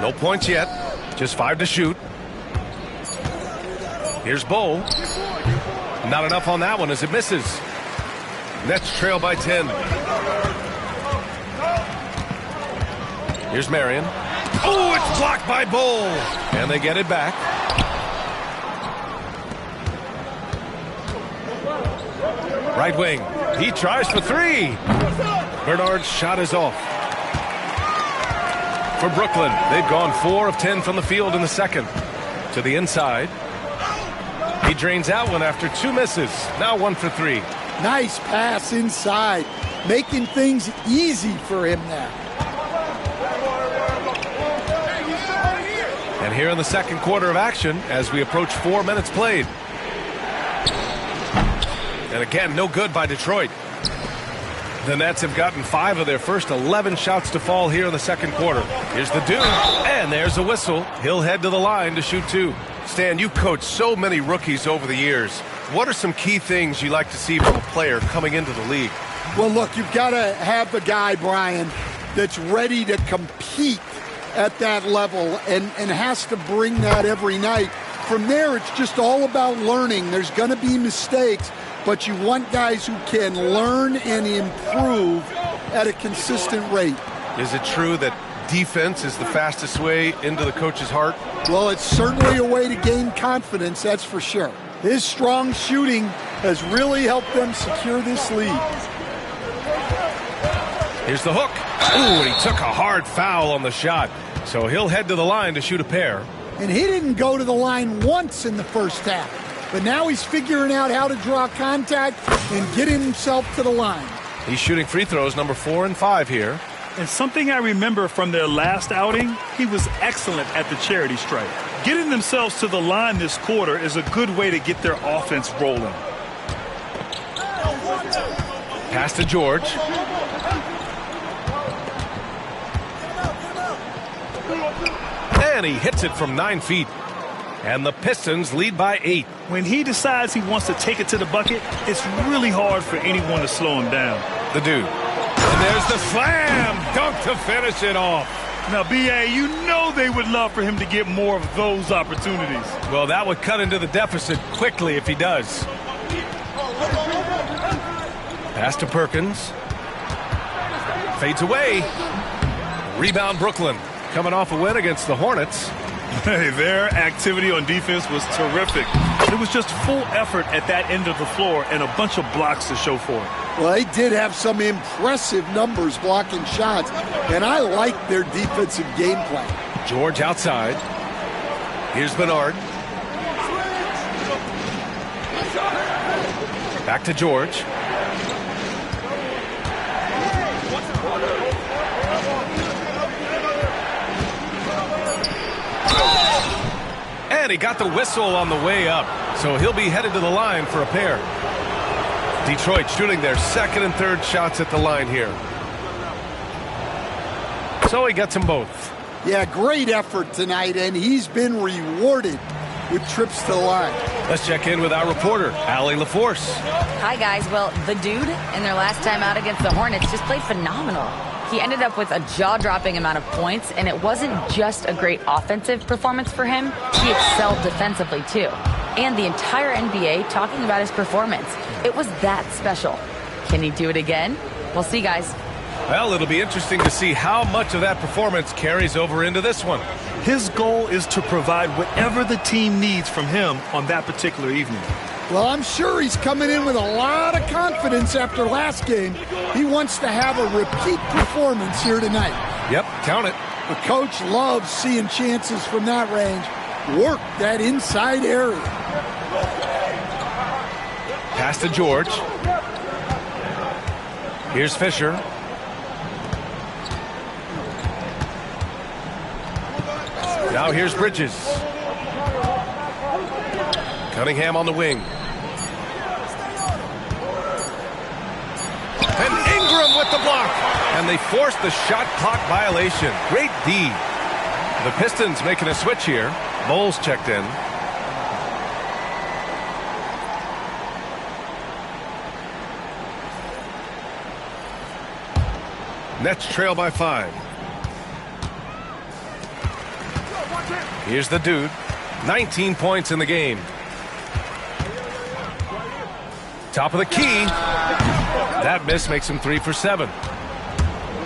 No points yet. Just 5 to shoot. Here's Bowl. Not enough on that one as it misses. Nets trail by 10. Here's Marion. Oh, it's blocked by Bowl. And they get it back. Right wing. He tries for 3. Bernard's shot is off. For Brooklyn, they've gone 4 of 10 from the field in the second. To the inside. He drains out one after 2 misses. Now 1 for 3. Nice pass inside. Making things easy for him now. And here in the second quarter of action as we approach 4 minutes played. And again, no good by Detroit. The Nets have gotten 5 of their first 11 shots to fall here in the second quarter. Here's the dude, and there's a whistle. He'll head to the line to shoot 2. Stan, you've coached so many rookies over the years. What are some key things you like to see from a player coming into the league? Well, look, you've got to have the guy, Brian, that's ready to compete at that level and has to bring that every night. From there, it's just all about learning. There's going to be mistakes, but you want guys who can learn and improve at a consistent rate. Is it true that defense is the fastest way into the coach's heart? Well, it's certainly a way to gain confidence, that's for sure. His strong shooting has really helped them secure this lead. Here's the hook. Ooh, and he took a hard foul on the shot. So he'll head to the line to shoot a pair. And he didn't go to the line once in the first half. but now he's figuring out how to draw contact and get himself to the line. He's shooting free throws number 4 and 5 here. And something I remember from their last outing, he was excellent at the charity stripe. Getting themselves to the line this quarter is a good way to get their offense rolling. Pass to George. And he hits it from 9 feet. And the Pistons lead by 8. When he decides he wants to take it to the bucket, it's really hard for anyone to slow him down. The dude. And there's the slam dunk to finish it off. Now, B.A., you know they would love for him to get more of those opportunities. Well, that would cut into the deficit quickly if he does. Pass to Perkins. Fades away. Rebound Brooklyn. Coming off a win against the Hornets. Hey, their activity on defense was terrific. It was just full effort at that end of the floor and a bunch of blocks to show for it. Well, they did have some impressive numbers blocking shots, and I like their defensive game plan. George outside. Here's Bernard. Back to George. And he got the whistle on the way up, so he'll be headed to the line for a pair. Detroit shooting their second and third shots at the line here. So he gets them both. Yeah, great effort tonight, and he's been rewarded with trips to the line. Let's check in with our reporter, Allie LaForce. Hi, guys. Well, the dude in their last time out against the Hornets just played phenomenal. He ended up with a jaw-dropping amount of points, and it wasn't just a great offensive performance for him. He excelled defensively, too. And the entire NBA talking about his performance. It was that special. Can he do it again? We'll see, guys. Well, it'll be interesting to see how much of that performance carries over into this one. His goal is to provide whatever the team needs from him on that particular evening. Well, I'm sure he's coming in with a lot of confidence after last game. He wants to have a repeat performance here tonight. Yep, count it. The coach loves seeing chances from that range. Work that inside area. Pass to George. Here's Fisher. Now here's Bridges. Cunningham on the wing. And Ingram with the block. And they force the shot clock violation. Great D. The Pistons making a switch here. Bowles checked in. Nets trail by 5. Here's the dude. 19 points in the game. Top of the key. That miss makes him 3 for 7.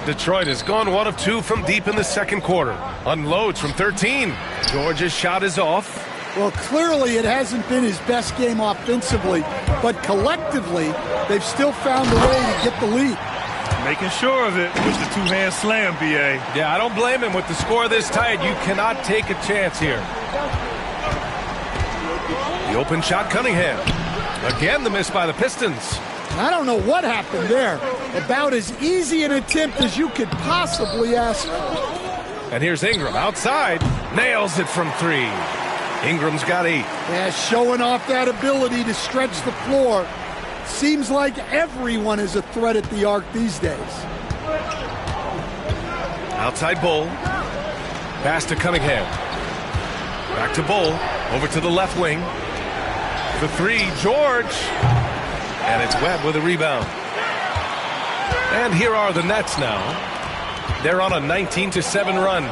Detroit has gone 1 of 2 from deep in the second quarter. Unloads from 13. George's shot is off. Well, clearly it hasn't been his best game offensively, but collectively, they've still found a way to get the lead. Making sure of it with the two-hand slam, B.A. Yeah, I don't blame him. With the score this tight, you cannot take a chance here. The open shot, Cunningham. Again, the miss by the Pistons. I don't know what happened there. About as easy an attempt as you could possibly ask for. And here's Ingram outside. Nails it from 3. Ingram's got 8. Yeah, showing off that ability to stretch the floor. Seems like everyone is a threat at the arc these days. Outside Bull. Pass to Cunningham. Back to Bull. Over to the left wing. The 3, George. And it's Webb with a rebound. And here are the Nets now. They're on a 19-7 run.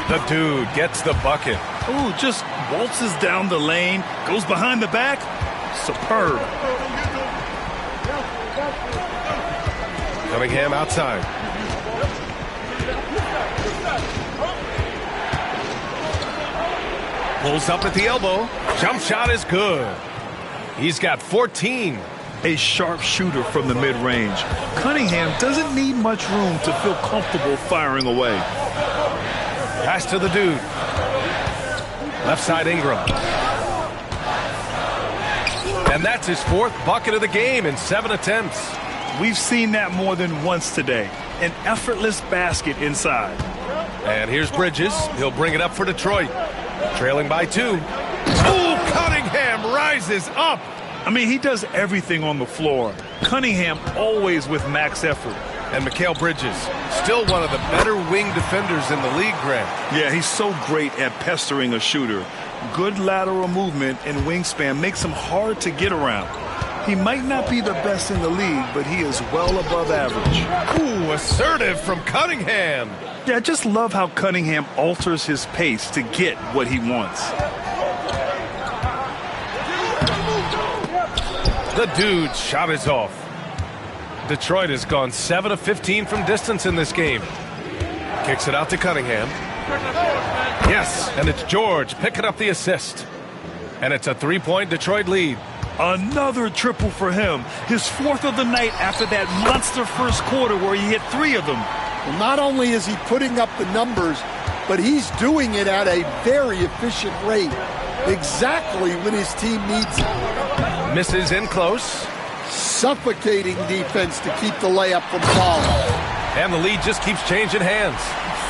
The dude gets the bucket. Ooh, just waltzes down the lane, goes behind the back. Superb. Cunningham outside. Pulls up at the elbow. Jump shot is good. He's got 14. A sharp shooter from the mid-range. Cunningham doesn't need much room to feel comfortable firing away. Pass to the dude. Left side Ingram. And that's his 4th bucket of the game in 7 attempts. We've seen that more than once today. An effortless basket inside. And here's Bridges. He'll bring it up for Detroit. Trailing by 2. Oh, Cunningham rises up. I mean, he does everything on the floor. Cunningham always with max effort. And Mikal Bridges, still one of the better wing defenders in the league, Grant. Yeah, he's so great at pestering a shooter. Good lateral movement and wingspan makes him hard to get around. He might not be the best in the league, but he is well above average. Ooh, assertive from Cunningham. Yeah, I just love how Cunningham alters his pace to get what he wants. The dude's shot is off. Detroit has gone 7 of 15 from distance in this game. Kicks it out to Cunningham. Yes, and it's George picking up the assist. And it's a 3-point Detroit lead. Another triple for him. His 4th of the night after that monster first quarter where he hit 3 of them. Well, not only is he putting up the numbers, but he's doing it at a very efficient rate. Exactly when his team needs it. Misses in close. Suffocating defense to keep the layup from falling. And the lead just keeps changing hands.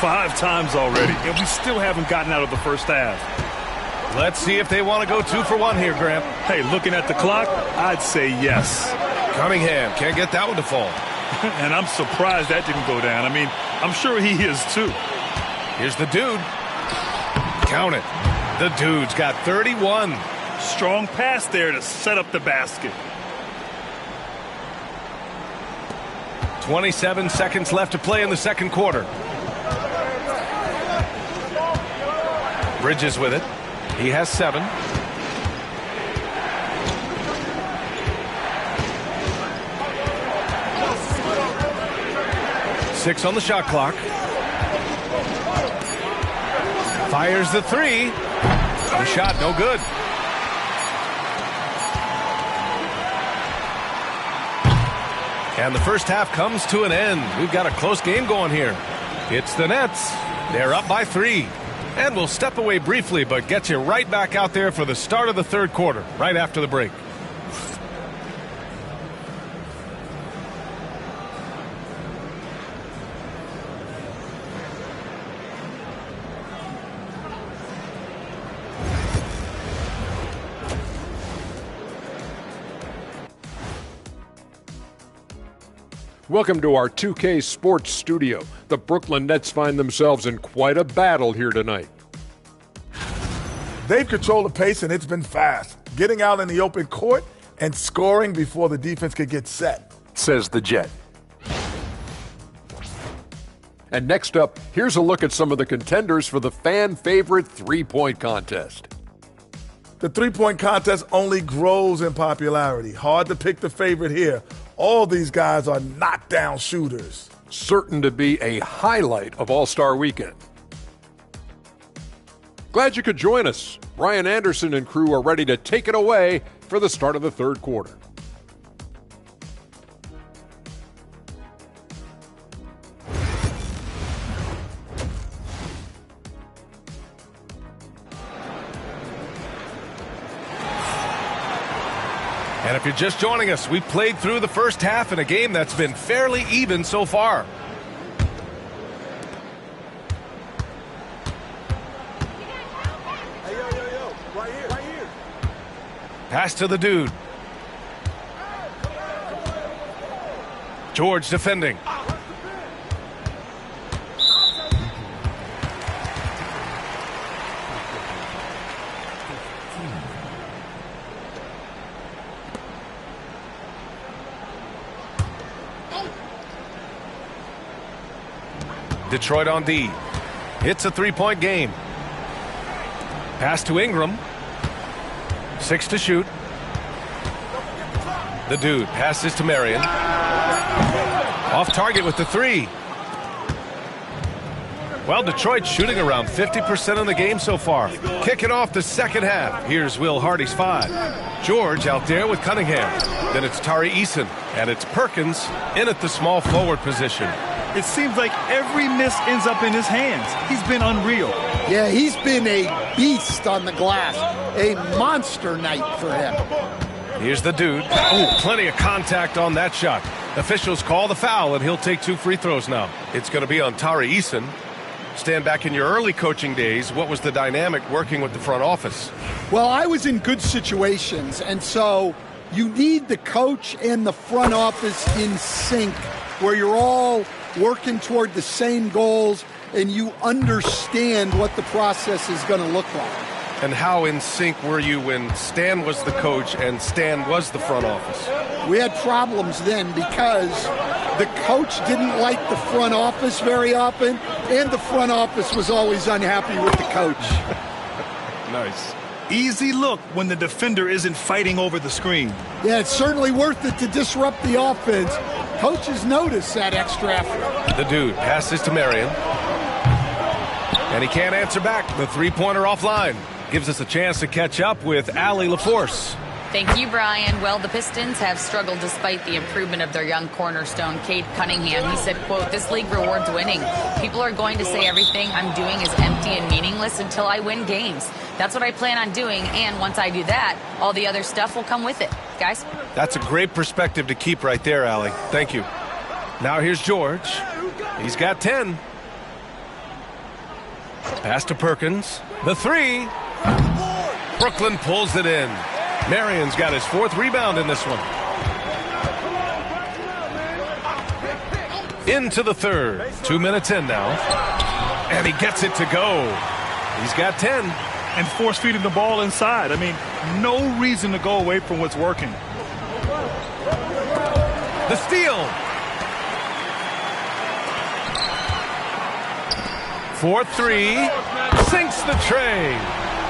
5 times already, and we still haven't gotten out of the first half. Let's see if they want to go 2 for 1 here, Grant. Hey, looking at the clock, I'd say yes. Cunningham can't get that one to fall. And I'm surprised that didn't go down. I mean, I'm sure he is too. Here's the dude. Count it. The dude's got 31. Strong pass there to set up the basket. 27 seconds left to play in the second quarter. Bridges with it. He has 7. Six on the shot clock. Fires the 3. The shot no good. And the first half comes to an end. We've got a close game going here. It's the Nets. They're up by 3. And we'll step away briefly, but get you right back out there for the start of the third quarter, right after the break. Welcome to our 2K Sports Studio. The Brooklyn Nets find themselves in quite a battle here tonight. They've controlled the pace, and it's been fast. Getting out in the open court and scoring before the defense could get set. Says the Jet. And next up, here's a look at some of the contenders for the fan-favorite three-point contest. The three-point contest only grows in popularity. Hard to pick the favorite here. All these guys are knockdown shooters. Certain to be a highlight of All-Star Weekend. Glad you could join us. Ryan Anderson and crew are ready to take it away for the start of the third quarter. And if you're just joining us, we've played through the first half in a game that's been fairly even so far. Right here. Pass to the dude. George defending. Detroit on D. It's a three-point game. Pass to Ingram. 6 to shoot. The dude passes to Marion. Off target with the 3. Well, Detroit's shooting around 50% in the game so far. Kicking off the second half. Here's Will Hardy's 5. George out there with Cunningham. Then it's Tari Eason. And it's Perkins in at the small forward position. It seems like every miss ends up in his hands. He's been unreal. Yeah, he's been a beast on the glass. A monster night for him. Here's the dude. Oh, plenty of contact on that shot. Officials call the foul, and he'll take 2 free throws now. It's going to be on Tari Eason. Stand back in your early coaching days. What was the dynamic working with the front office? Well, I was in good situations, and so you need the coach and the front office in sync, where you're all working toward the same goals and you understand what the process is going to look like. And how in sync were you when Stan was the coach and Stan was the front office? We had problems then because the coach didn't like the front office very often, and the front office was always unhappy with the coach. Nice. Easy look when the defender isn't fighting over the screen. Yeah, it's certainly worth it to disrupt the offense. Coaches notice that extra effort. The dude passes to Marion. And he can't answer back. The three-pointer offline. Gives us a chance to catch up with Allie LaForce. Thank you, Brian. Well, the Pistons have struggled despite the improvement of their young cornerstone, Cade Cunningham. He said, quote, "This league rewards winning. People are going to say everything I'm doing is empty and meaningless until I win games. That's what I plan on doing, and once I do that, all the other stuff will come with it." Guys? That's a great perspective to keep right there, Allie. Thank you. Now here's George. He's got 10. Pass to Perkins. The three. Brooklyn pulls it in. Marion's got his 4th rebound in this one. Into the third. 2 minutes in now. And he gets it to go. He's got 10. And force feeding the ball inside. I mean, no reason to go away from what's working. The steal. 4-3. Sinks the tray.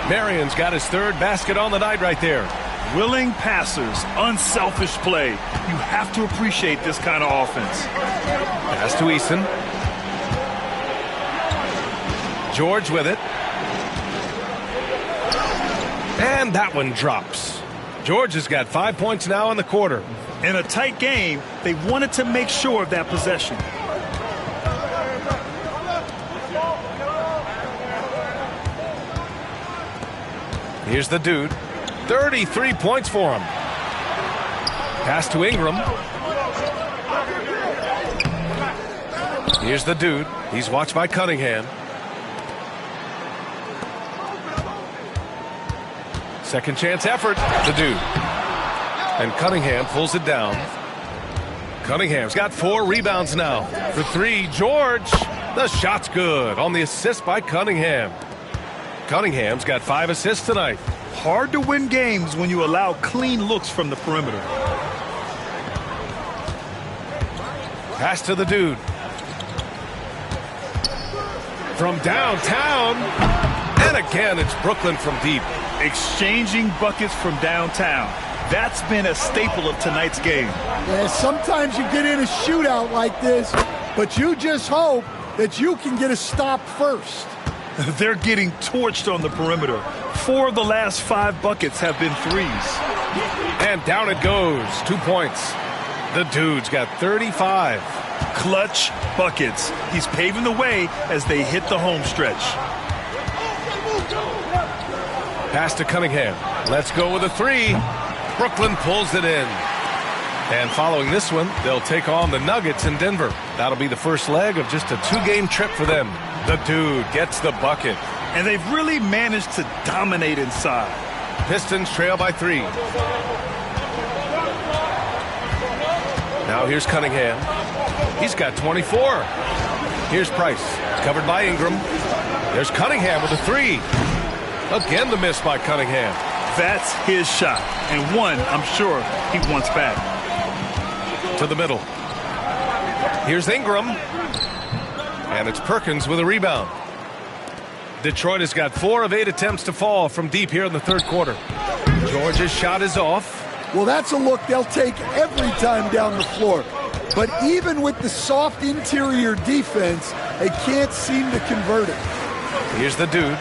Marion's got his 3rd basket on the night right there. Willing passers, unselfish play. You have to appreciate this kind of offense. Pass to Eason. George with it. And that one drops. George has got 5 points now in the quarter. In a tight game, they wanted to make sure of that possession. Here's the dude. 33 points for him. Pass to Ingram. Here's the dude. He's watched by Cunningham. Second chance effort. The dude. And Cunningham pulls it down. Cunningham's got 4 rebounds now. For 3, George. The shot's good on the assist by Cunningham. Cunningham's got 5 assists tonight. Hard to win games when you allow clean looks from the perimeter. Pass to the dude. From downtown. And again, it's Brooklyn from deep. Exchanging buckets from downtown. That's been a staple of tonight's game. Yeah, sometimes you get in a shootout like this, but you just hope that you can get a stop first. They're getting torched on the perimeter. 4 of the last 5 buckets have been threes. And down it goes. 2 points. The dude's got 35. Clutch buckets. He's paving the way as they hit the home stretch. Pass to Cunningham. Let's go with a 3. Brooklyn pulls it in. And following this one, they'll take on the Nuggets in Denver. That'll be the first leg of just a 2-game trip for them. The dude gets the bucket. And they've really managed to dominate inside. Pistons trail by 3. Now here's Cunningham. He's got 24. Here's Price. Covered by Ingram. There's Cunningham with a 3. Again the miss by Cunningham. That's his shot. And one I'm sure he wants back. To the middle. Here's Ingram. And it's Perkins with a rebound. Detroit has got 4 of 8 attempts to fall from deep here in the third quarter. George's shot is off. Well, that's a look they'll take every time down the floor. But even with the soft interior defense, they can't seem to convert it. Here's the dude.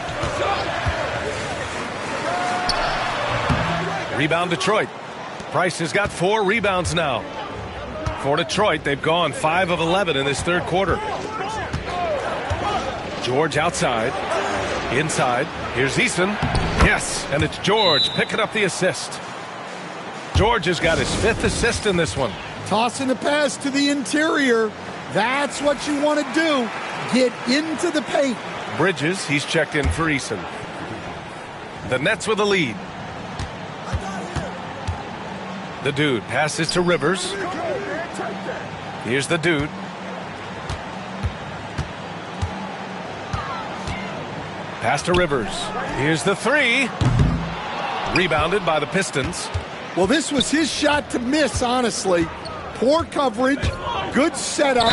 Rebound Detroit. Price has got 4 rebounds now. For Detroit, they've gone 5 of 11 in this third quarter. George outside. Inside. Here's Eason. Yes, and it's George picking up the assist. Georgia's got his 5th assist in this one. Tossing the pass to the interior. That's what you want to do. Get into the paint. Bridges, he's checked in for Eason. The Nets with a lead. The Dude passes to Rivers. Here's the Dude. Pass to Rivers. Here's the 3. Rebounded by the Pistons. Well, this was his shot to miss, honestly. Poor coverage, good setup.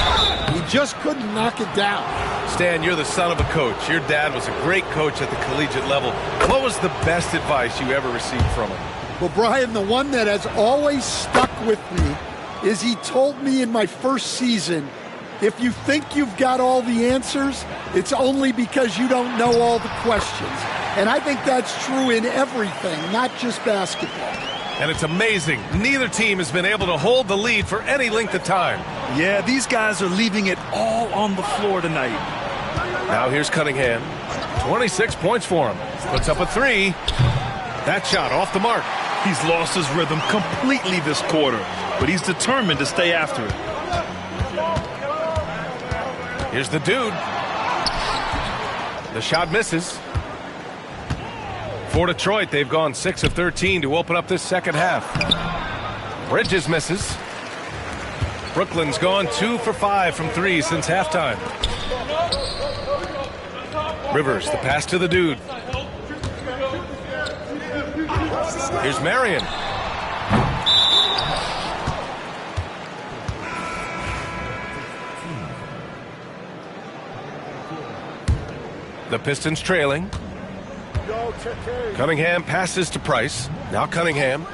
He just couldn't knock it down. Stan, you're the son of a coach. Your dad was a great coach at the collegiate level. What was the best advice you ever received from him? Well, Brian, the one that has always stuck with me is he told me in my first season, if you think you've got all the answers, it's only because you don't know all the questions. And I think that's true in everything, not just basketball. And it's amazing. Neither team has been able to hold the lead for any length of time. Yeah, these guys are leaving it all on the floor tonight. Now here's Cunningham. 26 points for him. Puts up a 3. That shot off the mark. He's lost his rhythm completely this quarter, but he's determined to stay after it. Here's the Dude. The shot misses. For Detroit, they've gone 6 of 13 to open up this second half. Bridges misses. Brooklyn's gone 2 for 5 from 3 since halftime. Rivers, the pass to the Dude. Here's Marion. The Pistons trailing. Cunningham passes to Price. Now Cunningham.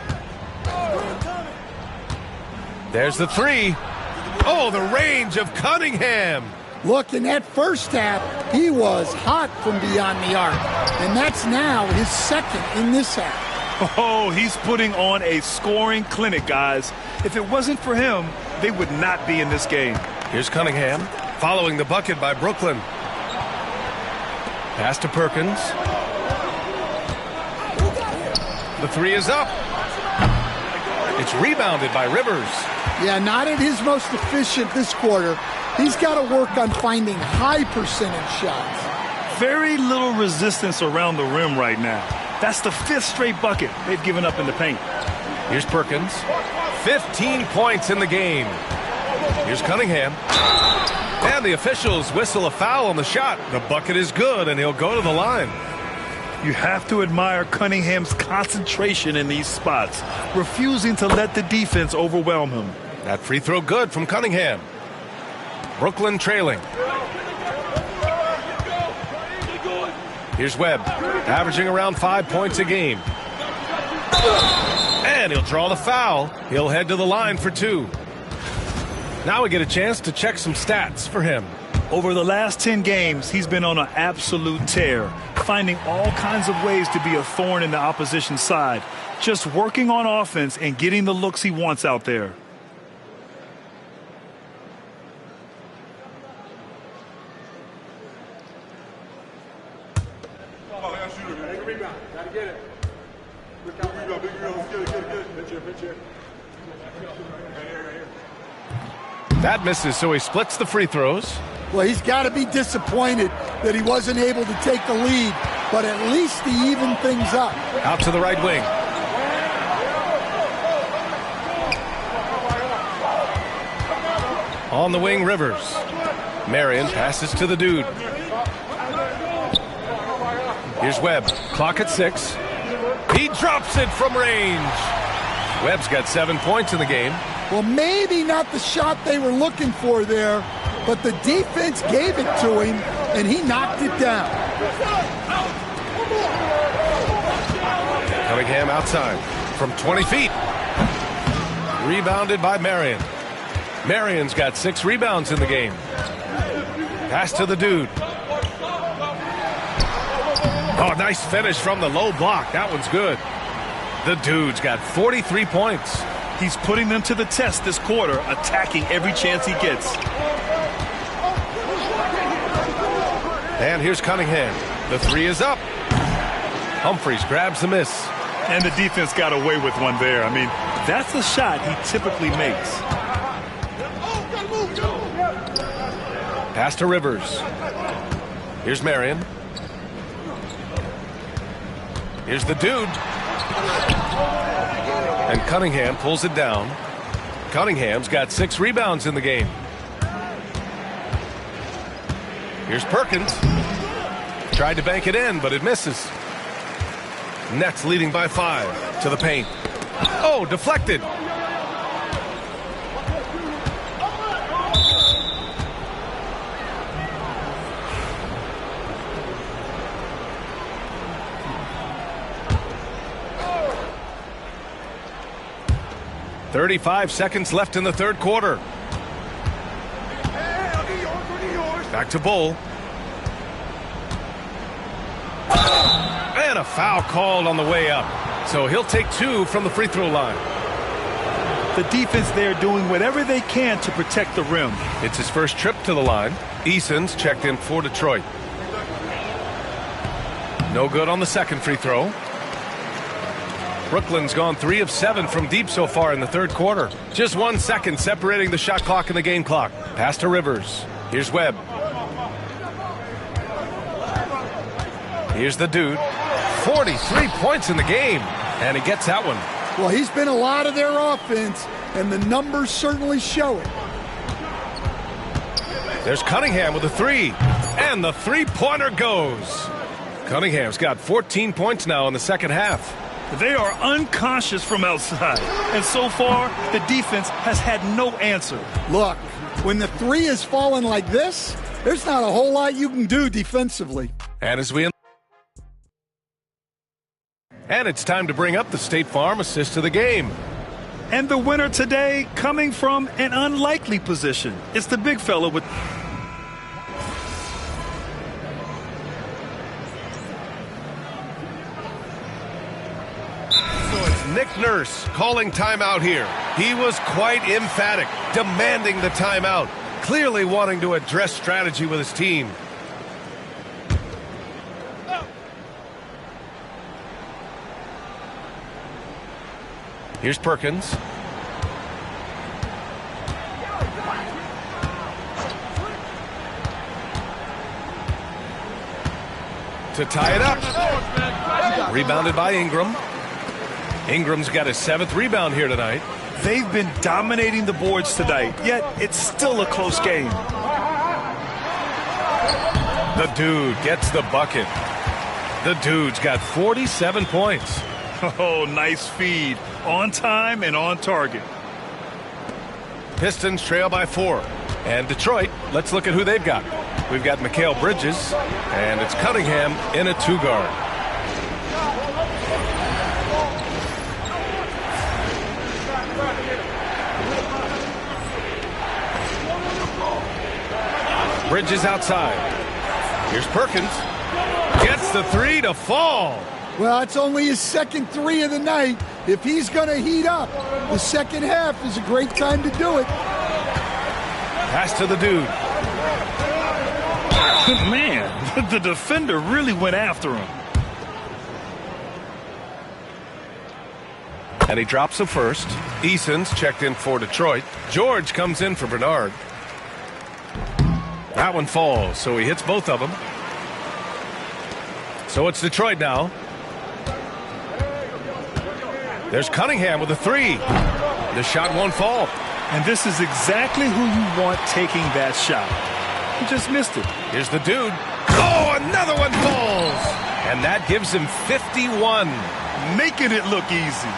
There's the 3. Oh, the range of Cunningham. Look, in that first half, he was hot from beyond the arc. And that's now his 2nd in this half. Oh, he's putting on a scoring clinic, guys. If it wasn't for him, they would not be in this game. Here's Cunningham, following the bucket by Brooklyn. Pass to Perkins. The 3 is up. It's rebounded by Rivers. Yeah, not at his most efficient this quarter. He's got to work on finding high percentage shots. Very little resistance around the rim right now. That's the 5th straight bucket they've given up in the paint. Here's Perkins. 15 points in the game. Here's Cunningham. And the officials whistle a foul on the shot. The bucket is good, and he'll go to the line. You have to admire Cunningham's concentration in these spots, refusing to let the defense overwhelm him. That free throw good from Cunningham. Brooklyn trailing. Here's Webb, averaging around 5 points a game. And he'll draw the foul. He'll head to the line for 2. Now we get a chance to check some stats for him. Over the last 10 games, he's been on an absolute tear, finding all kinds of ways to be a thorn in the opposition's side, just working on offense and getting the looks he wants out there. That misses, so he splits the free throws. Well, he's got to be disappointed that he wasn't able to take the lead, but at least he evened things up. Out to the right wing. On the wing, Rivers. Marion passes to the Dude. Here's Webb. Clock at 6. He drops it from range. Webb's got 7 points in the game. Well, maybe not the shot they were looking for there, but the defense gave it to him, and he knocked it down. Cunningham outside from 20 feet. Rebounded by Marion. Marion's got 6 rebounds in the game. Pass to the Dude. Oh, nice finish from the low block. That one's good. The Dude's got 43 points. He's putting them to the test this quarter, attacking every chance he gets. And here's Cunningham. The 3 is Humphries grabs the miss. And the defense got away with one there. I mean, That's the shot he typically makes. Pass to Rivers. Here's Marion. Here's the dude. And Cunningham pulls it down. Cunningham's got 6 rebounds in the game. Here's Perkins. Tried to bank it in, but it misses. Nets leading by 5 to the paint. Oh, deflected. "35 seconds left in the third quarter." Back to Bull. And a foul called on the way up. So he'll take 2 from the free throw line. The defense there doing whatever they can to protect the rim. It's his first trip to the line. Eason's checked in for Detroit. No good on the second free throw. Brooklyn's gone 3 of 7 from deep so far in the third quarter. Just 1 second separating the shot clock and the game clock. Pass to Rivers. Here's Webb. Here's the dude. 43 points in the game. And he gets that one. Well, he's been a lot of their offense, and the numbers certainly show it. There's Cunningham with a 3. And the three-pointer goes. Cunningham's got 14 points now in the second half. They are unconscious from outside. And so far, the defense has had no answer. Look, when the 3 is falling like this, there's not a whole lot you can do defensively. And it's time to bring up the State Farm assist of the game. And the winner today coming from an unlikely position. It's the big fella with... So it's Nick Nurse calling timeout here. He was quite emphatic, demanding the timeout, clearly wanting to address strategy with his team. Here's Perkins. To tie it up. Rebounded by Ingram. Ingram's got his 7th rebound here tonight. They've been dominating the boards tonight, yet it's still a close game. The dude gets the bucket. The dude's got 47 points. Oh, nice feed. On time and on target. Pistons trail by 4. And Detroit, let's look at who they've got. We've got Mikal Bridges, and it's Cunningham in a 2-guard. Bridges outside. Here's Perkins. Gets the 3 to fall. Well, it's only his second 3 of the night. If he's going to heat up, the second half is a great time to do it. Pass to the dude. Man, the defender really went after him. And he drops the first. Eason's checked in for Detroit. George comes in for Bernard. That one falls, so he hits both of them. So it's Detroit now. There's Cunningham with a 3. The shot won't fall. And this is exactly who you want taking that shot. He just missed it. Here's the dude. Oh, another one falls. And that gives him 51. Making it look easy.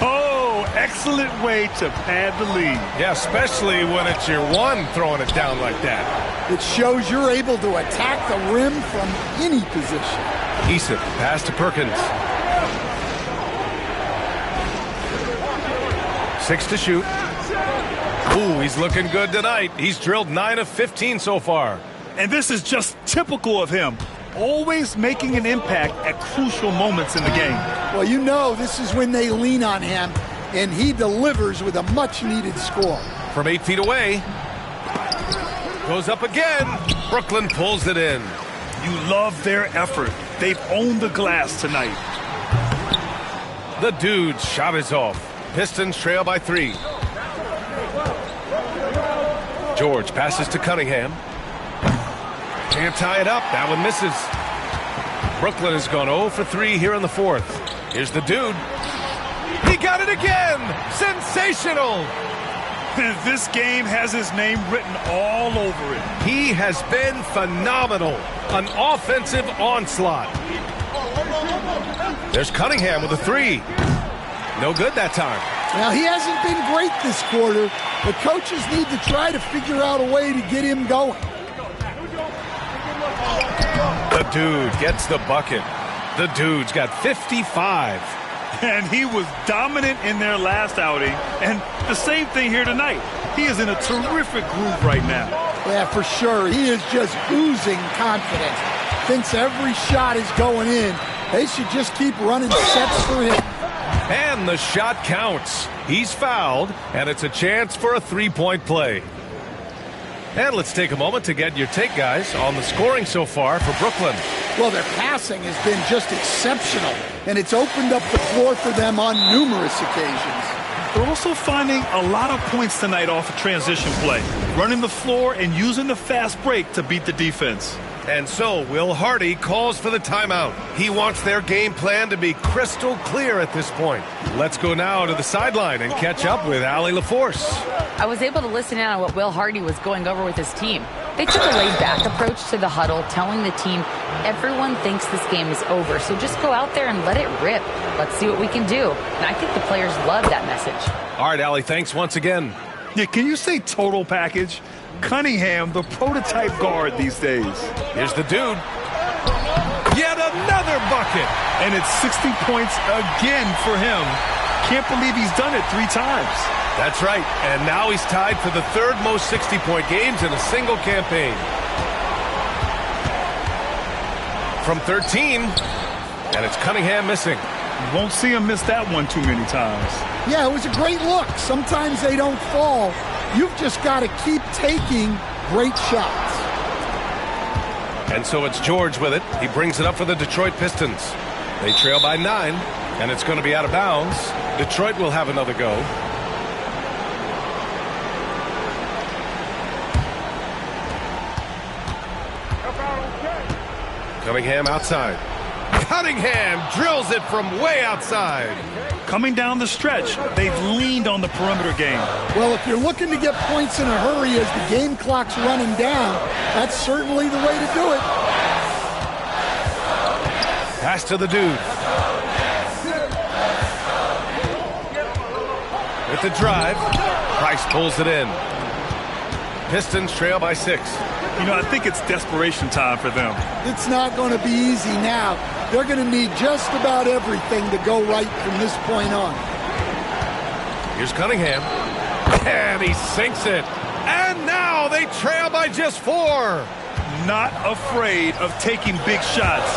Oh, excellent way to pad the lead. Yeah, especially when it's your one throwing it down like that. It shows you're able to attack the rim from any position. Eason, pass to Perkins. 6 to shoot. Ooh, he's looking good tonight. He's drilled 9 of 15 so far. And this is just typical of him. Always making an impact at crucial moments in the game. Well, you know this is when they lean on him, and he delivers with a much-needed score. From 8 feet away. Goes up again. Brooklyn pulls it in. You love their effort. They've owned the glass tonight. The dude's shot is off. Pistons trail by 3. George passes to Cunningham. Can't tie it up. That one misses. Brooklyn has gone 0 for 3 here in the 4th. Here's the dude. He got it again! Sensational! This game has his name written all over it. He has been phenomenal. An offensive onslaught. There's Cunningham with a 3. No good that time. Now, he hasn't been great this quarter, but coaches need to try to figure out a way to get him going. The dude gets the bucket. The dude's got 55. And he was dominant in their last outing. And the same thing here tonight. He is in a terrific groove right now. Yeah, for sure. He is just oozing confidence. Thinks every shot is going in. They should just keep running sets for him. And the shot counts. He's fouled, and it's a chance for a 3-point play. And let's take a moment to get your take, guys, on the scoring so far for Brooklyn. Well, their passing has been just exceptional, and it's opened up the floor for them on numerous occasions. They're also finding a lot of points tonight off of transition play, running the floor and using the fast break to beat the defense. And so Will Hardy calls for the timeout. He wants their game plan to be crystal clear at this point. Let's go now to the sideline and catch up with Allie LaForce. I was able to listen in on what Will Hardy was going over with his team. They took a laid-back approach to the huddle, telling the team everyone thinks this game is over, so just go out there and let it rip. Let's see what we can do. And I think the players love that message. All right, Allie, thanks once again. Yeah, can you say total package? Cunningham, the prototype guard these days. Here's the dude. Yet another bucket. And it's 60 points again for him. Can't believe he's done it 3 times. That's right. And now he's tied for the 3rd most 60-point games in a single campaign. From 13, and it's Cunningham missing. You won't see him miss that one too many times. Yeah, it was a great look. Sometimes they don't fall. You've just got to keep taking great shots. And so it's George with it. He brings it up for the Detroit Pistons. They trail by 9, and it's going to be out of bounds. Detroit will have another go. Cunningham outside. Cunningham drills it from way outside. Coming down the stretch, they've leaned on the perimeter game. Well, if you're looking to get points in a hurry as the game clock's running down, that's certainly the way to do it. Pass to the dude. With the drive, Price pulls it in. Pistons trail by 6. You know, I think it's desperation time for them. It's not going to be easy now. They're going to need just about everything to go right from this point on. Here's Cunningham. And he sinks it. And now they trail by just 4. Not afraid of taking big shots.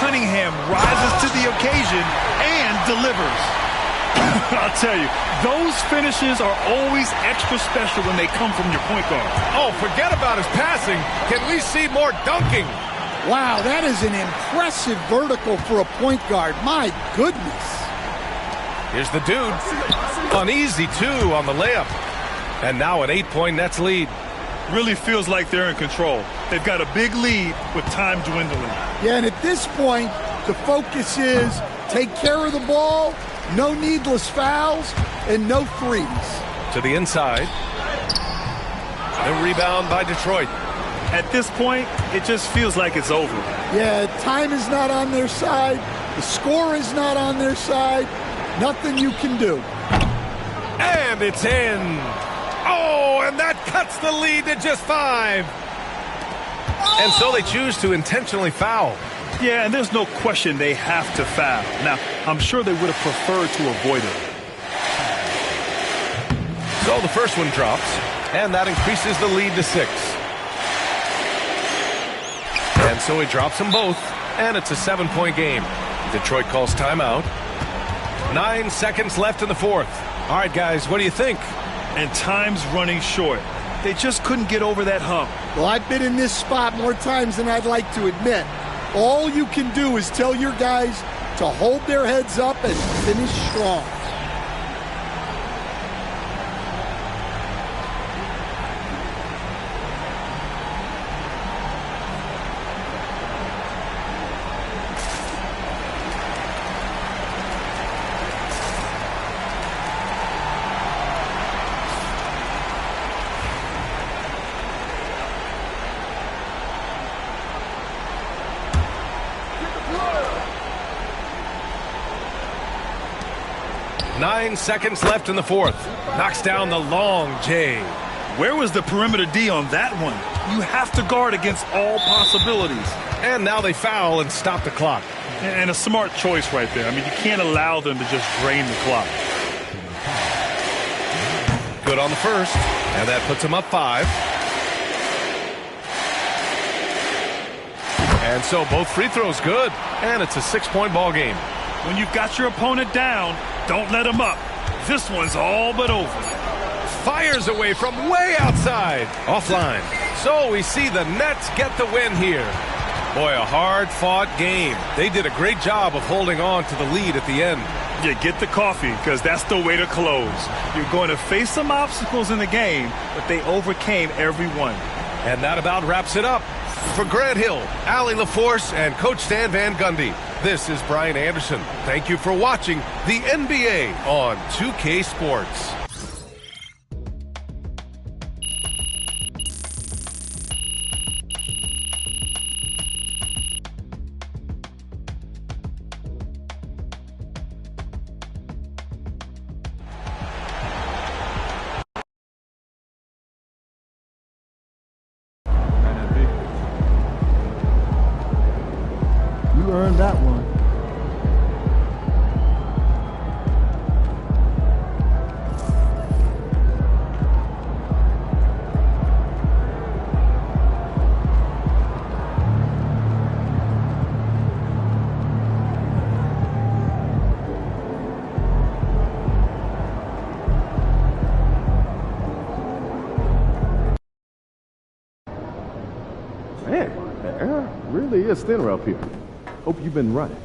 Cunningham rises to the occasion and delivers. I'll tell you, those finishes are always extra special when they come from your point guard. Oh, forget about his passing. Can we see more dunking? Wow, that is an impressive vertical for a point guard. My goodness. Here's the dude. Uneasy, too, on the layup. And now an 8-point Nets lead. Really feels like they're in control. They've got a big lead with time dwindling. Yeah, and at this point, the focus is take care of the ball, no needless fouls, and no threes. To the inside. The rebound by Detroit. At this point, it just feels like it's over. Yeah, time is not on their side. The score is not on their side. Nothing you can do. And it's in. Oh, and that cuts the lead to just 5. And so they choose to intentionally foul. Yeah, and there's no question they have to foul. Now, I'm sure they would have preferred to avoid it. So the first one drops, and that increases the lead to 6. And so he drops them both, and it's a 7-point game. Detroit calls timeout. 9 seconds left in the 4th. All right, guys, what do you think? And time's running short. They just couldn't get over that hump. Well, I've been in this spot more times than I'd like to admit. All you can do is tell your guys to hold their heads up and finish strong. 9 seconds left in the fourth. Knocks down the long J. Where was the perimeter D on that one? You have to guard against all possibilities. And now they foul and stop the clock. And a smart choice right there. I mean, you can't allow them to just drain the clock. Good on the first, and that puts them up 5. And so both free throws good, and it's a 6-point ball game. When you've got your opponent down, don't let him up. This one's all but over. Fires away from way outside. Offline. So we see the Nets get the win here. Boy, a hard-fought game. They did a great job of holding on to the lead at the end. Yeah, get the coffee, because that's the way to close. You're going to face some obstacles in the game, but they overcame every one. And that about wraps it up. For Grant Hill, Allie LaForce, and Coach Stan Van Gundy, this is Brian Anderson. Thank you for watching the NBA on 2K Sports. You earned that one. Man, the air really is thinner up here. Hope you've been running.